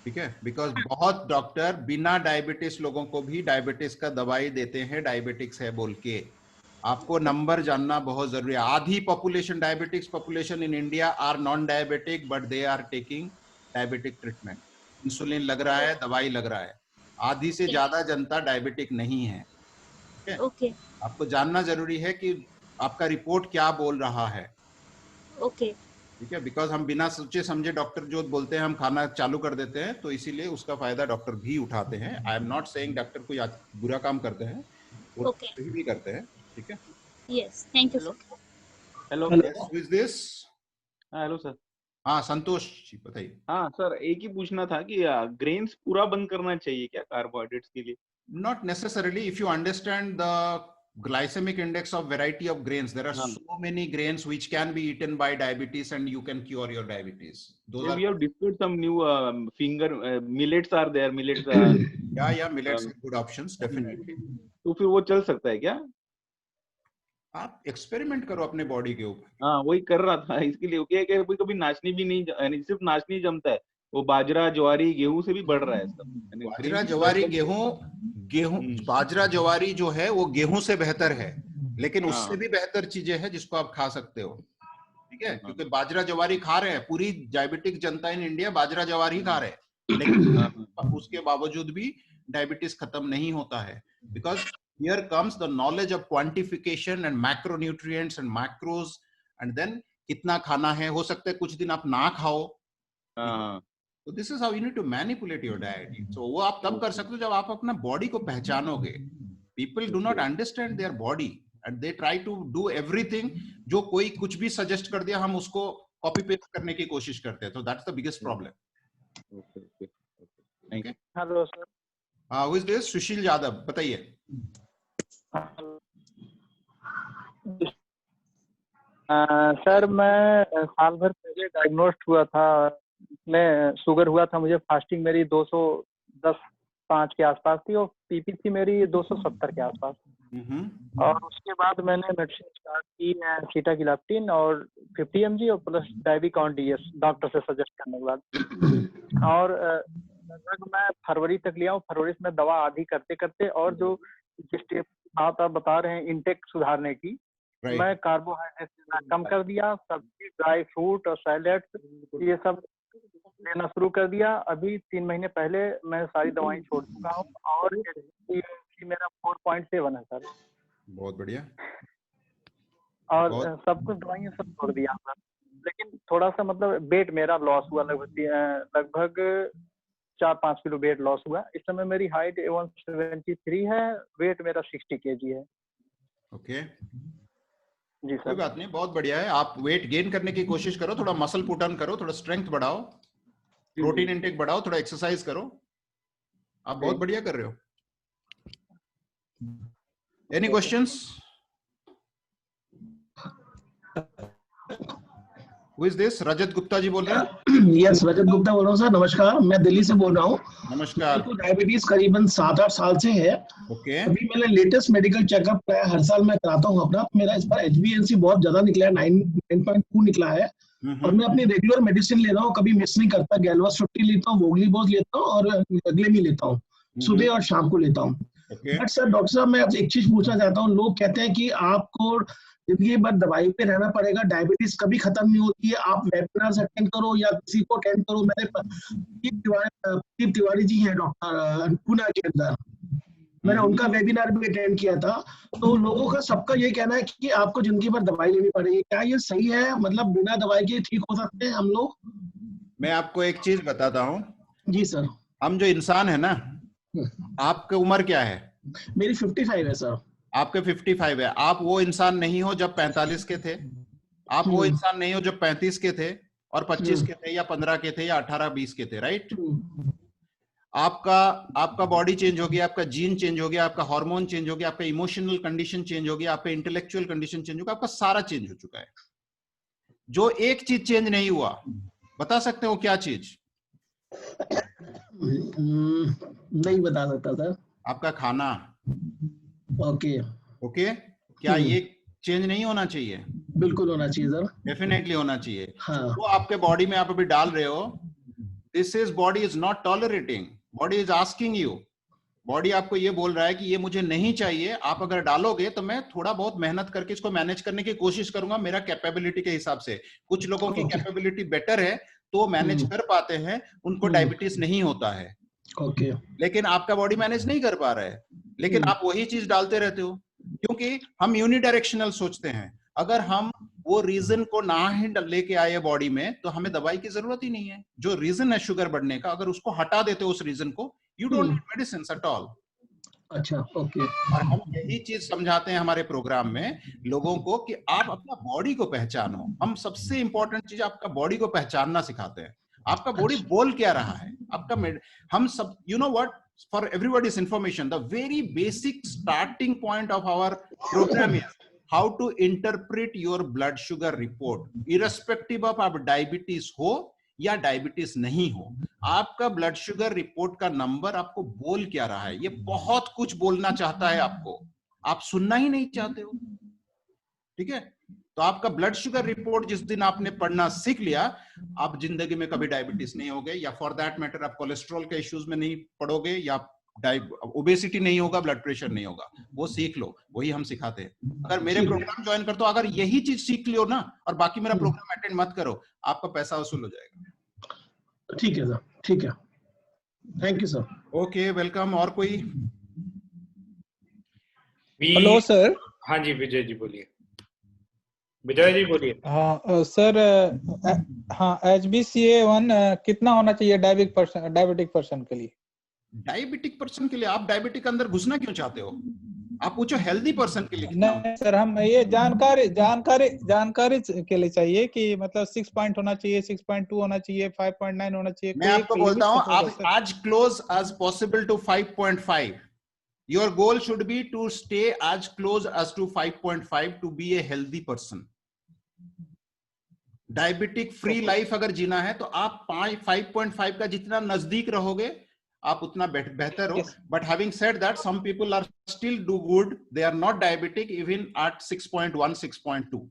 ठीक है? बिकॉज बहुत डॉक्टर बिना डायबिटीज लोगों को भी डायबिटीज का दवाई देते हैं डायबिटिक्स है बोल के। आपको नंबर जानना बहुत जरूरी है। आधी population, diabetics population in India are non diabetic but they are taking diabetic treatment. Insulin लग रहा है, दवाई लग रहा है। आधी से ज्यादा जनता डायबिटिक नहीं है, ठीक है? ओके आपको जानना जरूरी है कि आपका रिपोर्ट क्या बोल रहा है। ओके ठीक है? बिकॉज हम बिना सोचे समझे डॉक्टर जो बोलते हैं हम खाना चालू कर देते हैं, तो इसीलिए उसका फायदा डॉक्टर भी उठाते हैं। I am not saying doctor कोई बुरा काम करते हैं, वो सही भी करते हैं, ठीक है? Yes, thank you sir. Hello, who is this? Hello sir. हाँ संतोष जी बताइए। हाँ सर, एक ही पूछना था कि ग्रेन्स पूरा बंद करना चाहिए क्या कार्बोहाइड्रेट्स के लिए? Not necessarily. If you understand the glycemic index of variety of grains, there are so many grains which can be eaten by diabetes and you can cure your diabetes. Those we have discovered some new millets are there. Millets yeah, millets are good options definitely. तो फिर वो चल सकता है क्या? आप एक्सपेरिमेंट करो अपने बॉडी के ऊपर। हाँ वही कर रहा था, इसके लिए क्या कभी कभी नाचनी भी नहीं, सिर्फ नाचनी जमता है, वो बाजरा ज्वारी गेहूं से भी बढ़ रहा है सब। बाजरा ज्वारी गेहूं बाजरा ज्वारी जो है वो गेहूं से बेहतर है, लेकिन उससे भी बेहतर चीजें हैं जिसको आप खा सकते हो, ठीक है? क्योंकि बाजरा ज्वारी खा रहे हैं, पूरी डायबिटिक जनता इन इंडिया बाजरा ज्वारी खा रहे हैं, लेकिन उसके बावजूद भी डायबिटीज खत्म नहीं होता है। Because here comes the knowledge of quantification and macronutrients and macros, and then कितना खाना है। हो सकता है कुछ दिन आप ना खाओ, तो this is how you need to manipulate your diet. तो वो आप तब कर सकते हो जब आप अपना बॉडी को पहचानोगे। People do not understand their body and they try to do everything. जो कोई कुछ भी सजेस्ट कर दिया हम उसको कॉपी पेस्ट करने की कोशिश करते हैं, तो that's the biggest problem. Hello sir. Who is this? Sushil Yadav, बताइए। सर मैं साल भर पहले डायग्नोस्ड हुआ था, में शुगर हुआ था मुझे। फास्टिंग मेरी 210/5 के आसपास थी और पीपी थी मेरी 270 के आसपास। और उसके बाद मैंने मेडिसिन स्टार्ट की, सीटागिलाप्टिन और 50 mg और प्लस डाइविकॉन डीएस डॉक्टर से सजेस्ट करने के बाद। और लगभग मैं फरवरी तक लिया हूँ। फरवरी से मैं दवा आधी करते करते और जो स्टेप आप बता रहे हैं इनटेक सुधारने की, मैं कार्बोहाइड्रेट कम कर दिया, सब्जी, ड्राई फ्रूट और सैलेड ये सब लेना शुरू कर दिया। अभी 3 महीने पहले मैं सारी दवाएं छोड़ चुका हूँ और मेरा 4.7 है सर। बहुत बढ़िया। और सब कुछ दवाइयाँ सब छोड़ दिया सर, लेकिन थोड़ा सा मतलब वेट मेरा लॉस हुआ, लगभग 4-5 किलो वेट लॉस हुआ। इस समय मेरी हाइट 173 है, वेट मेरा 60 kg है। ओके जी सर। कोई बात नहीं, बहुत बढ़िया है। आप वेट गेन करने की कोशिश करो, थोड़ा मसल पुट ऑन करो, थोड़ा स्ट्रेंथ बढ़ाओ, प्रोटीन इंटेक बढ़ाओ, थोड़ा एक्सरसाइज करो। आप बहुत बढ़िया कर रहे हो। Any questions? Who is this? रजत गुप्ता जी बोल रहे हैं? यस, रजत गुप्ता बोल रहा हूँ सर। नमस्कार, मैं दिल्ली से बोल रहा हूँ। नमस्कार। तो डायबिटीज करीबन 7-8 साल से है। ओके। अभी मैंने लेटेस्ट मेडिकल चेकअप कराया, हर साल मैं कराता हूँ अपना। मेरा इस बार HbA1c बहुत ज्यादा निकला है, 9.2 निकला है। और मैं अपनी रेगुलर मेडिसिन ले रहा हूँ, कभी मिस नहीं करता। गैल्वास 50 लेता हूँ, वोगलीबॉस लेता हूँ और ग्लेमी लेता हूँ, सुबह और शाम को लेता हूँ। बट सर डॉक्टर साहब, मैं आपसे एक चीज पूछना चाहता हूँ। लोग कहते हैं कि आपको जिंदगी भर दवाई पे रहना पड़ेगा, डायबिटीज कभी खत्म नहीं होती है। आप वेबिनार्स अटेंड करो या किसी को अटेंड करो। मैंने प्रदीप तिवारी जी हैं डॉक्टर पुणे के अंदर, मैंने उनका वेबिनार भी अटेंड किया था। तो लोगों का सबका ये कहना है कि आपको जिंदगी भर दवाई लेनी पड़ेगी। क्या ये सही है? मतलब बिना दवाई के ठीक हो सकते हैं हम लोग? मैं आपको एक चीज बताता हूँ। जी सर। हम जो इंसान है ना, आपकी उम्र क्या है? मेरी 55 है सर। आपके 55 है। आप वो इंसान नहीं हो जब 45 के थे, आप वो इंसान नहीं हो जब 35 के थे और 25 के थे या 15 के थे या 18-20 के थे, राइट? आपका बॉडी चेंज हो गया, आपका जीन चेंज हो गया, आपका हार्मोन चेंज हो गया, आपका इमोशनल कंडीशन चेंज हो गया, आपका इंटेलेक्चुअल कंडीशन चेंज हो गया, आपका सारा चेंज हो चुका है। जो एक चीज चेंज नहीं हुआ, बता सकते हो क्या चीज? नहीं बता सकता सर। आपका खाना। ओके। ओके, क्या ये चेंज नहीं होना चाहिए? बिल्कुल होना चाहिए सर। डेफिनेटली होना चाहिए। हाँ। तो आपके बॉडी में आप अभी डाल रहे हो, this is body is not tolerating, body is asking you. Body आपको ये बोल रहा है कि ये मुझे नहीं चाहिए, आप अगर डालोगे तो मैं थोड़ा बहुत मेहनत करके इसको मैनेज करने की कोशिश करूंगा मेरा कैपेबिलिटी के हिसाब से। कुछ लोगों की कैपेबिलिटी बेटर है तो मैनेज कर पाते हैं, उनको डायबिटीज नहीं होता है। ओके। लेकिन आपका बॉडी मैनेज नहीं कर पा रहा है, लेकिन आप वही चीज डालते रहते हो, क्योंकि हम यूनिडायरेक्शनल सोचते हैं। अगर हम वो रीजन को ना ही लेके आए बॉडी में तो हमें दवाई की जरूरत ही नहीं है। जो रीजन है शुगर बढ़ने का, अगर उसको हटा देते हो उस रीजन को, you don't need medicine at all. अच्छा, ओके। और हम यही चीज समझाते हैं हमारे प्रोग्राम में लोगों को कि आप अपना बॉडी को पहचानो। हम सबसे इंपॉर्टेंट चीज आपका बॉडी को पहचानना सिखाते हैं। आपका बॉडी बोल क्या रहा है, आपका हम सब, you know what, for everybody's information, the very basic starting point of our programme is how to interpret your blood sugar report, irrespective of आप डायबिटीज हो या डायबिटीज नहीं हो। आपका ब्लड शुगर रिपोर्ट का नंबर आपको बोल क्या रहा है, ये बहुत कुछ बोलना चाहता है आपको, आप सुनना ही नहीं चाहते हो। ठीक है, तो आपका ब्लड शुगर रिपोर्ट जिस दिन आपने पढ़ना सीख लिया, आप जिंदगी में कभी डायबिटीज नहीं होगे, या फॉर दैट मैटर आप कोलेस्ट्रॉल के इश्यूज में नहीं पड़ोगे, या ओबेसिटी नहीं होगा, ब्लड प्रेशर नहीं होगा। वो सीख लो, वही हम सिखाते हैं। अगर मेरे प्रोग्राम ज्वाइन करते हो, अगर यही चीज सीख लियो ना, और बाकी मेरा प्रोग्राम अटेंड मत करो, आपका पैसा वसूल हो जाएगा। ठीक है सर, ठीक है, thank you sir. Okay, welcome. और कोई? Hello sir. हाँ जी, विजय जी बोलिए। विजय जी बोलिए। हाँ सर, हाँ HbCA1 कितना होना चाहिए डायबिटिक पर्सन के लिए? डायबिटिक पर्सन के लिए? आप डायबिटिक अंदर घुसना क्यों चाहते हो? आप पूछो हेल्दी पर्सन के लिए कितना? नहीं सर, हम ये जानकारी के लिए चाहिए कि मतलब 6 पॉइंट होना चाहिए, 6.2 होना चाहिए, 5.9 होना चाहिए। मैं आपको बोलता हूँ, आप आज close as possible to 5.5। Your goal should be to stay as close as to 5.5 to be a healthy person। Diabetic free life अगर जीना है तो आप 5.5 का जितना नजदीक रहोगे आप उतना बेहतर हो। But having said that, some people are still do good, they are not diabetic even at 6.1 6.2।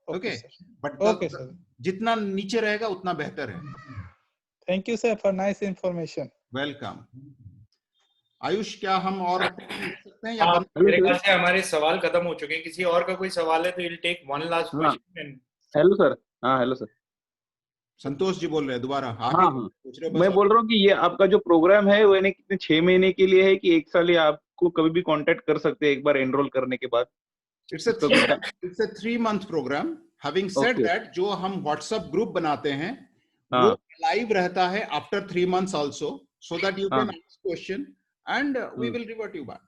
Okay, but जितना नीचे रहेगा उतना बेहतर है। Thank you sir for nice information. Welcome. Ayush, क्या हम और सकते हैं या मेरे ख्याल से हमारे सवाल खत्म हो चुके हैं। किसी और का कोई सवाल है तो will take one last question. Hello sir. हाँ हेलो सर, संतोष जी बोल रहे हैं दोबारा। हाँ, मैं बोल रहा हूँ कि ये आपका जो प्रोग्राम है वो यानी कितने 6 महीने के लिए है कि 1 साल, या आपको कभी भी कांटेक्ट कर सकते हैं एक बार एनरोल करने के बाद? It's a 3 month programme. Having said that, जो हम व्हाट्सएप ग्रुप बनाते हैं वो लाइव रहता है after 3 months also, so that you can ask question and we will revert you back.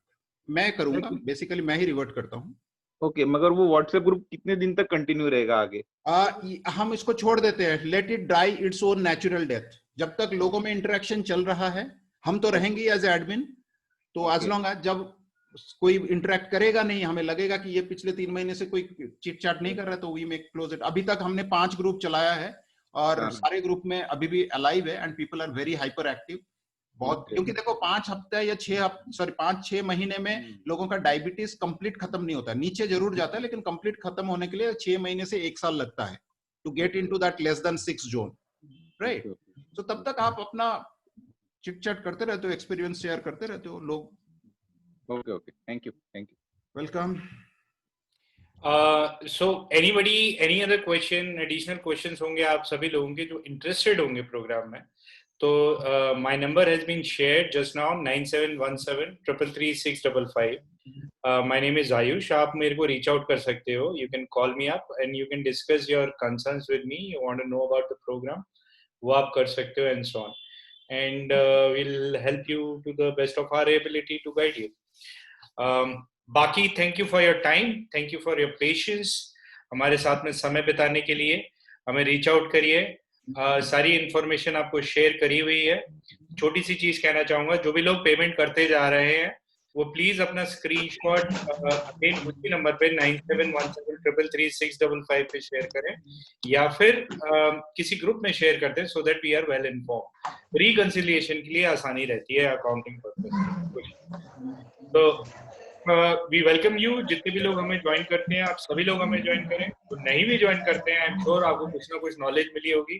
मैं करूंगा, बेसिकली मैं ही रिवर्ट करता हूँ। ओके, मगर वो व्हाट्सएप ग्रुप कितने दिन तक कंटिन्यू रहेगा आगे? हम इसको छोड़ देते हैं, let it dry its own natural death. जब तक लोगों में इंटरेक्शन चल रहा है हम तो रहेंगे एज एडमिन, तो आज लॉन्ग आज जब कोई इंटरेक्ट करेगा नहीं, हमें लगेगा कि ये पिछले 3 महीने से कोई चिट चैट नहीं कर रहा, तो वी मेक क्लोज इट। अभी तक हमने 5 ग्रुप चलाया है और सारे ग्रुप में अभी भी अलाइव है and people are very hyper active. बहुत, क्योंकि देखो 5 हफ्ते या 5-6 महीने में लोगों का डायबिटीज कंप्लीट खत्म नहीं होता, नीचे जरूर जाता है लेकिन कंप्लीट खत्म होने के लिए 6 महीने से 1 साल लगता है to get into that less than 6 zone, right? तो तब तक आप अपना चिट चैट करते रहते हो, एक्सपीरियंस शेयर करते रहते हो लोग। Okay okay, thank you, welcome. So anybody, any other question, additional questions होंगे आप सभी लोगों के जो इंटरेस्टेड होंगे प्रोग्राम में, तो my number has been shared just now, 9717333655। My name is Ayush। आप मेरे को reach out कर सकते हो, you can call me up and you can discuss your concerns with me, you want to know about the program, वो आप कर सकते हो and so on, and we'll help you to the best of our ability to guide you। बाकी thank you for your time, thank you for your patience, हमारे साथ में समय बिताने के लिए। हमें रीच आउट करिए, सारी इंफॉर्मेशन आपको शेयर करी हुई है। छोटी सी चीज कहना चाहूंगा, जो भी लोग पेमेंट करते जा रहे हैं वो प्लीज अपना स्क्रीनशॉट अगेन उसी नंबर पे 9717333655 पे शेयर करें या फिर किसी ग्रुप में शेयर करते हैं so that we are well inform. Reconciliation के लिए आसानी रहती है अकाउंटिंग पर्पस। तो वी वेलकम यू, जितने भी लोग हमें ज्वाइन करते हैं आप सभी लोग हमें ज्वाइन करें, तो नहीं भी ज्वाइन करते हैं आई एम श्योर आपको कुछ ना कुछ नॉलेज मिली होगी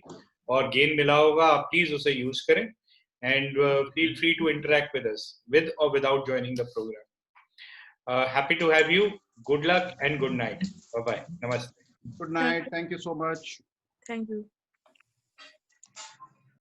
और गेन मिला होगा, आप प्लीज उसे यूज करें and feel free to interact with us with or without joining the program. Happy to have you. Good luck and good night. Bye bye. Namaste. Good night. Thank you so much. Thank you.